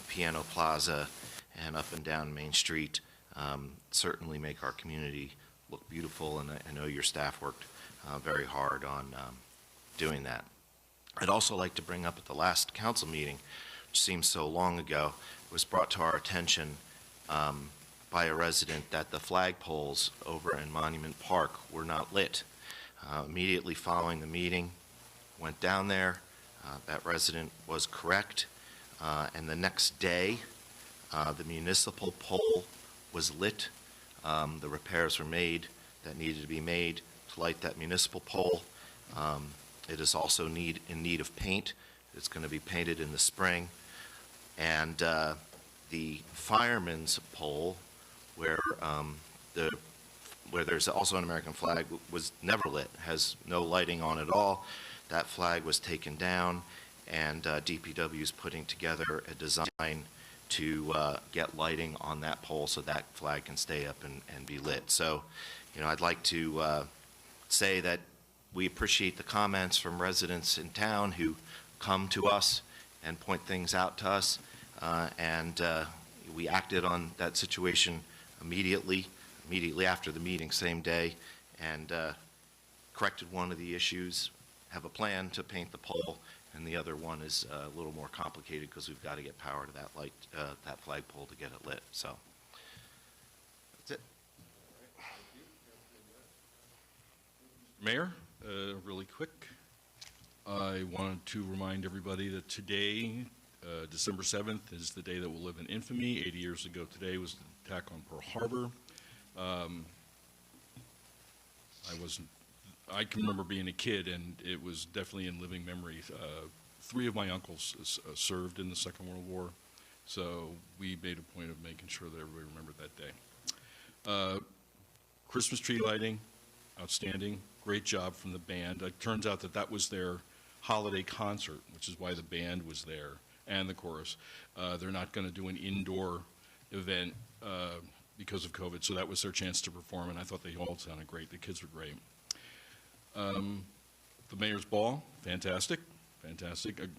Piano Plaza, and up and down Main Street certainly make our community look beautiful, and I know your staff worked very hard on doing that. I'd also like to bring up at the last council meeting, which seems so long ago, it was brought to our attention by a resident that the flagpoles over in Monument Park were not lit. Immediately following the meeting, went down there. That resident was correct. And the next day, the municipal pole was lit. The repairs were made that needed to be made to light that municipal pole. It is also in need of paint. It's going to be painted in the spring. And the fireman's pole, where there's also an American flag, was never lit, has no lighting on at all. That flag was taken down, and DPW is putting together a design to get lighting on that pole so that flag can stay up and be lit. So, I'd like to say that we appreciate the comments from residents in town who come to us and point things out to us, and we acted on that situation immediately after the meeting, same day, and corrected one of the issues, have a plan to paint the pole, and the other one is a little more complicated because we've got to get power to that light, that flagpole to get it lit. So that's it. Mayor, really quick, I wanted to remind everybody that today, December 7th, is the day that will live in infamy. 80 years ago today was the attack on Pearl Harbor. I can remember being a kid, and it was definitely in living memory. 3 of my uncles served in the Second World War, so we made a point of making sure that everybody remembered that day. Christmas tree lighting, outstanding. Great job from the band. It turns out that was their holiday concert, which is why the band was there, and the chorus. They're not going to do an indoor event because of COVID, so that was their chance to perform, and I thought they all sounded great. The kids were great. The mayor's ball, fantastic.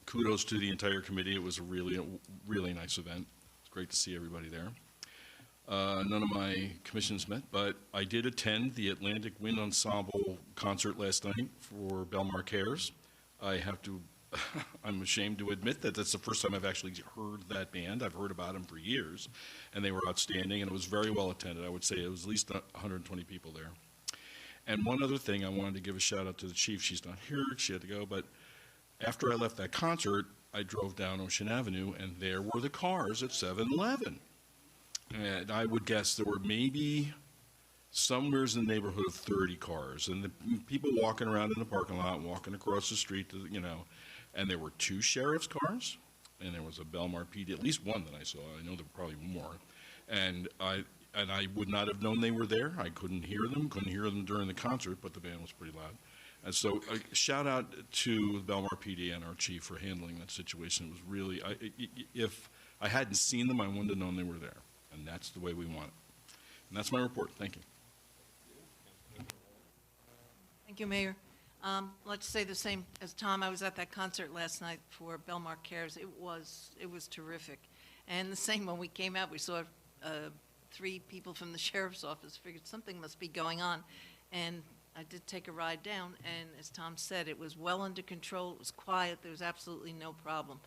Kudos to the entire committee. It was a really nice event. It's great to see everybody there. None of my commissions met, but I did attend the Atlantic Wind Ensemble concert last night for Belmar Cares. I'm ashamed to admit that that's the first time I've actually heard that band. I've heard about them for years, and they were outstanding, and it was very well attended. I would say it was at least 120 people there. And one other thing, I wanted to give a shout out to the chief. She's not here, she had to go, but after I left that concert, I drove down Ocean Avenue, and there were the cars at 7-Eleven. And I would guess there were maybe somewhere in the neighborhood of 30 cars, and the people walking around in the parking lot, walking across the street, and there were 2 sheriff's cars, and there was a Belmar PD, at least one that I saw. I know there were probably more. And and I would not have known they were there. I couldn't hear them during the concert, but the band was pretty loud. And so shout out to the Belmar PD and our chief for handling that situation. It was really, if I hadn't seen them, I wouldn't have known they were there. And that's the way we want it. And that's my report. Thank you. Thank you, Mayor. Let's say the same as Tom. I was at that concert last night for Belmar Cares. It was terrific. And the same when we came out, we saw 3 people from the sheriff's office. Figured something must be going on. And I did take a ride down, and as Tom said, it was well under control. It was quiet. There was absolutely no problem.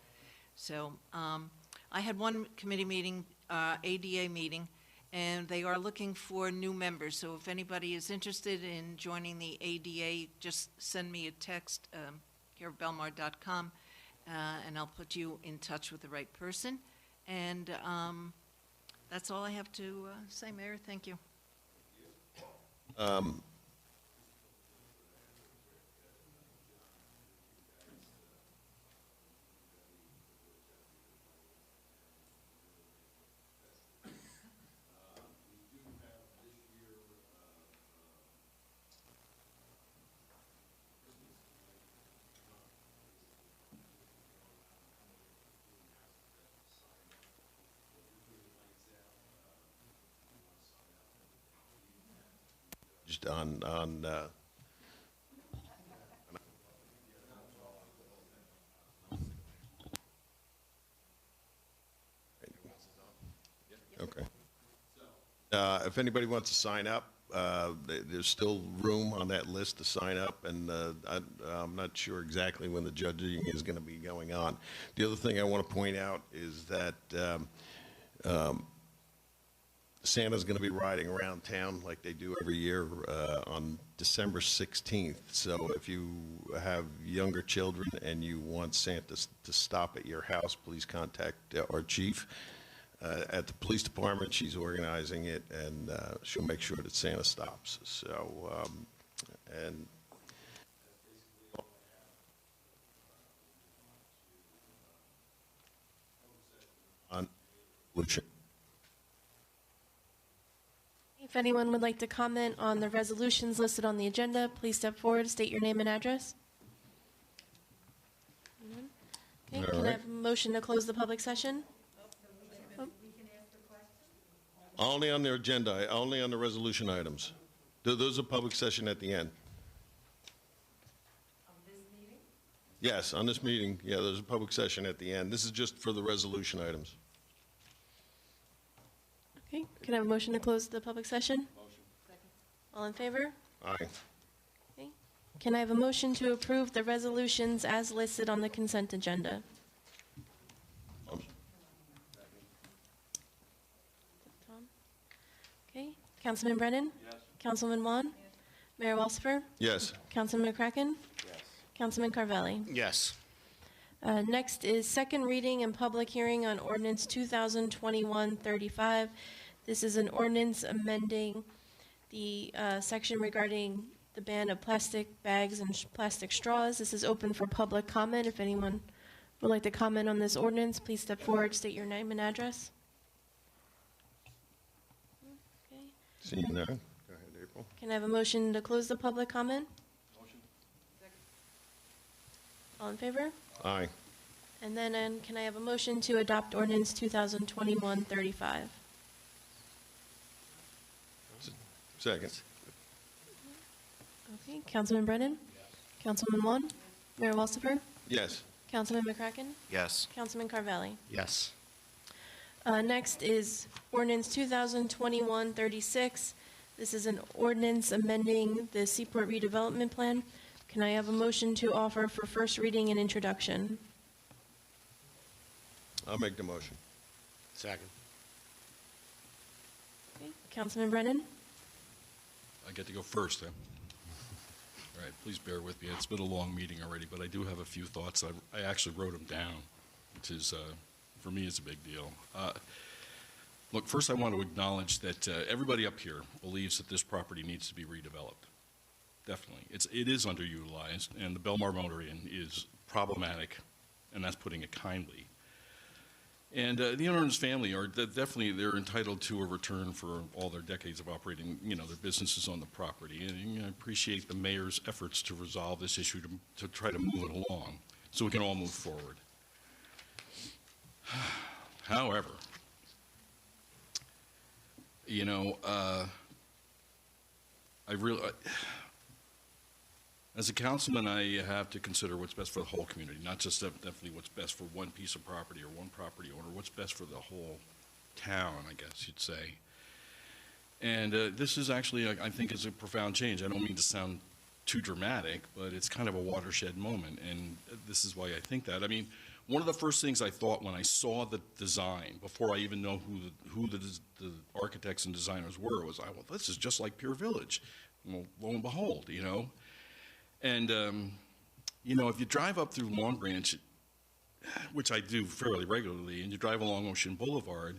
So I had one committee meeting, ADA meeting, and they are looking for new members. So if anybody is interested in joining the ADA, just send me a text, here at belmar.com, and I'll put you in touch with the right person. And that's all I have to say, Mayor. Thank you. Just on okay. If anybody wants to sign up, there's still room on that list to sign up, and I'm not sure exactly when the judging is going to be going on. The other thing I want to point out is that Santa's going to be riding around town like they do every year on December 16th. So if you have younger children and you want Santa to stop at your house, please contact our chief at the police department. She's organizing it, and she'll make sure that Santa stops. So, and on If anyone would like to comment on the resolutions listed on the agenda, please step forward, state your name and address. Okay, All can I right. have a motion to close the public session? Oh, only on their agenda, only on the resolution items. Those are public session at the end. Yes, on this meeting, yeah, there's a public session at the end. This is just for the resolution items. Okay, can I have a motion to close the public session? Motion. All in favor? Aye. Okay. Can I have a motion to approve the resolutions as listed on the consent agenda? Tom? Okay, Councilman Brennan? Yes. Councilman Wan? Yes. Mayor Walsifer? Yes. Councilman McCracken? Yes. Councilman Carvelli? Yes. Next is second reading and public hearing on Ordinance 2021-35. This is an ordinance amending the section regarding the ban of plastic bags and plastic straws. This is open for public comment. If anyone would like to comment on this ordinance, please step forward, state your name and address. Okay. Seeing none. Go ahead, April. Can I have a motion to close the public comment? Motion. All in favor? Aye. And then can I have a motion to adopt ordinance 2021-35? Second. Okay, Councilman Brennan? Yes. Councilman Wan? Mayor Walsifer? Yes. Councilman McCracken? Yes. Councilman Carvelli? Yes. Next is ordinance 2021-36. This is an ordinance amending the Seaport Redevelopment Plan. Can I have a motion to offer for first reading and introduction? I'll make the motion. Second. Okay, Councilman Brennan? I get to go first, then. All right, please bear with me. It's been a long meeting already, but I do have a few thoughts. I actually wrote them down, which is, for me, is a big deal. Look, first I want to acknowledge that everybody up here believes that this property needs to be redeveloped. Definitely. It is underutilized, and the Belmar Motor Inn is problematic, and that's putting it kindly. And the owner and his family are definitely, they're entitled to a return for all their decades of operating, their businesses on the property. And I appreciate the mayor's efforts to resolve this issue, to try to move it along so we can all move forward. However, as a councilman, I have to consider what's best for the whole community, not just definitely what's best for one piece of property or one property owner, what's best for the whole town, I guess you'd say. And this is actually, I think, is a profound change. I don't mean to sound too dramatic, but it's kind of a watershed moment, and this is why I think that. I mean, one of the first things I thought when I saw the design, before I even know who the architects and designers were, was, well, this is just like Pier Village. Well, lo and behold, And, if you drive up through Long Branch, which I do fairly regularly, and you drive along Ocean Boulevard,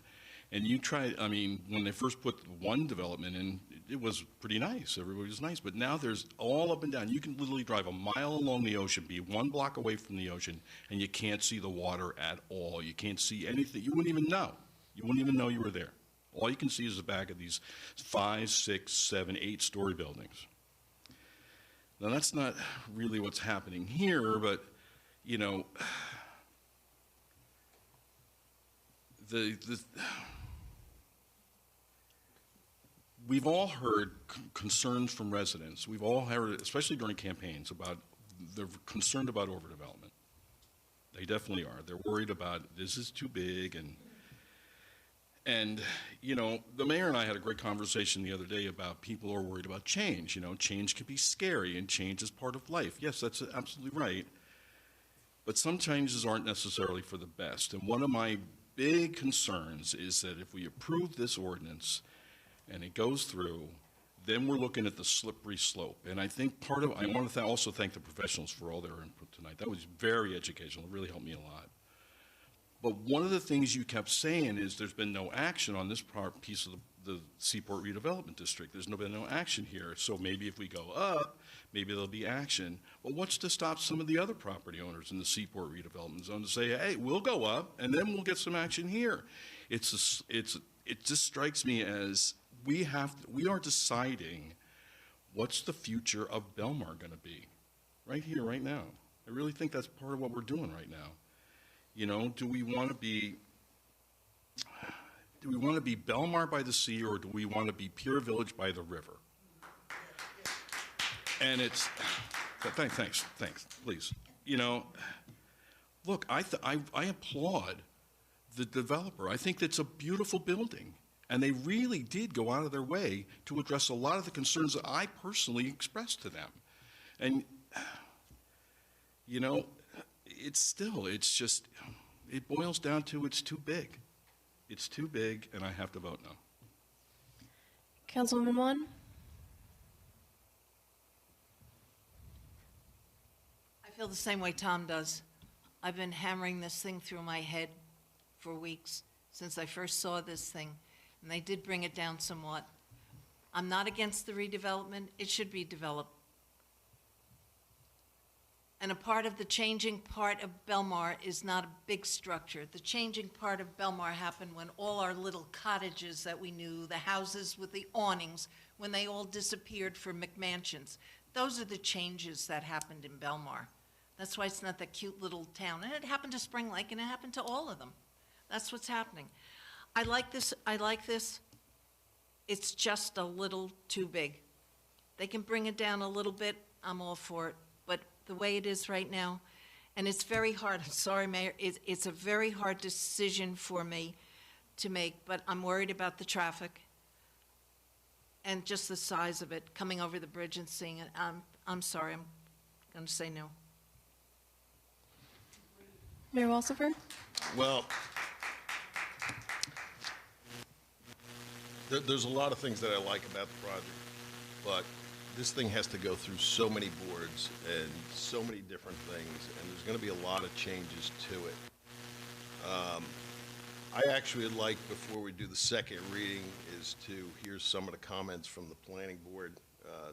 and you try, when they first put one development in, it was pretty nice. Everybody was nice. But now there's all up and down. You can literally drive a mile along the ocean, be 1 block away from the ocean, and you can't see the water at all. You can't see anything. You wouldn't even know. You wouldn't even know you were there. All you can see is the back of these 5, 6, 7, 8-story buildings. Now, that's not really what's happening here, but, we've all heard concerns from residents. We've all heard, especially during campaigns, they're concerned about overdevelopment. They definitely are. They're worried about this is too big, and the mayor and I had a great conversation the other day about people who are worried about change. Change can be scary, and change is part of life. Yes, that's absolutely right. But some changes aren't necessarily for the best. And one of my big concerns is that if we approve this ordinance and it goes through, then we're looking at the slippery slope. And I think I want to also thank the professionals for all their input tonight. That was very educational. It really helped me a lot. But one of the things you kept saying is there's been no action on this piece of the Seaport Redevelopment District. There's been no action here. So maybe if we go up, maybe there'll be action. Well, what's to stop some of the other property owners in the Seaport Redevelopment Zone to say, hey, we'll go up and then we'll get some action here? It just strikes me as we are deciding what's the future of Belmar going to be right here, right now. I really think that's part of what we're doing right now. Do we want to be Belmar by the sea, or do we want to be Pier Village by the river? And it's thanks, please. Look, I applaud the developer. I think that's a beautiful building, and they really did go out of their way to address a lot of the concerns that I personally expressed to them. And it boils down to it's too big. It's too big, and I have to vote no. Councilwoman Wan? I feel the same way Tom does. I've been hammering this thing through my head for weeks since I first saw this thing, and they did bring it down somewhat. I'm not against the redevelopment. It should be developed. And a part of the changing part of Belmar is not a big structure. The changing part of Belmar happened when all our little cottages that we knew, the houses with the awnings, when they all disappeared for McMansions. Those are the changes that happened in Belmar. That's why it's not that cute little town. And it happened to Spring Lake, and it happened to all of them. That's what's happening. I like this. It's just a little too big. They can bring it down a little bit. I'm all for it. But the way it is right now, and it's very hard. I'm sorry, Mayor. It's a very hard decision for me to make, but I'm worried about the traffic and just the size of it, coming over the bridge and seeing it. I'm sorry. I'm going to say no. Mayor Walsifer? Well, there's a lot of things that I like about the project, but this thing has to go through so many boards and so many different things, and there's going to be a lot of changes to it. I actually would like, before we do the second reading, is to hear some of the comments from the planning board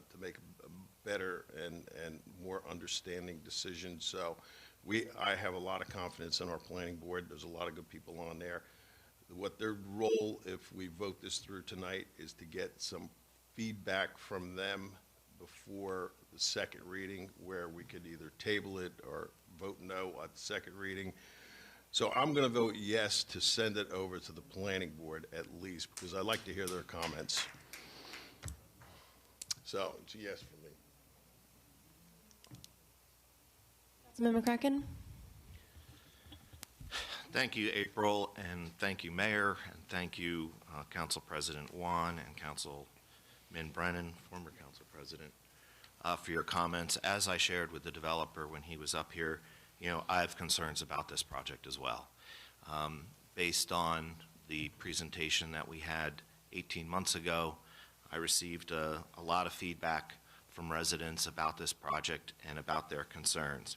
to make a better and more understanding decision. So I have a lot of confidence in our planning board. There's a lot of good people on there. What their role, if we vote this through tonight, is to get some feedback from them before the second reading, where we could either table it or vote no at the second reading. So I'm going to vote yes to send it over to the planning board at least, because I'd like to hear their comments. So it's a yes for me. Councilman McCracken? Thank you, April, and thank you, Mayor, and thank you, Council President Juan and Councilman Brennan, former Council President, for your comments. As I shared with the developer when he was up here, I have concerns about this project as well. Based on the presentation that we had 18 months ago, I received a lot of feedback from residents about this project and about their concerns.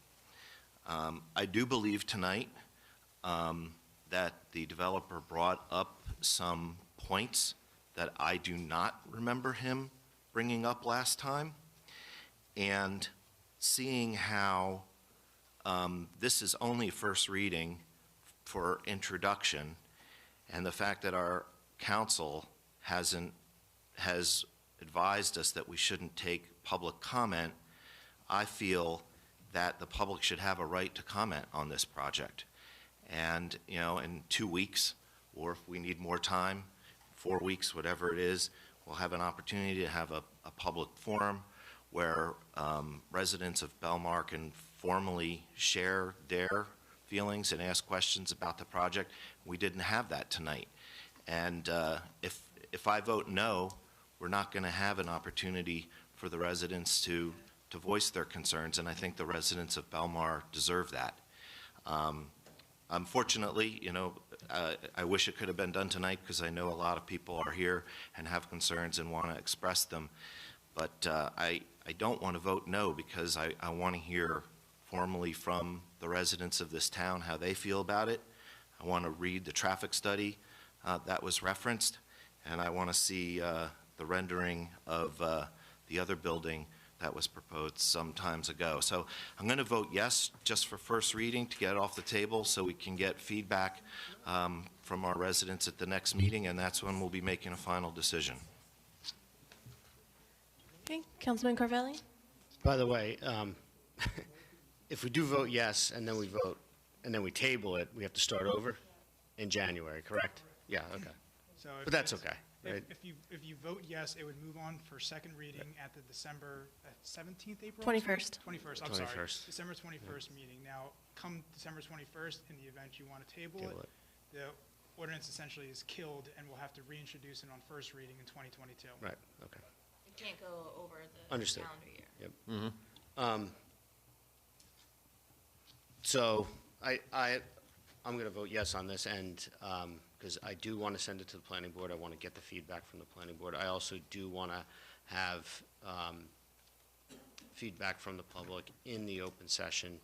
I do believe tonight that the developer brought up some points that I do not remember him bringing up last time, and seeing how this is only first reading for introduction, and the fact that our council has advised us that we shouldn't take public comment, I feel that the public should have a right to comment on this project. And, in 2 weeks, or if we need more time, 4 weeks, whatever it is, we'll have an opportunity to have a public forum where residents of Belmar can formally share their feelings and ask questions about the project. We didn't have that tonight. And if I vote no, we're not going to have an opportunity for the residents to voice their concerns, and I think the residents of Belmar deserve that. Unfortunately, I wish it could have been done tonight, because I know a lot of people are here and have concerns and want to express them. But I don't want to vote no, because I want to hear formally from the residents of this town how they feel about it. I want to read the traffic study that was referenced, and I want to see the rendering of the other building that was proposed some times ago. So I'm going to vote yes just for first reading to get it off the table, so we can get feedback from our residents at the next meeting, and that's when we'll be making a final decision. Okay, Councilman Carvelli? By the way, if we do vote yes and then we table it, we have to start over in January, correct? Yeah, okay. So But that's okay, right? If you vote yes, it would move on for second reading at the December 17th, April? 21st. 21st, I'm sorry. 21st. December 21st meeting. Now, come December 21st, in the event you want to table it, the ordinance essentially is killed, and we'll have to reintroduce it on first reading in 2022. Right, okay. It can't go over the Understood. calendar year. Yep. Mm-hmm. So I'm going to vote yes on this, and because I do want to send it to the planning board. I want to get the feedback from the planning board. I also do want to have feedback from the public in the open session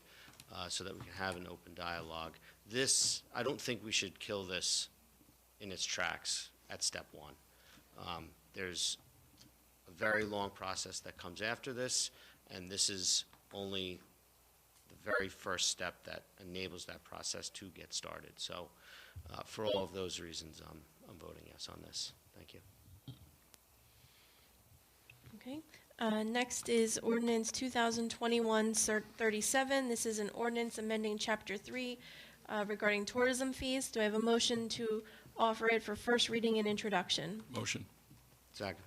so that we can have an open dialogue. I don't think we should kill this in its tracks at step one. There's a very long process that comes after this, and this is only the very first step that enables that process to get started. So for all of those reasons, I'm voting yes on this. Thank you. Okay. Next is Ordinance 2021-37. This is an ordinance amending Chapter 3 regarding tourism fees. Do I have a motion to offer it for first reading and introduction? Motion. Second.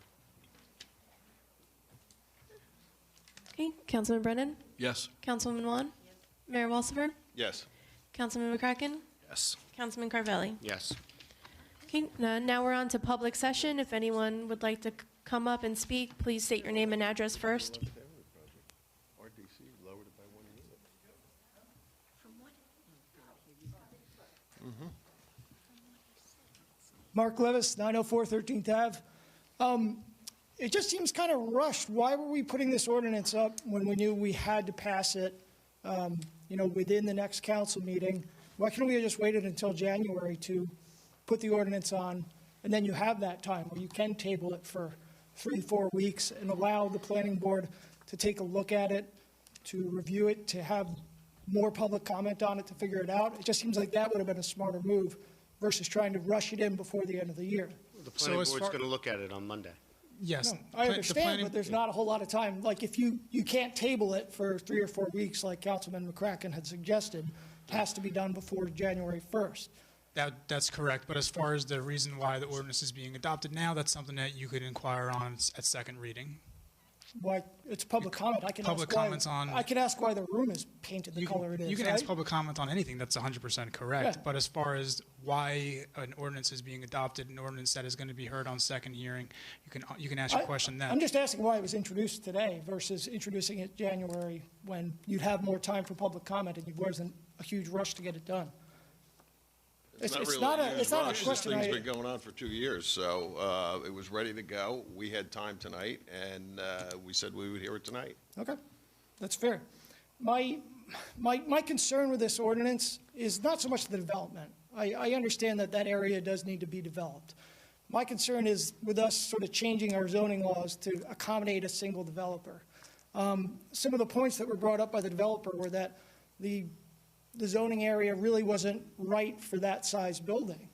Okay. Councilman Brennan? Yes. Councilwoman Juan? Yes. Mayor Walsifer? Yes. Councilman McCracken? Yes. Councilman Carvelli? Yes. Okay, now we're on to public session. If anyone would like to come up and speak, please state your name and address first. RDC lowered it by 1 unit. Mark Levis, 904 13th Ave. It just seems kind of rushed. Why were we putting this ordinance up when we knew we had to pass it, within the next council meeting? Why can't we have just waited until January to put the ordinance on, and then you have that time where you can table it for 3-4 weeks and allow the planning board to take a look at it, to review it, to have more public comment on it to figure it out. It just seems like that would have been a smarter move versus trying to rush it in before the end of the year. The planning board's going to look at it on Monday. Yes. No, I understand, but there's not a whole lot of time. Like, if you can't table it for 3 or 4 weeks, like Councilman McCracken had suggested, it has to be done before January 1st. That's correct, but as far as the reason why the ordinance is being adopted now, that's something that you could inquire on at second reading. Why, it's public comment. I can Public ask why, comments on- I can ask why the room is painted the color it is, You can right? ask public comment on anything, that's 100% correct. Yeah. But as far as why an ordinance is being adopted, an ordinance that is going to be heard on second hearing, you can ask your question then. I'm just asking why it was introduced today versus introducing it January when you'd have more time for public comment and it wasn't a huge rush to get it done. It's not a question. This thing's been going on for 2 years, so it was ready to go. We had time tonight, and we said we would hear it tonight. Okay, that's fair. My concern with this ordinance is not so much the development. I understand that that area does need to be developed. My concern is with us sort of changing our zoning laws to accommodate a single developer. Some of the points that were brought up by the developer were that the zoning area really wasn't right for that size building.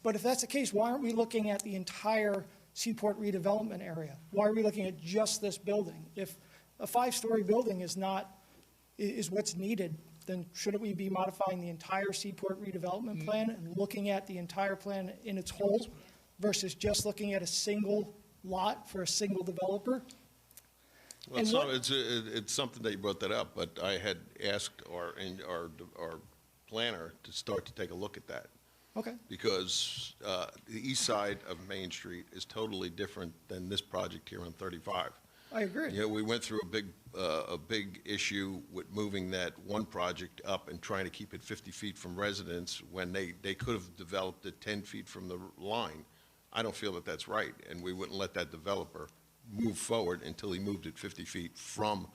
But if that's the case, why aren't we looking at the entire Seaport redevelopment area? Why are we looking at just this building? If a 5-story building is what's needed, then shouldn't we be modifying the entire Seaport redevelopment plan and looking at the entire plan in its whole versus just looking at a single lot for a single developer? Well, it's something that you brought that up, but I had asked our planner to start to take a look at that. Okay. Because the east side of Main Street is totally different than this project here on 35. I agree. You know, we went through a big issue with moving that one project up and trying to keep it 50 feet from residents when they could have developed it 10 feet from the line. I don't feel that that's right, and we wouldn't let that developer move forward until he moved it 50 feet from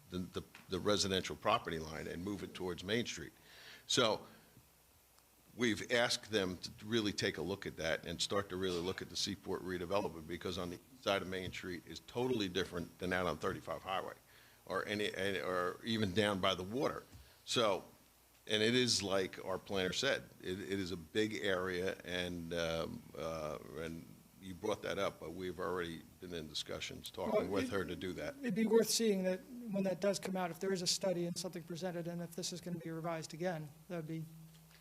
the residential property line and move it towards Main Street. So we've asked them to really take a look at that and start to really look at the Seaport redevelopment, because on the east side of Main Street is totally different than out on 35 Highway or even down by the water. So, and it is like our planner said, it is a big area, and you brought that up, but we've already been in discussions talking with her to do that. It'd be worth seeing that when that does come out, if there is a study and something presented, and if this is going to be revised again, that'd be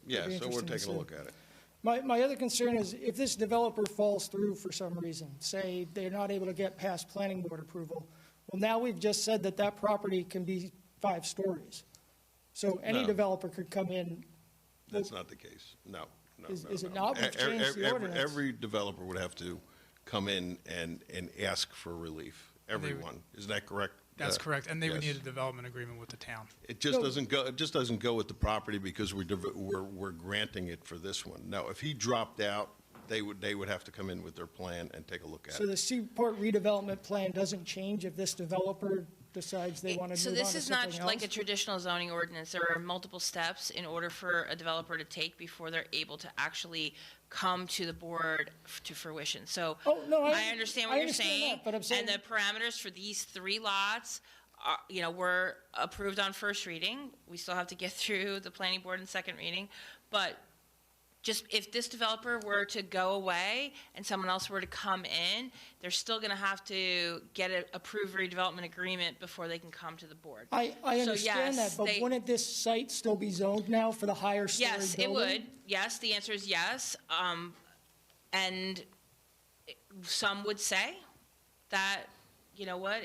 Yeah, so we're interesting to taking a see. look at it. My other concern is if this developer falls through for some reason, say they're not able to get past planning board approval, well, now we've just said that that property can be 5 stories. So any No. developer could come in. That's not the case. No. Is it not? We've changed the ordinance. Every developer would have to come in and ask for relief. Everyone. Isn't that correct? That's correct, and they would yes. need a development agreement with the town. It just doesn't go. It just doesn't go with the property because we're granting it for this one. No, if he dropped out, they would have to come in with their plan and take a look at So it. the Seaport redevelopment plan doesn't change if this developer decides they want to So move on this to is not something like a else? traditional zoning ordinance. There are multiple steps in order for a developer to take before they're able to actually come to the board to fruition. So I understand what you're saying, that, but I'm saying, and the parameters for these 3 lots are, were approved on first reading. We still have to get through the planning board in second reading, but just if this developer were to go away and someone else were to come in, they're still going to have to get an approved redevelopment agreement before they can come to the board. I So, understand yes, that, but wouldn't this site still be zoned now for the higher story building? Yes, it would. Yes, the answer is yes. And some would say that, you know what,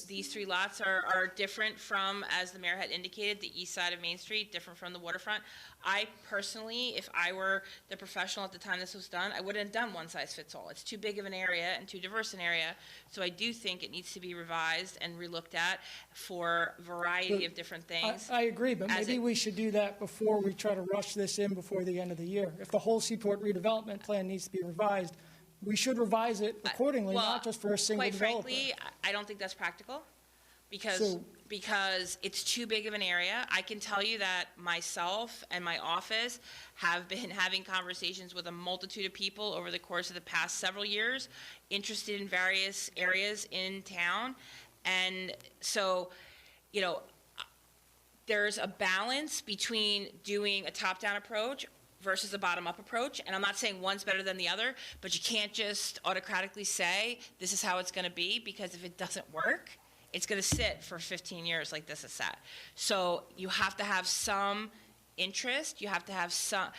these 3 lots are different from, as the mayor had indicated, the east side of Main Street, different from the waterfront. I personally, if I were the professional at the time this was done, I wouldn't have done one size fits all. It's too big of an area and too diverse an area. So I do think it needs to be revised and relooked at for a variety of different things. I agree, but maybe we should do that before we try to rush this in before the end of the year. If the whole Seaport redevelopment plan needs to be revised, we should revise it accordingly, not just for a single quite developer. frankly, I don't think that's practical because it's too big of an area. I can tell you that myself and my office have been having conversations with a multitude of people over the course of the past several years interested in various areas in town. And so, there's a balance between doing a top-down approach versus a bottom-up approach, and I'm not saying one's better than the other, but you can't just autocratically say, this is how it's gonna be, because if it doesn't work, it's gonna sit for 15 years like this is sat. So you have to have some interest, you have to have some,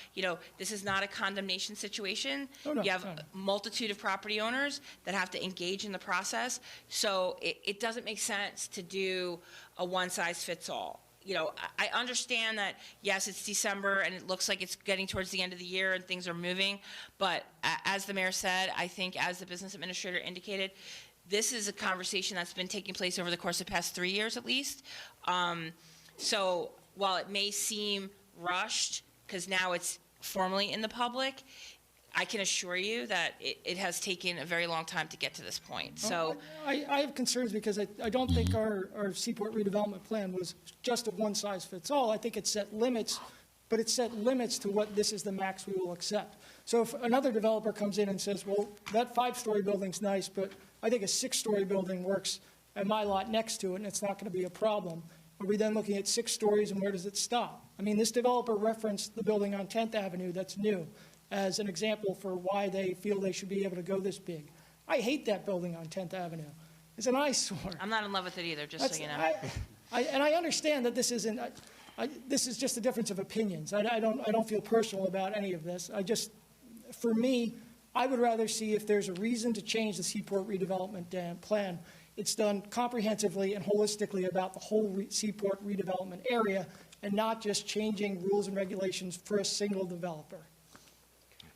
this is not a condemnation situation. Oh, no, You have no. a multitude of property owners that have to engage in the process, so it doesn't make sense to do a one-size-fits-all. I understand that, yes, it's December and it looks like it's getting towards the end of the year and things are moving, but as the mayor said, I think as the business administrator indicated, this is a conversation that's been taking place over the course of the past 3 years at least. So while it may seem rushed, because now it's formally in the public, I can assure you that it has taken a very long time to get to this point. So I have concerns because I don't think our Seaport redevelopment plan was just a one-size-fits-all. I think it set limits, but it set limits to what this is the max we will accept. So if another developer comes in and says, well, that 5-story building's nice, but I think a 6-story building works at my lot next to it, and it's not going to be a problem. Are we then looking at 6 stories, and where does it stop? I mean, this developer referenced the building on 10th Avenue that's new as an example for why they feel they should be able to go this big. I hate that building on 10th Avenue. It's an eyesore. I'm not in love with it either, just so you know. And I understand that this isn't, this is just a difference of opinions. I don't feel personal about any of this. For me, I would rather see if there's a reason to change the Seaport redevelopment plan, it's done comprehensively and holistically about the whole Seaport redevelopment area and not just changing rules and regulations for a single developer.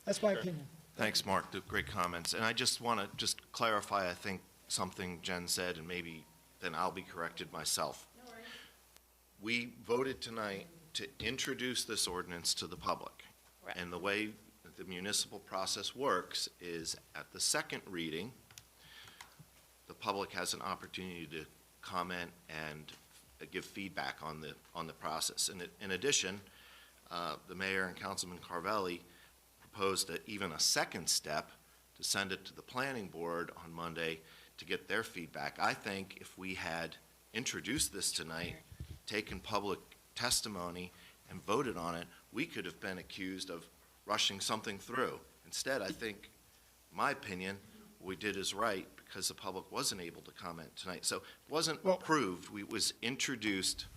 That's my opinion. Thanks, Mark. Great comments. And I just want to clarify, I think, something Jen said, and maybe then I'll be corrected myself. No worries. We voted tonight to introduce this ordinance to the public. Right. And the way the municipal process works is at the second reading, the public has an opportunity to comment and give feedback on the process. And in addition, the mayor and Councilman Carvelli proposed even a second step to send it to the planning board on Monday to get their feedback. I think if we had introduced this tonight, taken public testimony, and voted on it, we could have been accused of rushing something through. Instead, I think, in my opinion, what we did is right because the public wasn't able to comment tonight. So it wasn't approved. It was introduced.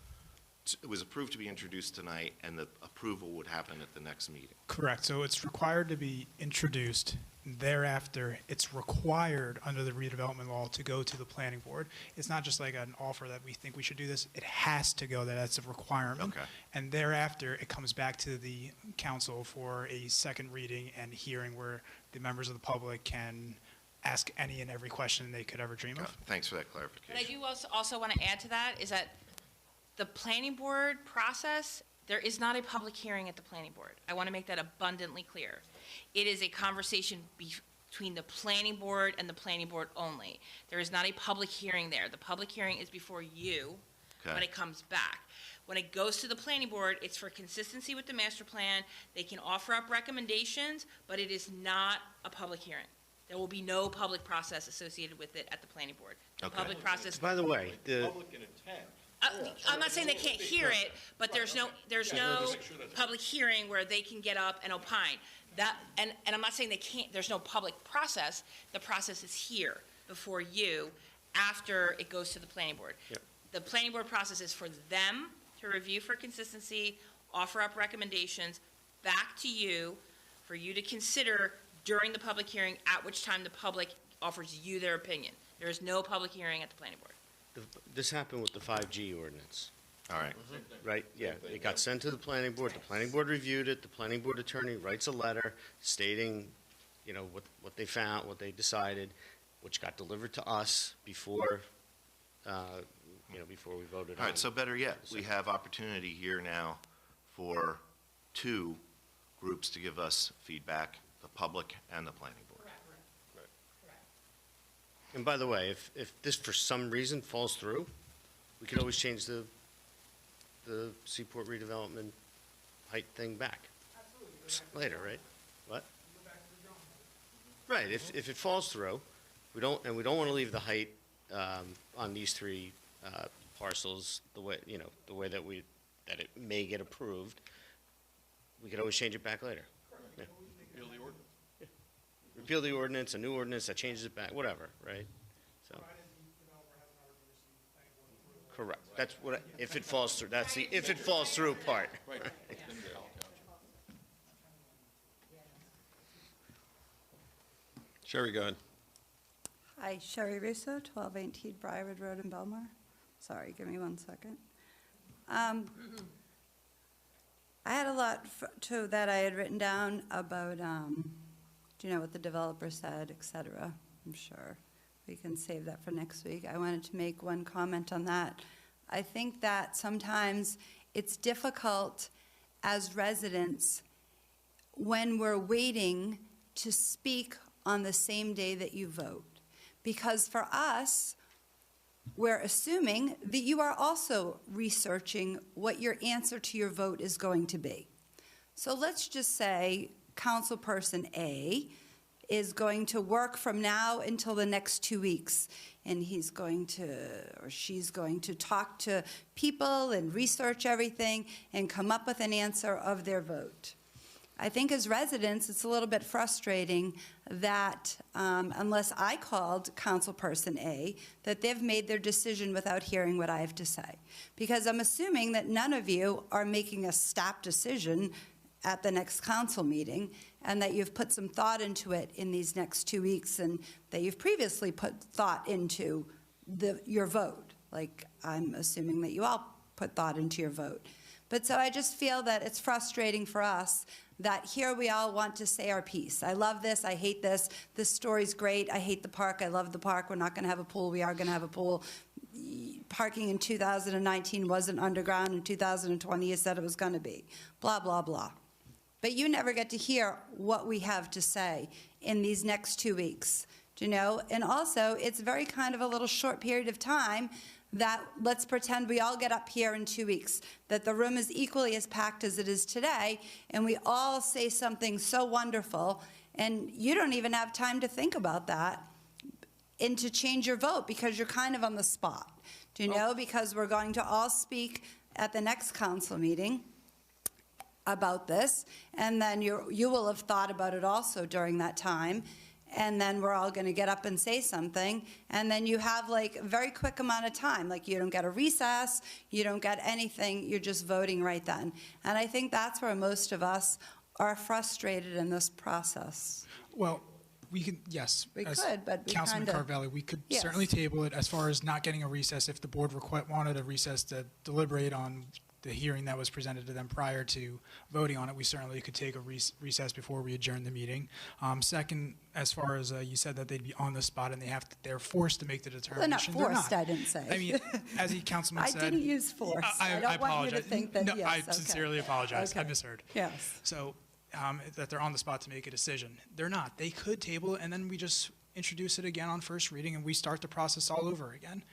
It was approved to be introduced tonight, and the approval would happen at the next meeting. Correct. So it's required to be introduced. Thereafter, it's required under the redevelopment law to go to the planning board. It's not just like an offer that we think we should do this. It has to go there. That's a requirement. Okay. And thereafter, it comes back to the council for a second reading and hearing where the members of the public can ask any and every question they could ever dream of. Thanks for that clarification. But I do also want to add to that is that the planning board process, there is not a public hearing at the planning board. I want to make that abundantly clear. It is a conversation between the planning board and the planning board only. There is not a public hearing there. The public hearing is before you when it comes back. When it goes to the planning board, it's for consistency with the master plan. They can offer up recommendations, but it is not a public hearing. There will be no public process associated with it at the planning board. The public process. By the way, Public in intent. I'm not saying they can't hear it, but there's no public hearing where they can get up and opine. And I'm not saying they can't, there's no public process. The process is here before you after it goes to the planning board. Yep. The planning board process is for them to review for consistency, offer up recommendations back to you for you to consider during the public hearing, at which time the public offers you their opinion. There is no public hearing at the planning board. this happened with the 5G ordinance. All right. Right, yeah. It got sent to the planning board. The planning board reviewed it. The planning board attorney writes a letter stating, you know, what they found, what they decided, which got delivered to us before, before we voted on it. All right, so better yet, we have opportunity here now for two groups to give us feedback, the public and the planning board. And by the way, if this for some reason falls through, we could always change the Seaport redevelopment height thing back. Later, right? What? Right, if it falls through, we don't want to leave the height on these three parcels the way that we that it may get approved, we could always change it back later. Yeah. Repeal the ordinance. Repeal the ordinance, a new ordinance that changes it back, whatever, right? So. Correct. That's what, if it falls through, that's the if it falls through part. Right. Sherry, go ahead. Hi, Sherry Russo, 1218 Briarwood Road in Belmar. Sorry, give me 1 second. I had a lot that I had written down about, what the developer said, et cetera. I'm sure we can save that for next week. I wanted to make one comment on that. I think that sometimes it's difficult as residents when we're waiting to speak on the same day that you vote. Because for us, we're assuming that you are also researching what your answer to your vote is going to be. So let's just say Councilperson A is going to work from now until the next 2 weeks, and he's going to, or she's going to talk to people and research everything and come up with an answer of their vote. I think as residents, it's a little bit frustrating that unless I called Councilperson A, that they've made their decision without hearing what I have to say. Because I'm assuming that none of you are making a snap decision at the next council meeting, and that you've put some thought into it in these next 2 weeks, and that you've previously put thought into your vote. Like, I'm assuming that you all put thought into your vote. But so I just feel that it's frustrating for us that here we all want to say our piece. I love this, I hate this, this story's great, I hate the park, I love the park, we're not gonna have a pool, we are gonna have a pool. Parking in 2019 wasn't underground, in 2020 you said it was gonna be, blah, blah, blah. But you never get to hear what we have to say in these next 2 weeks, And also, it's very kind of a little short period of time that let's pretend we all get up here in 2 weeks, that the room is equally as packed as it is today, and we all say something so wonderful, and you don't even have time to think about that and to change your vote because you're kind of on the spot. Because we're going to all speak at the next council meeting about this, and then you will have thought about it also during that time. And then we're all going to get up and say something, and then you have like a very quick amount of time. Like you don't get a recess, you don't get anything, you're just voting right then. And I think that's where most of us are frustrated in this process. Well, we could, yes. We could, but we Councilman kinda, Carvelli, we could yes. certainly table it as far as not getting a recess if the board wanted a recess to deliberate on the hearing that was presented to them prior to voting on it. We certainly could take a recess before we adjourn the meeting. Second, as far as you said that they'd be on the spot and they're forced to make the determination. They're not forced, I didn't say. I mean, as the councilman said. I didn't use force. I don't want you to think that, no, yes, I okay. sincerely apologize. Okay. I misheard. Yes. So that they're on the spot to make a decision. They're not. They could table it and then we just introduce it again on first reading and we start the process all over again.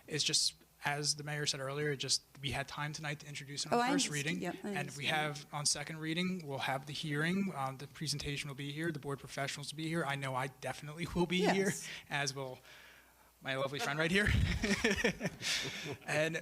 It's just, as the mayor said earlier, we had time tonight to introduce it on first reading. Yep, and we have on second reading, we'll have the hearing. The presentation will be here. The board professionals will be here. I know I definitely will be here, as will my lovely friend right here. And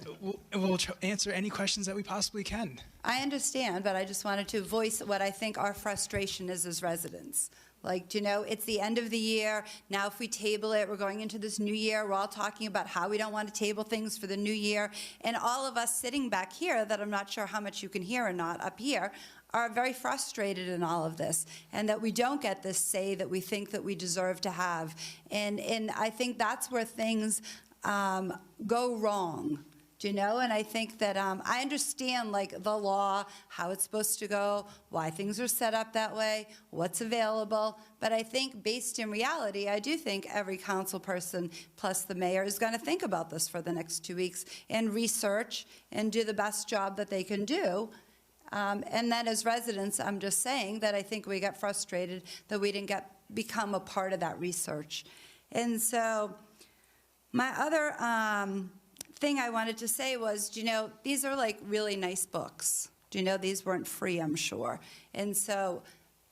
we'll answer any questions that we possibly can. I understand, but I just wanted to voice what I think our frustration is as residents. Like, it's the end of the year. Now if we table it, we're going into this new year. We're all talking about how we don't want to table things for the new year. And all of us sitting back here, that I'm not sure how much you can hear or not up here, are very frustrated in all of this. And that we don't get this say that we think that we deserve to have. And I think that's where things go wrong. And I think that I understand like the law, how it's supposed to go, why things are set up that way, what's available. But I think based in reality, I do think every council person plus the mayor is going to think about this for the next 2 weeks and research and do the best job that they can do. And then as residents, I'm just saying that I think we got frustrated that we didn't become a part of that research. And so my other thing I wanted to say was, these are like really nice books. These weren't free, I'm sure. And so,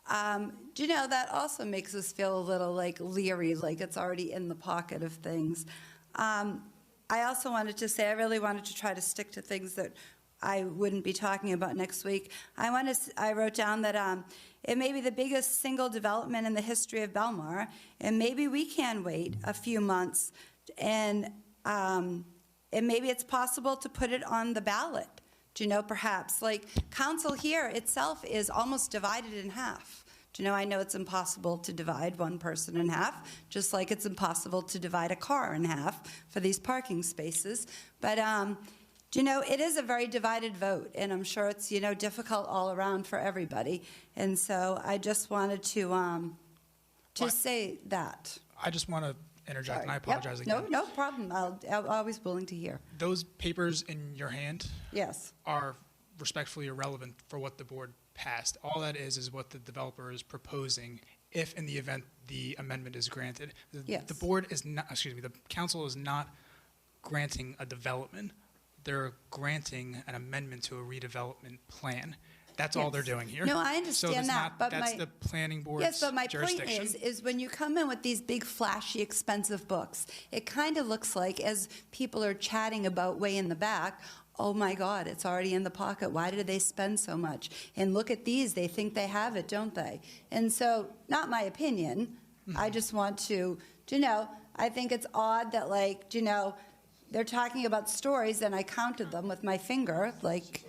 that also makes us feel a little like leery, like it's already in the pocket of things. I also wanted to say I really wanted to try to stick to things that I wouldn't be talking about next week. I wrote down that it may be the biggest single development in the history of Belmar, and maybe we can wait a few months, and maybe it's possible to put it on the ballot. Do you know, perhaps, like, council here itself is almost divided in half. Do you know, I know it's impossible to divide one person in half, just like it's impossible to divide a car in half for these parking spaces. But, do you know, it is a very divided vote, and I'm sure it's, you know, difficult all around for everybody. And so I just wanted to say that. I just want to interject, Sorry. and I apologize Yep. again. No problem. I'm always willing to hear. Those papers in your hand Yes. are respectfully irrelevant for what the board passed. All that is what the developer is proposing if in the event the amendment is granted. Yes. The board is not, excuse me, the council is not granting a development. They're granting an amendment to a redevelopment plan. That's all Yes. they're doing here. No, I So understand that's that, not- but that's my- the planning board's Yes, but my point jurisdiction. is when you come in with these big, flashy, expensive books, it kind of looks like, as people are chatting about way in the back, oh my God, it's already in the pocket. Why did they spend so much? And look at these, they think they have it, don't they? And so, not my opinion. I just want to, you know, I think it's odd that, like, you know, they're talking about stories and I counted them with my finger, like.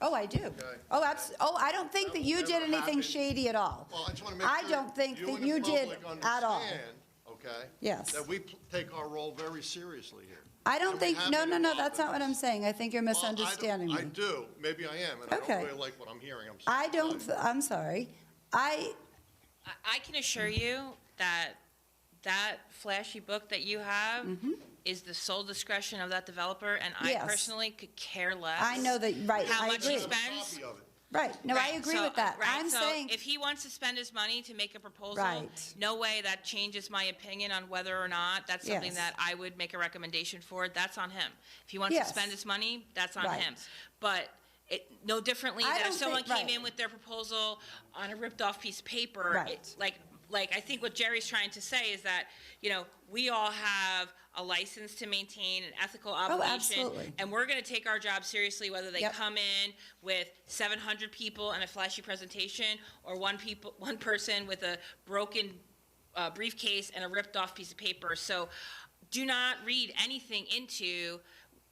Oh, I do. Oh, I don't think that you did anything shady at all. Well, I just want to make I sure don't think you that and the you did public at all. understand, okay? Yes. That we take our role very seriously here. I don't And we think, have no, been no, involved that's in not what I'm saying. I think you're Well, I don't- misunderstanding I me. do, maybe I am, and I Okay. don't really like what I'm hearing, I'm sorry. I don't, I'm sorry. I can assure you that that flashy book that you have is the sole discretion of that developer, and I Yes. personally could care less. I know that, right, How I much he agree. spends. Right, no, I agree so- with that. right, I'm so saying, if he wants to spend his money to make a proposal, Right. no way that changes my opinion on whether or not that's something Yes. that I would make a recommendation for. That's on him. If he wants to Yes. spend his money, that's on Right. him. But no differently I that if don't someone think- came right. in with their proposal on a ripped off piece of paper, Right. like I think what Jerry's trying to say is that, you know, we all have a license to maintain an ethical obligation. absolutely. And we're going to take our job seriously, whether they Yep. come in with 700 people and a flashy presentation, or one person with a broken briefcase and a ripped off piece of paper. So do not read anything into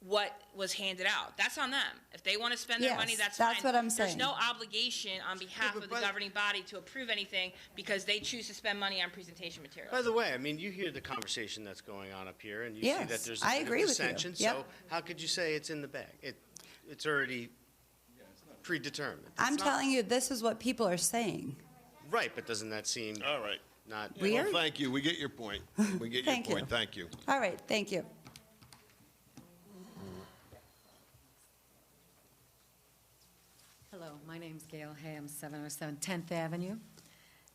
what was handed out. That's on them. If they want to spend their Yes, money, that's fine. that's what I'm There's saying. no obligation on behalf of the governing body to approve anything because they choose to spend money on presentation materials. By the way, I mean, you hear the conversation that's going on up here, and you see Yes, that there's I a bit agree of with you. dissension. Yep. So how could you say it's in the bag? It's already predetermined. I'm telling you, this is what people are saying. Right, but doesn't that seem All right. not Weird? Well, thank you. We get your point. We get your Thank you. point. Thank you. All right, thank you. Hello, my name's Gail Ham, 707 10th Avenue,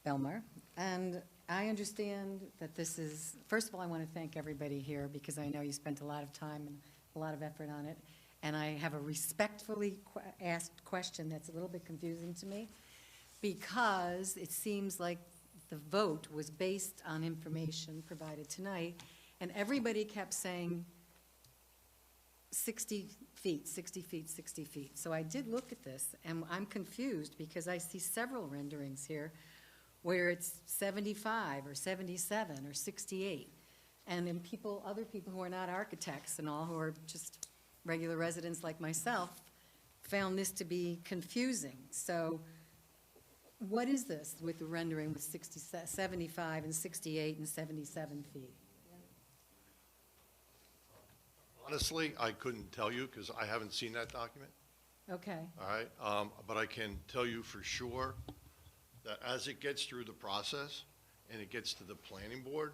Belmar. And I understand that this is, first of all, I want to thank everybody here because I know you spent a lot of time and a lot of effort on it. And I have a respectfully asked question that's a little bit confusing to me because it seems like the vote was based on information provided tonight, and everybody kept saying 60 feet, 60 feet, 60 feet. So I did look at this, and I'm confused because I see several renderings here where it's 75 or 77 or 68. And then other people who are not architects and all, who are just regular residents like myself, found this to be confusing. So what is this with the rendering with 75 and 68 and 77 feet? Honestly, I couldn't tell you because I haven't seen that document, Okay. all right? But I can tell you for sure that as it gets through the process and it gets to the planning board,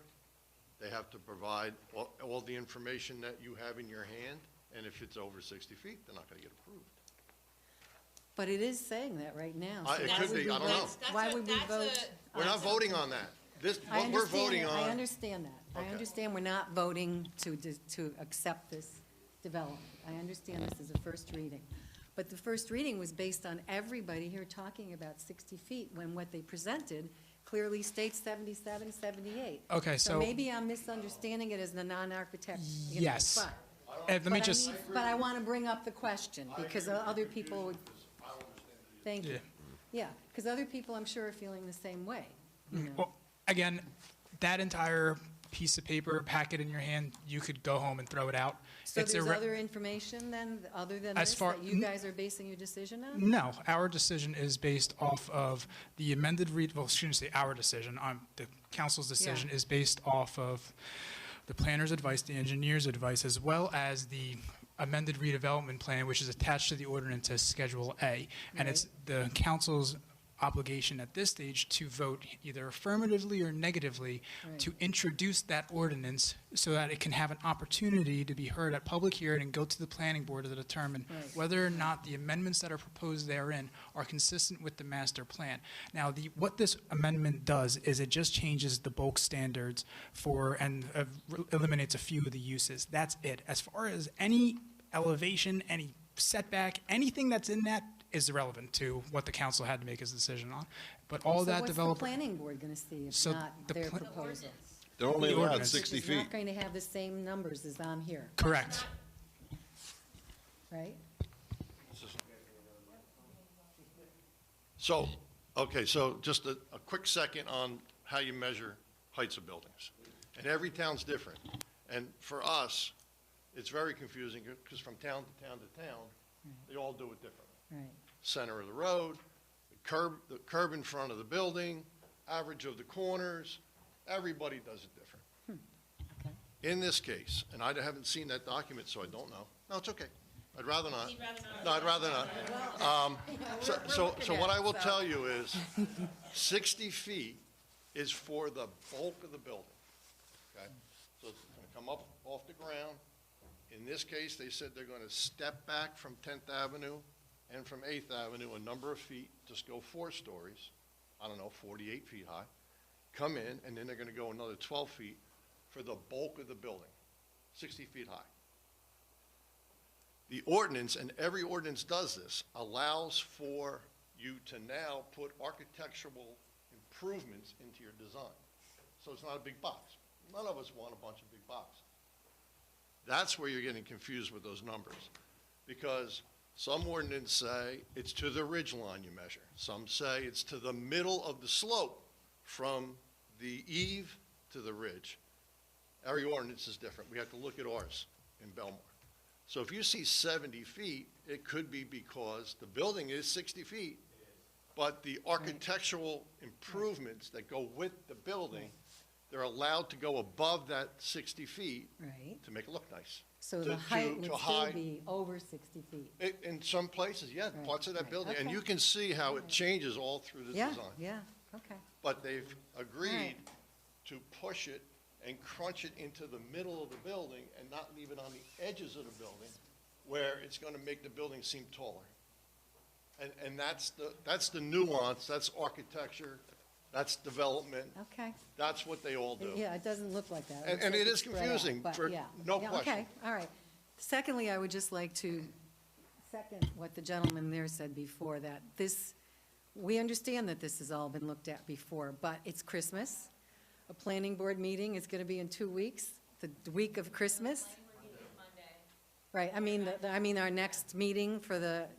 they have to provide all the information that you have in your hand, and if it's over 60 feet, they're not going to get approved. But it is saying that right now. It could be, I don't know. Why would we vote? We're not voting on that. What we're voting on. I understand that. I Okay. understand we're not voting to accept this development. I understand this is a first reading. But the first reading was based on everybody here talking about 60 feet, when what they presented clearly states 77, 78. Okay, so- maybe I'm misunderstanding it as the non-architect. Yes. spot. Ed, let me just. But I want to bring up the question, because other people would, thank you. Yeah, because other people, I'm sure, are feeling the same way, you know. Well, again, that entire piece of paper, packet in your hand, you could go home and throw it out. So It's there's irre- other information then, other than As this, far- that you guys are basing your decision on? No, our decision is based off of the amended well, shouldn't say our decision, the council's decision is based off of the planner's advice, the engineer's advice, as well as the amended redevelopment plan, which is attached to the ordinance as Schedule A. And it's the council's obligation at this stage to vote either affirmatively or negatively to introduce that ordinance so that it can have an opportunity to be heard at public hearing and go to the planning board to determine whether or not the amendments that are proposed therein are consistent with the master plan. Now, what this amendment does is it just changes the bulk standards and eliminates a few of the uses. That's it. As far as any elevation, any setback, anything that's in that is irrelevant to what the council had to make his decision on. But all that developer. So what's the planning board going to see if So not the their pla- proposal? They're only The allowed ordinance. 60 Which is not feet. going to have the same numbers as on here, Correct. right? So, okay, so just a quick second on how you measure heights of buildings. And every town's different. And for us, it's very confusing because from town to town to town, they all do it differently. Right. Center of the road, the curb in front of the building, average of the corners, everybody does it different. In this case, and I haven't seen that document, so I don't know. No, it's okay. I'd rather not. No, I'd rather not. So what I will tell you is 60 feet is for the bulk of the building, okay? So it's going to come up off the ground. In this case, they said they're going to step back from 10th Avenue and from 8th Avenue a number of feet, just go 4 stories, I don't know, 48 feet high, come in, and then they're going to go another 12 feet for the bulk of the building, 60 feet high. The ordinance, and every ordinance does this, allows for you to now put architectural improvements into your design. So it's not a big box. None of us want a bunch of big boxes. That's where you're getting confused with those numbers, because some ordinances say it's to the ridge line you measure. Some say it's to the middle of the slope from the eave to the ridge. Every ordinance is different. We have to look at ours in Belmar. So if you see 70 feet, it could be because the building is 60 feet, but the architectural improvements that go with the building, they're allowed to go above that 60 feet to make it look nice. So the height would still be over 60 feet? In some places, yeah, parts of that building. And you can see how it changes all through the design. Yeah, okay. But they've agreed to push it and crunch it into the middle of the building and not leave it on the edges of the building where it's going to make the building seem taller. And that's the nuance, that's architecture, that's development. Okay. That's what they all do. Yeah, it doesn't look like that. And it is confusing, for no question. Okay, all right. Secondly, I would just like to second what the gentleman there said before, that we understand that this has all been looked at before, but it's Christmas. A planning board meeting is going to be in 2 weeks, the week of Christmas. Right, I mean, our next meeting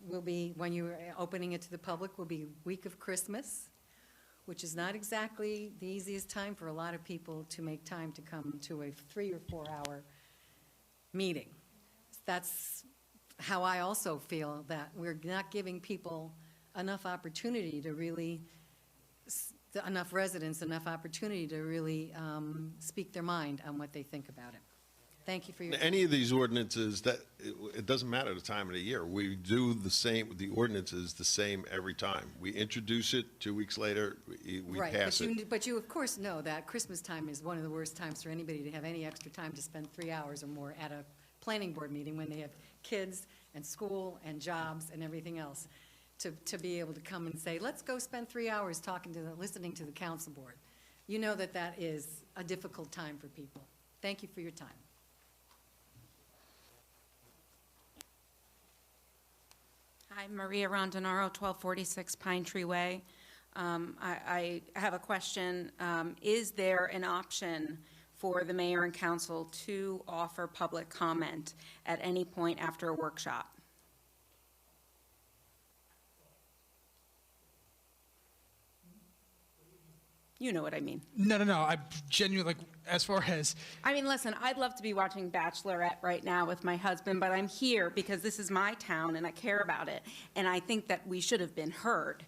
will be, when you're opening it to the public, will be week of Christmas, which is not exactly the easiest time for a lot of people to make time to come to a 3 or 4 hour meeting. That's how I also feel, that we're not giving people enough opportunity to really, enough residents, enough opportunity to really speak their mind on what they think about it. Thank you for your time. Any of these ordinances, it doesn't matter the time of the year. We do the same, the ordinance is the same every time. We introduce it, 2 weeks later, we pass it. But you, of course, know that Christmas time is one of the worst times for anybody to have any extra time to spend 3 hours or more at a planning board meeting when they have kids and school and jobs and everything else. To be able to come and say, let's go spend 3 hours listening to the council board. You know that is a difficult time for people. Thank you for your time. Hi, Maria Rondinaro, 1246 Pine Tree Way. I have a question. Is there an option for the mayor and council to offer public comment at any point after a workshop. You know what I mean. No. I genuinely, like, as far as... I mean, listen, I'd love to be watching Bachelorette right now with my husband, but I'm here because this is my town and I care about it. And I think that we should have been heard.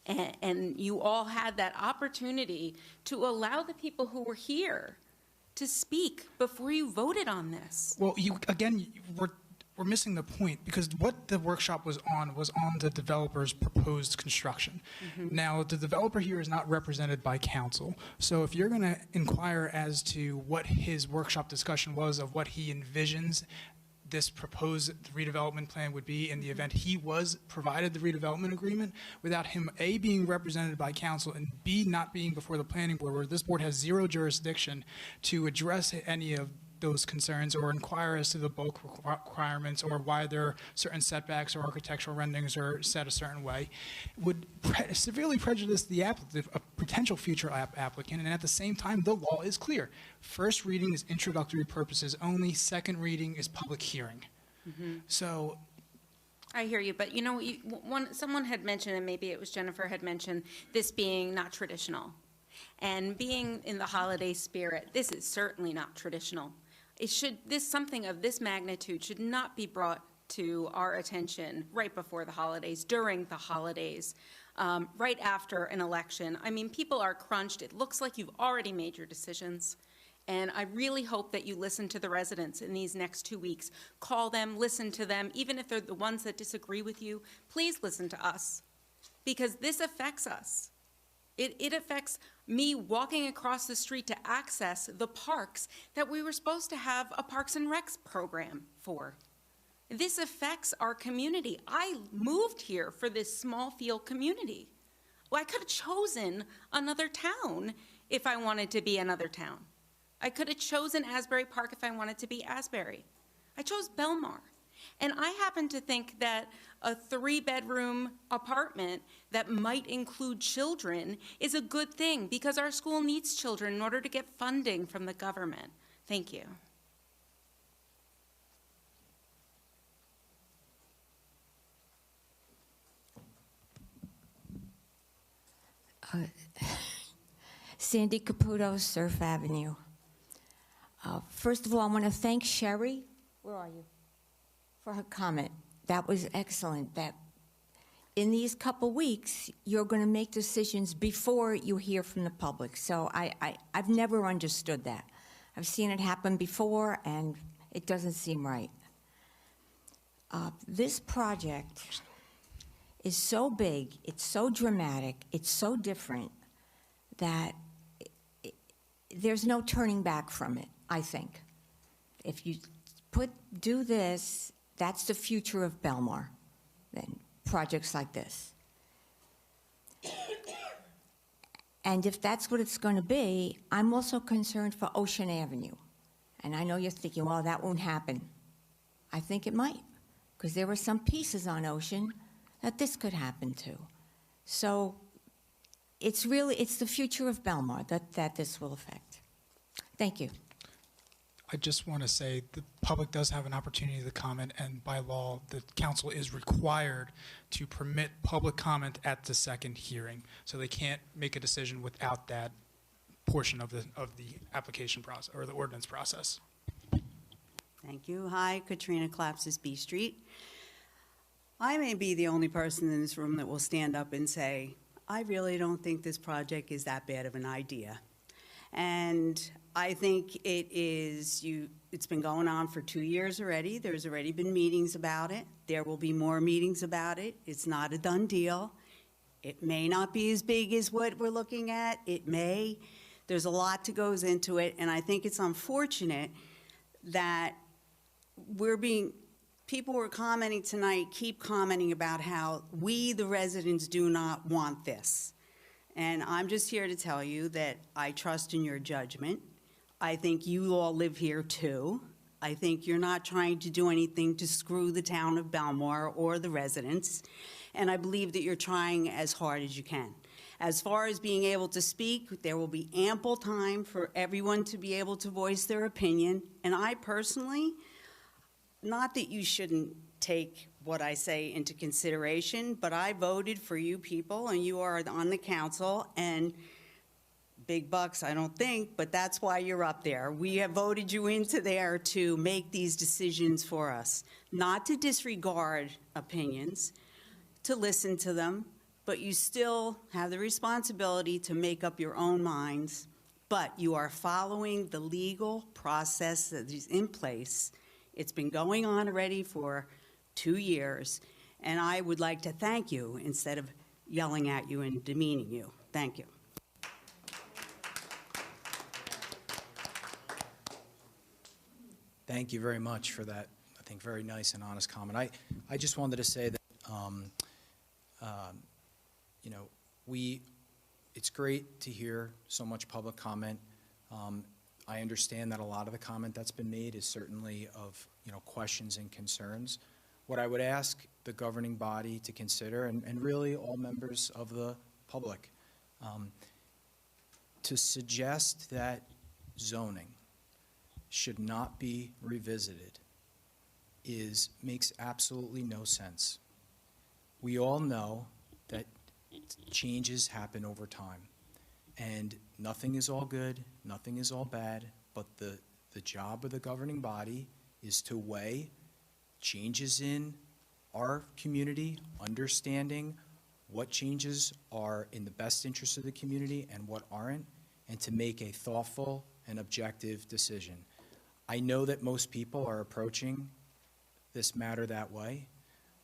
And you all had that opportunity to allow the people who were here to speak before you voted on this. Well, we're missing the point, because what the workshop was on the developer's proposed construction. Now, the developer here is not represented by council. So if you're going to inquire as to what his workshop discussion was of what he envisions this proposed redevelopment plan would be in the event he was provided the redevelopment agreement, without him, A, being represented by council, and B, not being before the planning board, where this board has zero jurisdiction to address any of those concerns or inquire as to the bulk requirements or why there are certain setbacks or architectural renderings are set a certain way, would severely prejudice the a potential future applicant. And at the same time, the law is clear. First reading is introductory purposes only. Second reading is public hearing. So I hear you, but you know, someone had mentioned, and maybe it was Jennifer had mentioned, this being not traditional. And being in the holiday spirit, this is certainly not traditional. Something of this magnitude should not be brought to our attention right before the holidays, during the holidays, right after an election. I mean, people are crunched. It looks like you've already made your decisions. And I really hope that you listen to the residents in these next 2 weeks. Call them, listen to them. Even if they're the ones that disagree with you, please listen to us, because this affects us. It affects me walking across the street to access the parks that we were supposed to have a Parks and Recs program for. This affects our community. I moved here for this small field community. Well, I could have chosen another town if I wanted to be another town. I could have chosen Asbury Park if I wanted to be Asbury. I chose Belmar. And I happen to think that a 3-bedroom apartment that might include children is a good thing, because our school needs children in order to get funding from the government. Thank you. Sandy Caputo, Surf Avenue. First of all, I want to thank Sherry. Where are you? For her comment. That was excellent. That in these couple weeks, you're going to make decisions before you hear from the public. So I've never understood that. I've seen it happen before, and it doesn't seem right. This project is so big, it's so dramatic, it's so different that there's no turning back from it, I think. If you do this, that's the future of Belmar, then projects like this. And if that's what it's going to be, I'm also concerned for Ocean Avenue. And I know you're thinking, well, that won't happen. I think it might, because there were some pieces on Ocean that this could happen to. So it's the future of Belmar that this will affect. Thank you. I just want to say the public does have an opportunity to comment, and by law, the council is required to permit public comment at the second hearing. So they can't make a decision without that portion of the application process or the ordinance process. Thank you. Hi, Katrina Clapsis, B Street. I may be the only person in this room that will stand up and say, I really don't think this project is that bad of an idea. And I think it's been going on for 2 years already. There's already been meetings about it. There will be more meetings about it. It's not a done deal. It may not be as big as what we're looking at. It may. There's a lot that goes into it, and I think it's unfortunate that people were commenting tonight, keep commenting about how we, the residents, do not want this. And I'm just here to tell you that I trust in your judgment. I think you all live here too. I think you're not trying to do anything to screw the town of Belmar or the residents. And I believe that you're trying as hard as you can. As far as being able to speak, there will be ample time for everyone to be able to voice their opinion. And I personally, not that you shouldn't take what I say into consideration, but I voted for you people, and you are on the council, and big bucks, I don't think, but that's why you're up there. We have voted you into there to make these decisions for us, not to disregard opinions, to listen to them, but you still have the responsibility to make up your own minds, but you are following the legal process that is in place. It's been going on already for 2 years, and I would like to thank you instead of yelling at you and demeaning you. Thank you. Thank you very much for that, I think, very nice and honest comment. I just wanted to say that, you know, it's great to hear so much public comment. I understand that a lot of the comment that's been made is certainly of, you know, questions and concerns. What I would ask the governing body to consider, and really all members of the public, to suggest that zoning should not be revisited makes absolutely no sense. We all know that changes happen over time, and nothing is all good, nothing is all bad, but the job of the governing body is to weigh changes in our community, understanding what changes are in the best interest of the community and what aren't, and to make a thoughtful and objective decision. I know that most people are approaching this matter that way,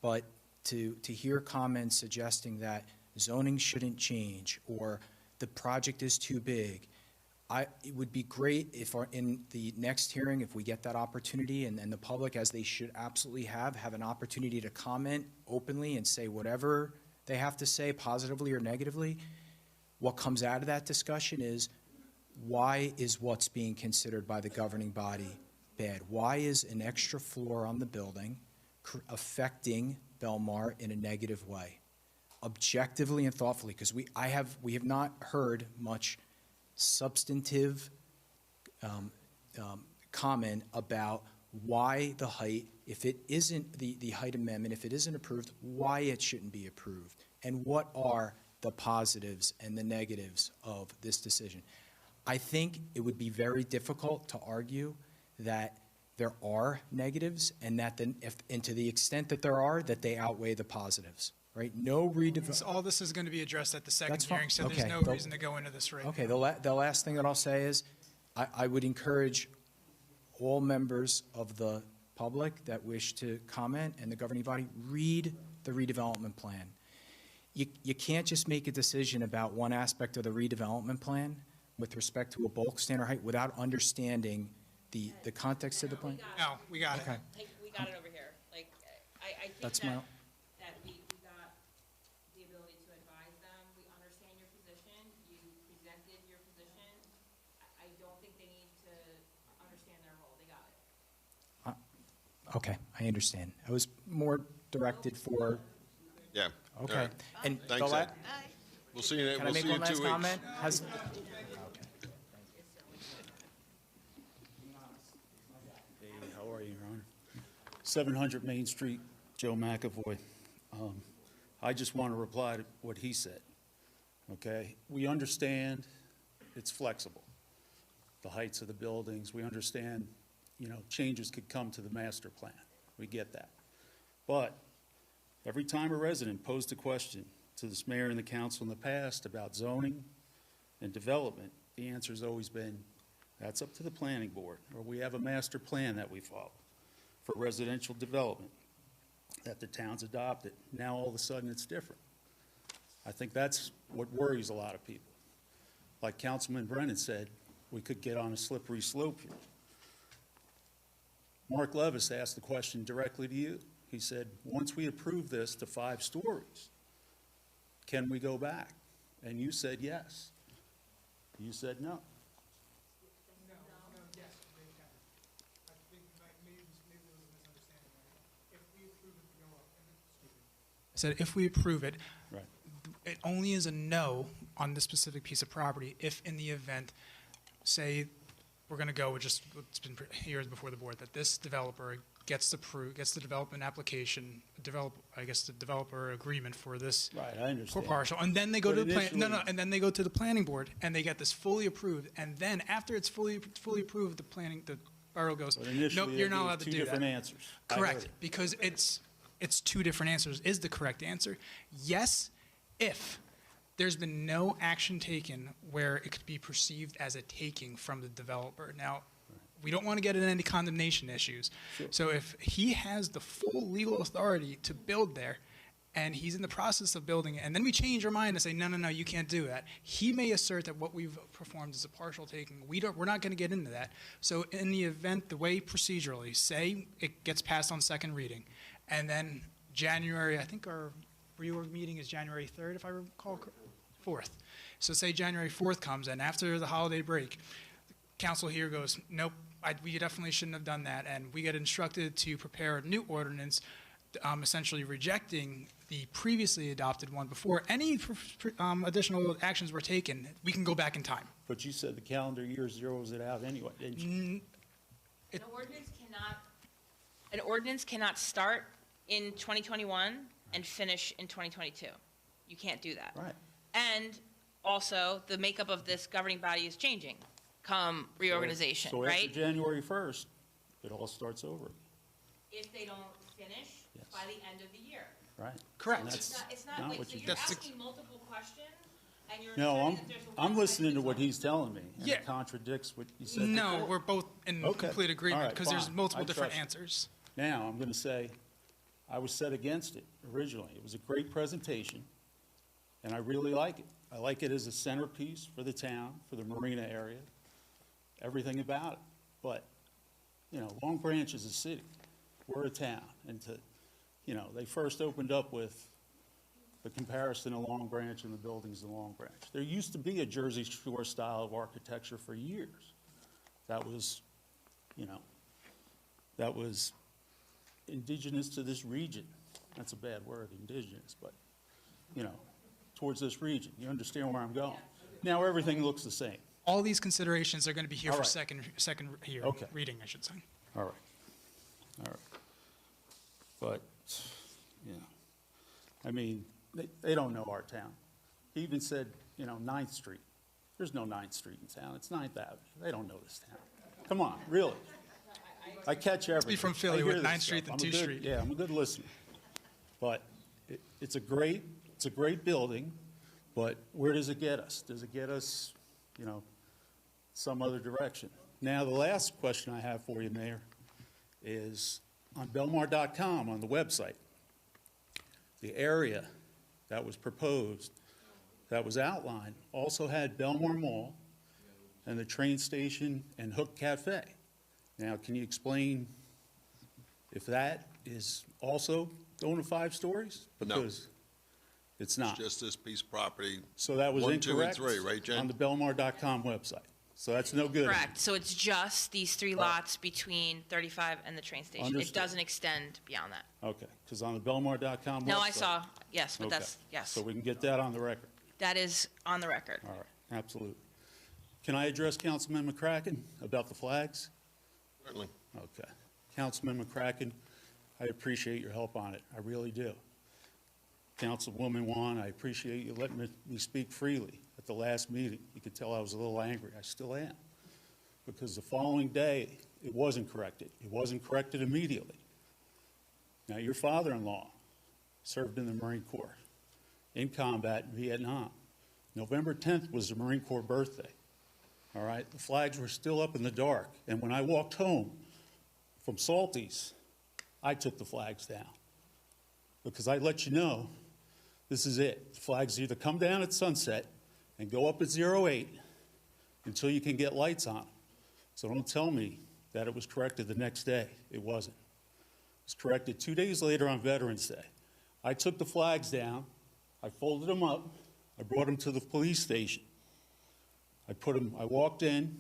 but to hear comments suggesting that zoning shouldn't change or the project is too big, it would be great if in the next hearing, if we get that opportunity and the public, as they should absolutely have an opportunity to comment openly and say whatever they have to say, positively or negatively. What comes out of that discussion is, why is what's being considered by the governing body bad? Why is an extra floor on the building affecting Belmar in a negative way? Objectively and thoughtfully, because we have not heard much substantive comment about why the height, if it isn't the height amendment, if it isn't approved, why it shouldn't be approved, and what are the positives and the negatives of this decision. I think it would be very difficult to argue that there are negatives, and that and to the extent that there are, that they outweigh the positives. Right? No redevelopment. All this is going to be addressed at the second hearing, so okay. there's no reason to go into this right Okay, now. the last thing that I'll say is I would encourage all members of the public that wish to comment and the governing body, read the redevelopment plan. You can't just make a decision about one aspect of the redevelopment plan with respect to a bulk standard height without understanding the context of the plan. No, we got Okay. it. We got it over here. Like, I think That's that we got the ability to advise them. We understand your position. You presented your position. I don't think they need to understand their role. They got it. Okay, I understand. I was more directed for. Yeah. Okay. All right. And Thanks, the Ed. We'll see you. Can We'll I make see you one in 2 last weeks. comment? Hey, how are you, Your Honor? 700 Main Street, Joe McAvoy. I just want to reply to what he said, okay? We understand it's flexible, the heights of the buildings. We understand, changes could come to the master plan. We get that. But every time a resident posed a question to this mayor and the council in the past about zoning and development, the answer's always been, that's up to the planning board, or we have a master plan that we follow for residential development that the town's adopted. Now, all of a sudden, it's different. I think that's what worries a lot of people. Like Councilman Brennan said, we could get on a slippery slope here. Mark Levis asked the question directly to you. He said, once we approve this to 5 stories, can we go back? And you said yes. You said no. I said if we approve it, right. it only is a no on this specific piece of property if in the event, say, we're going to go with just what's been years before the board, that this developer gets the development application, the developer agreement for this Right, I understand. for partial, and then they go But to the initially- and then they go to the planning board and they get this fully approved, and then after it's fully approved, the borough goes, But initially, nope, they you're not gave allowed to two do different that. answers. I heard Correct, it. because it's two different answers is the correct answer. Yes, if there's been no action taken where it could be perceived as a taking from the developer. Now, we don't want to get into any condemnation issues. So if he has the full legal authority to build there, and he's in the process of building it, and then we change our mind and say, no, you can't do that, he may assert that what we've performed is a partial taking. We're not going to get into that. So in the event, the way procedurally, say it gets passed on second reading, and then January, I think our reorg meeting is January 3rd, if I recall, 4th. So say January 4th comes, and after the holiday break, the council here goes, nope, we definitely shouldn't have done that, and we get instructed to prepare a new ordinance, essentially rejecting the previously adopted one before any additional actions were taken. We can go back in time. But you said the calendar year zeroes it out anyway, didn't you? An ordinance cannot start in 2021 and finish in 2022. You can't do that. Right. And also, the makeup of this governing body is changing come reorganization, So right? after January 1st, it all starts over, If they don't finish by the end of the year. right? Correct. And It's that's not like, what so you you're did. asking multiple questions, and you're No, asserting that there's a I'm listening to what he's telling me, and Yeah. it contradicts what you said No, before. we're both in Okay. complete agreement All right, because there's fine. multiple I different trust you. answers. Now, I'm going to say, I was set against it originally. It was a great presentation, and I really like it. I like it as a centerpiece for the town, for the marina area, everything about it. But, Long Branch is a city. We're a town. And they first opened up with the comparison of Long Branch and the buildings in Long Branch. There used to be a Jersey Shore style of architecture for years. That was indigenous to this region. That's a bad word, indigenous, but, towards this region. You understand where I'm going? Now everything looks the same. All these considerations are going to be here All for right. second hearing, Okay. reading, I should say. All right. But, they don't know our town. He even said, 9th Street. There's no 9th Street in town. It's 9th Avenue. They don't know this town. Come on, really. I catch everything. Be from Philly I hear with this 9th Street stuff. and I'm a 2 good- Street. Yeah, I'm a good listener. But it's a great building, but where does it get us? Does it get us, some other direction? Now, the last question I have for you, Mayor, is on Belmar.com, on the website, the area that was proposed, that was outlined, also had Belmar Mall and the train station and Hook Cafe. Now, can you explain if that is also going to 5 stories? No. Because it's not. It's just this piece of property. So that was 1, 2, and incorrect 3, right, Jen? on the Belmar.com website. So that's no good. Correct. So it's just these 3 lots between 35 and the train station. It Understood. doesn't extend beyond that. Okay, because on the Belmar.com website. No, I saw, yes, but Okay. that's, yes. So we can get that on the record. That is on the record. All right, absolutely. Can I address Councilman McCracken about the flags? Certainly. Okay. Councilman McCracken, I appreciate your help on it. I really do. Councilwoman Juan, I appreciate you letting me speak freely at the last meeting. You could tell I was a little angry. I still am. Because the following day, it wasn't corrected. It wasn't corrected immediately. Now, your father-in-law served in the Marine Corps in combat in Vietnam. November 10th was the Marine Corps birthday. All right? The flags were still up in the dark. And when I walked home from Salty's, I took the flags down. Because I let you know, this is it. The flags either come down at sunset and go up at 08 until you can get lights on them. So don't tell me that it was corrected the next day. It wasn't. It was corrected 2 days later on Veterans Day. I took the flags down, I folded them up, I brought them to the police station. I walked in,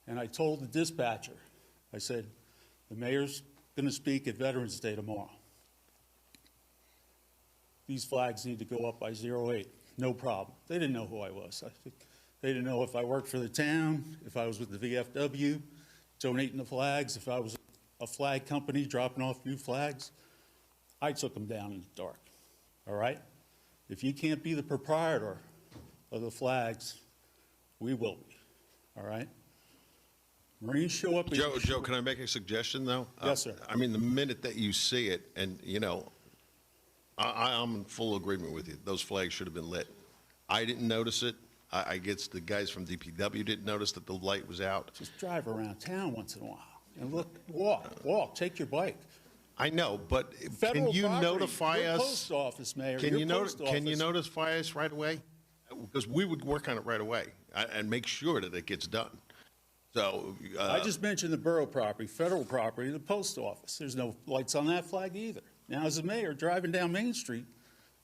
and I told the dispatcher, I said, the mayor's going to speak at Veterans Day tomorrow. these flags need to go up by 0.8. No problem. They didn't know who I was. I think they didn't know if I worked for the town, if I was with the VFW, donating the flags, if I was a flag company dropping off new flags. I took them down in the dark, all right? If you can't be the proprietor of the flags, we will be, all right? Marines show up. Joe, can I make a suggestion, though? Yes, sir. I mean, the minute that you see it, and, you know, I'm in full agreement with you. Those flags should have been lit. I didn't notice it. I guess the guys from DPW didn't notice that the light was out. Just drive around town once in a while and look, walk, take your bike. I know, but Federal can you property, notify your us? Post office, Mayor. Can your you post can you office. notify us right away? Because we would work on it right away and make sure that it gets done. So I just mentioned the borough property, federal property, the post office. There's no lights on that flag either. Now, as a mayor driving down Main Street,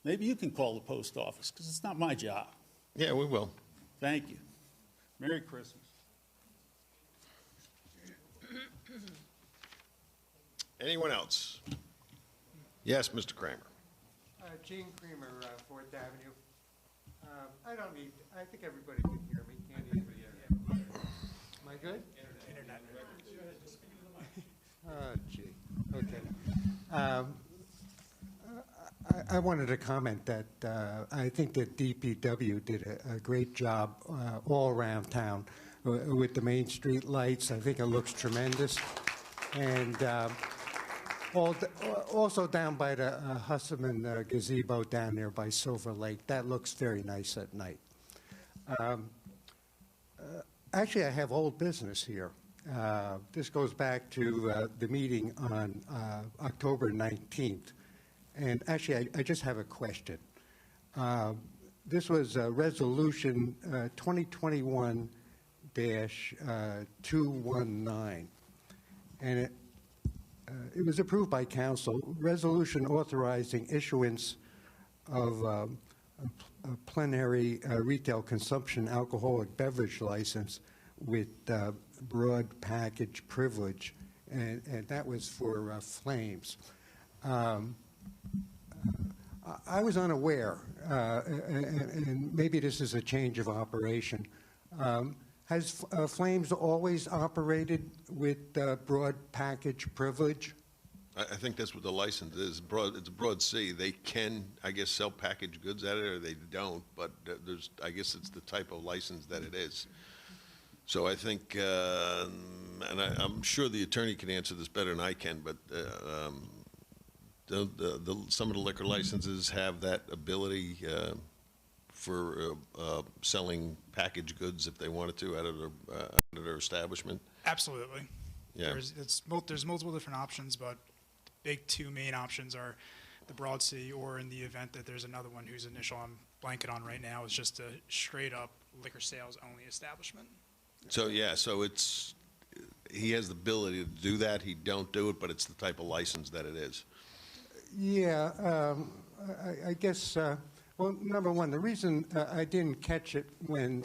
maybe you can call the post office because it's not my job. Yeah, we will. Thank you. Merry Christmas. Anyone else? Yes, Mr. Kramer. Gene Creamer, 4th Avenue. I think everybody can hear me. Can't hear me. Am I good? Internet. Oh, gee. Okay. I wanted to comment that I think that DPW did a great job all around town with the Main Street lights. I think it looks tremendous. And also down by the Husserman gazebo down there by Silver Lake. That looks very nice at night. Actually, I have old business here. This goes back to the meeting on October 19th. And actually, I just have a question. This was Resolution 2021-219. And it was approved by council. Resolution authorizing issuance of a plenary retail consumption alcoholic beverage license with broad package privilege, and that was for Flames. I was unaware, and maybe this is a change of operation. Has Flames always operated with broad package privilege? I think that's what the license is. It's a broad C. They can, I guess, sell packaged goods at it, or they don't. But I guess it's the type of license that it is. So I think, and I'm sure the attorney can answer this better than I can, but some of the liquor licenses have that ability for selling packaged goods if they wanted to out of their establishment. Absolutely. Yeah. There's multiple different options, but the big two main options are the Broad C, or in the event that there's another one whose initial I'm blanking on right now, is just a straight up liquor sales only establishment. So yeah, so he has the ability to do that. He don't do it, but it's the type of license that it is. Yeah, I guess, well, number one, the reason I didn't catch it when,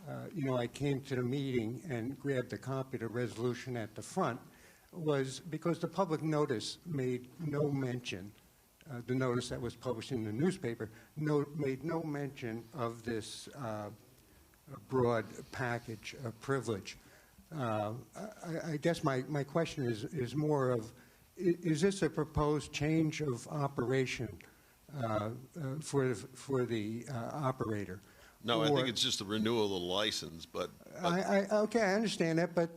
I came to the meeting and grabbed a copy of the resolution at the front was because the public notice made no mention, the notice that was published in the newspaper, made no mention of this broad package privilege. I guess my question is more of, is this a proposed change of operation for the operator? No, I think it's just a renewal of the license, but. Okay, I understand that, but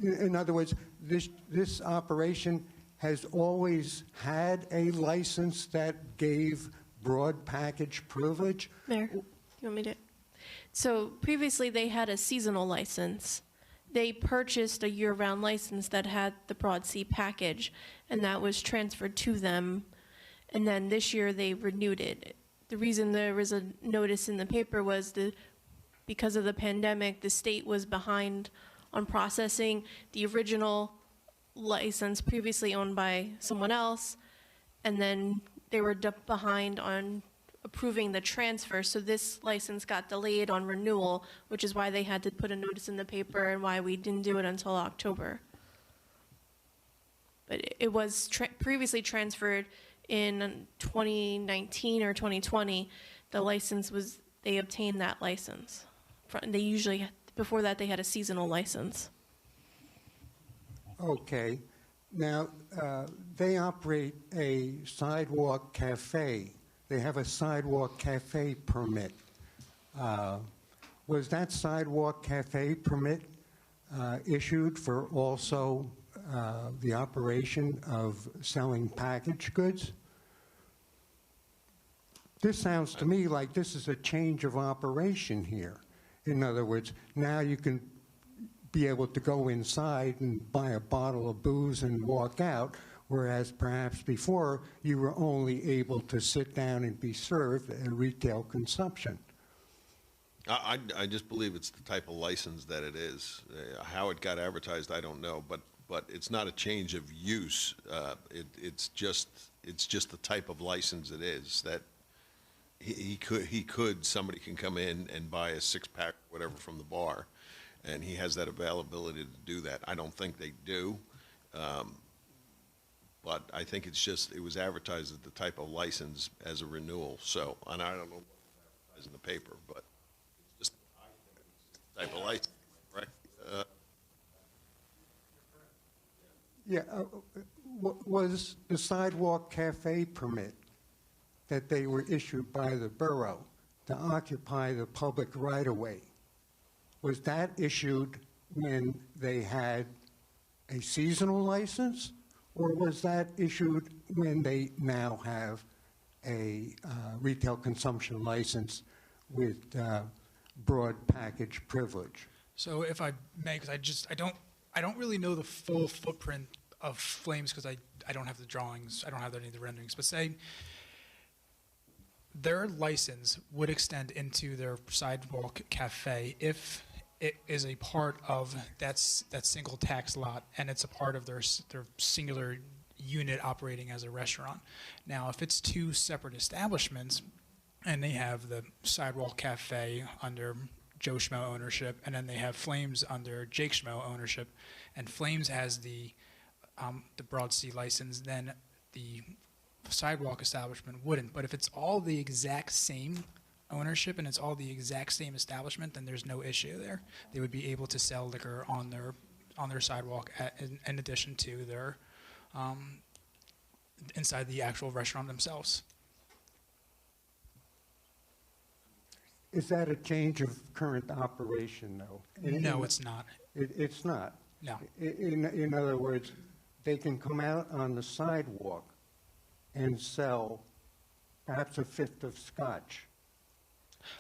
in other words, this operation has always had a license that gave broad package privilege? Mayor, you want me to? So previously they had a seasonal license. They purchased a year-round license that had the Broad C package, and that was transferred to them. And then this year they renewed it. The reason there was a notice in the paper was because of the pandemic, the state was behind on processing the original license previously owned by someone else, and then they were behind on approving the transfer, so this license got delayed on renewal, which is why they had to put a notice in the paper and why we didn't do it until October. but it was previously transferred in 2019 or 2020. The license was, they obtained that license. They usually, before that, they had a seasonal license. Okay. Now, they operate a sidewalk cafe. They have a sidewalk cafe permit. Was that sidewalk cafe permit issued for also the operation of selling packaged goods? This sounds to me like this is a change of operation here. In other words, now you can be able to go inside and buy a bottle of booze and walk out, whereas perhaps before you were only able to sit down and be served at retail consumption. I just believe it's the type of license that it is. How it got advertised, I don't know, but it's not a change of use. It's just the type of license it is that somebody can come in and buy a six-pack, whatever, from the bar, and he has that availability to do that. I don't think they do, but I think it's just, it was advertised as the type of license as a renewal. So, and I don't know what was advertised in the paper, but it's just, I think it's the type of license, correct? Was the sidewalk cafe permit that they were issued by the borough to occupy the public right-of-way, was that issued when they had a seasonal license, or was that issued when they now have a retail consumption license with broad package privilege? So if I may, because I don't really know the full footprint of Flames because I don't have the drawings, I don't have any of the renderings, but say their license would extend into their sidewalk cafe if it is a part of that single tax lot and it's a part of their singular unit operating as a restaurant. Now, if it's two separate establishments and they have the sidewalk cafe under Joe Schmo ownership, and then they have Flames under Jake Schmo ownership, and Flames has the Broad Sea license, then the sidewalk establishment wouldn't. But if it's all the exact same ownership and it's all the exact same establishment, then there's no issue there. They would be able to sell liquor on their sidewalk in addition to their inside the actual restaurant themselves. Is that a change of current operation, though? No, it's not. It's not? No. In other words, they can come out on the sidewalk and sell perhaps a fifth of scotch,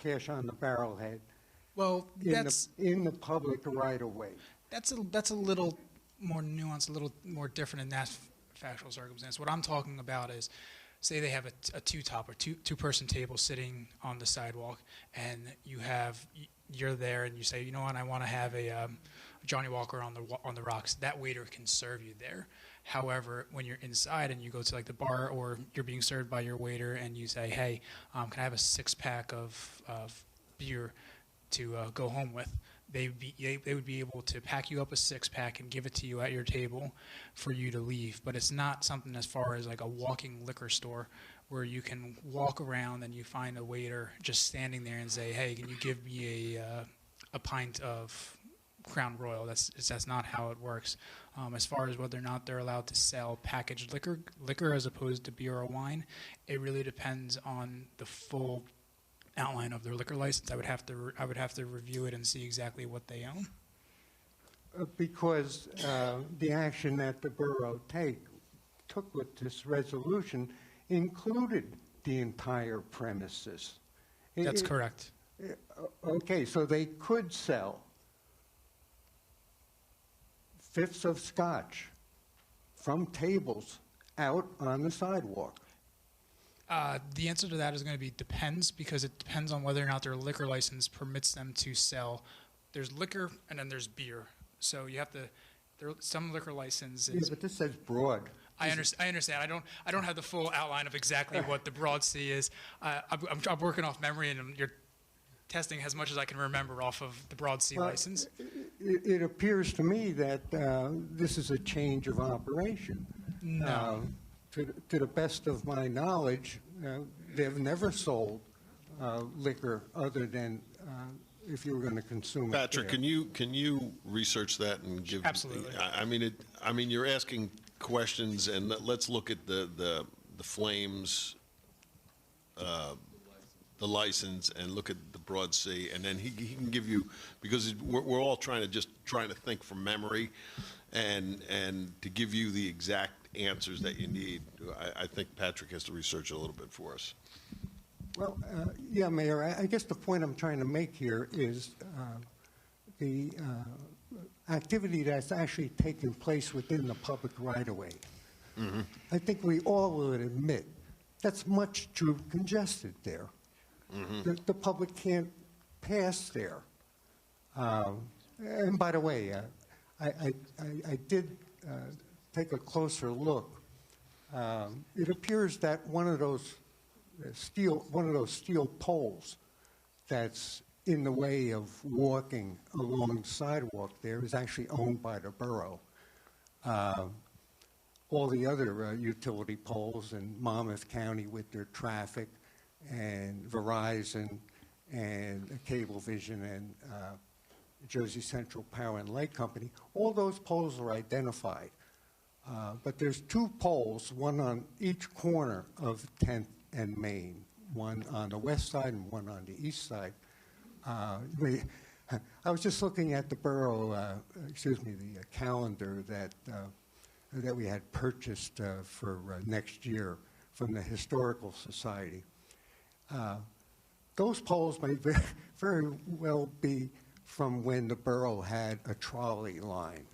cash on the barrelhead. Well, that's in the public right-of-way. That's a little more nuanced, a little more different in that factual circumstance. What I'm talking about is, say they have a two-top or two-person table sitting on the sidewalk, and you're there, and you say, you know what, I want to have a Johnny Walker on the rocks. That waiter can serve you there. However, when you're inside and you go to like the bar, or you're being served by your waiter, and you say, hey, can I have a six-pack of beer to go home with? They would be able to pack you up a six-pack and give it to you at your table for you to leave. But it's not something as far as like a walking liquor store where you can walk around and you find a waiter just standing there and say, hey, can you give me a pint of Crown Royal? That's not how it works. As far as whether or not they're allowed to sell packaged liquor as opposed to beer or wine, it really depends on the full outline of their liquor license. I would have to review it and see exactly what they own. Because the action that the borough took with this resolution included the entire premises. That's correct. Okay, so they could sell fifths of scotch from tables out on the sidewalk. The answer to that is going to be depends, because it depends on whether or not their liquor license permits them to sell. There's liquor and then there's beer. So you have to, some liquor licenses. Yeah, but this says broad. I understand. I don't have the full outline of exactly what the Broad Sea is. I'm working off memory, and you're testing as much as I can remember off of the Broad Sea license. It appears to me that this is a change of operation. No. To the best of my knowledge, they've never sold liquor other than if you were going to consume it. Patrick, there. can you research that and give? Absolutely. I mean, you're asking questions, and let's look at the Flames, the license, and look at the Broad Sea, and then he can give you, because we're all trying to think from memory, and to give you the exact answers that you need. I think Patrick has to research it a little bit for us. Well, yeah, Mayor, I guess the point I'm trying to make here is the activity that's actually taking place within the public right-of-way. I think we all would admit that's much too congested there. The public can't pass there. And by the way, I did take a closer look. It appears that one of those steel poles that's in the way of walking along the sidewalk there is actually owned by the borough. All the other utility poles in Monmouth County with their traffic and Verizon and Cablevision and Jersey Central Power and Light Company, all those poles are identified. But there's two poles, one on each corner of 10th and Main, one on the west side and one on the east side. I was just looking at the borough, the calendar that we had purchased for next year from the Historical Society. Those poles may very well be from when the borough had a trolley line.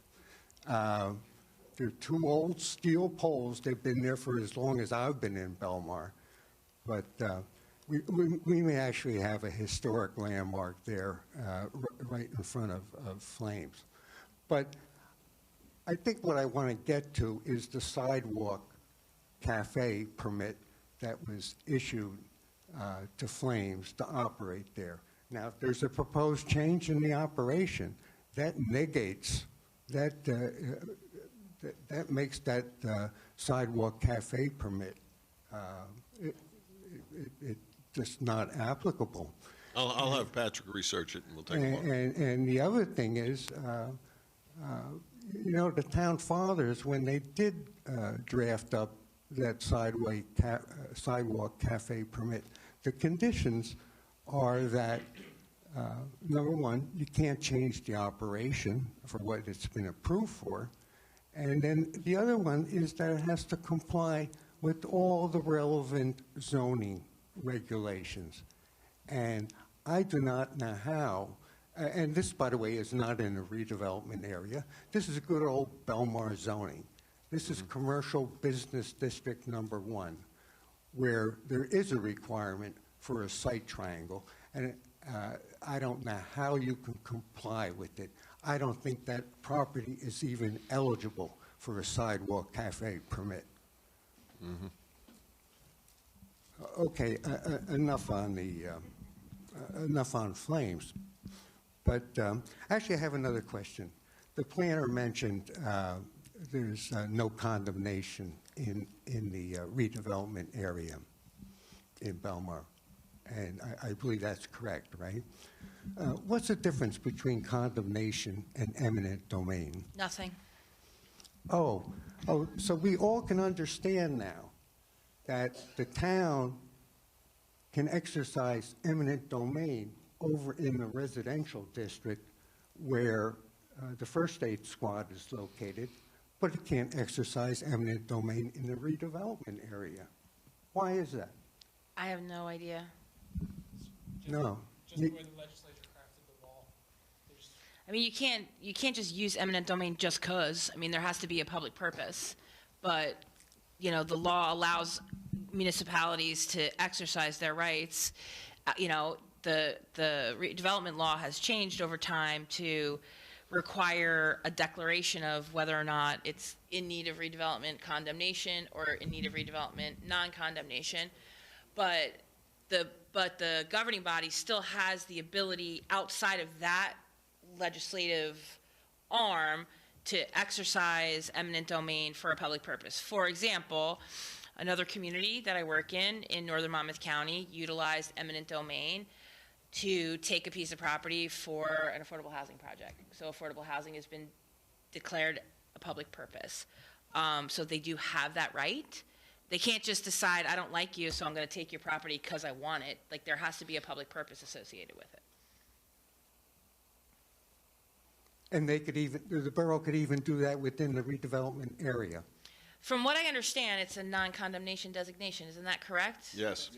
They're two old steel poles. They've been there for as long as I've been in Belmar. But we may actually have a historic landmark there right in front of Flames. But I think what I want to get to is the sidewalk cafe permit that was issued to Flames to operate there. Now, if there's a proposed change in the operation, that negates, that makes that sidewalk cafe permit it's just not applicable. I'll have Patrick research it, and we'll take a look. And the other thing is, the town fathers, when they did draft up that sidewalk cafe permit, the conditions are that, number one, you can't change the operation for what it's been approved for. And then the other one is that it has to comply with all the relevant zoning regulations. And I do not know how, and this, by the way, is not in a redevelopment area. This is a good old Belmar zoning. This is commercial business district number 1, where there is a requirement for a site triangle. And I don't know how you can comply with it. I don't think that property is even eligible for a sidewalk cafe permit. Okay, enough on Flames. But actually, I have another question. The planner mentioned there's no condemnation in the redevelopment area in Belmar, and I believe that's correct, right? What's the difference between condemnation and eminent domain? Nothing. Oh, so we all can understand now that the town can exercise eminent domain over in the residential district where the First Aid Squad is located, but it can't exercise eminent domain in the redevelopment area. Why is that? I have no idea. No. Just the way the legislature crafted the law. I mean, you can't just use eminent domain just because. I mean, there has to be a public purpose. But, the law allows municipalities to exercise their rights. The redevelopment law has changed over time to require a declaration of whether or not it's in need of redevelopment condemnation or in need of redevelopment non-condemnation. But the governing body still has the ability outside of that legislative arm to exercise eminent domain for a public purpose. For example, another community that I work in northern Monmouth County, utilized eminent domain to take a piece of property for an affordable housing project. So affordable housing has been declared a public purpose. So they do have that right. They can't just decide, I don't like you, so I'm going to take your property because I want it. Like, there has to be a public purpose associated with it. And they could even, the borough could even do that within the redevelopment area. From what I understand, it's a non-condemnation designation. Isn't that correct? Yes.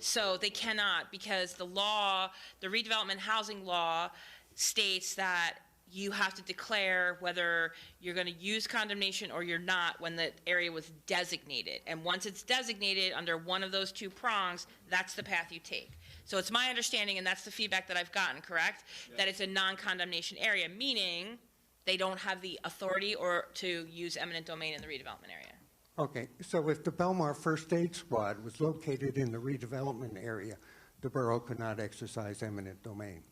So they cannot, because the law, the redevelopment housing law states that you have to declare whether you're going to use condemnation or you're not when the area was designated. And once it's designated under one of those two prongs, that's the path you take. So it's my understanding, and that's the feedback that I've gotten, correct? Yeah. That it's a non-condemnation area, meaning they don't have the authority or to use eminent domain in the redevelopment area. Okay, so if the Belmar First Aid Squad was located in the redevelopment area, the borough could not exercise eminent domain?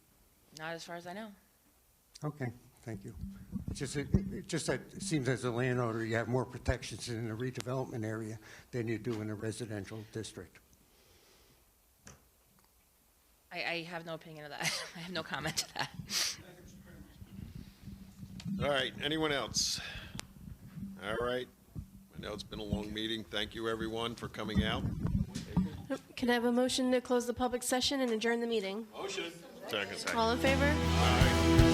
Not as far as I know. Okay, thank you. It just that it seems as a landowner, you have more protections in the redevelopment area than you do in a residential district. I have no opinion of that. I have no comment to that. All right, anyone else? All right, I know it's been a long meeting. Thank you, everyone, for coming out. Can I have a motion to close the public session and adjourn the meeting? Motion. Second. All in favor? Aye.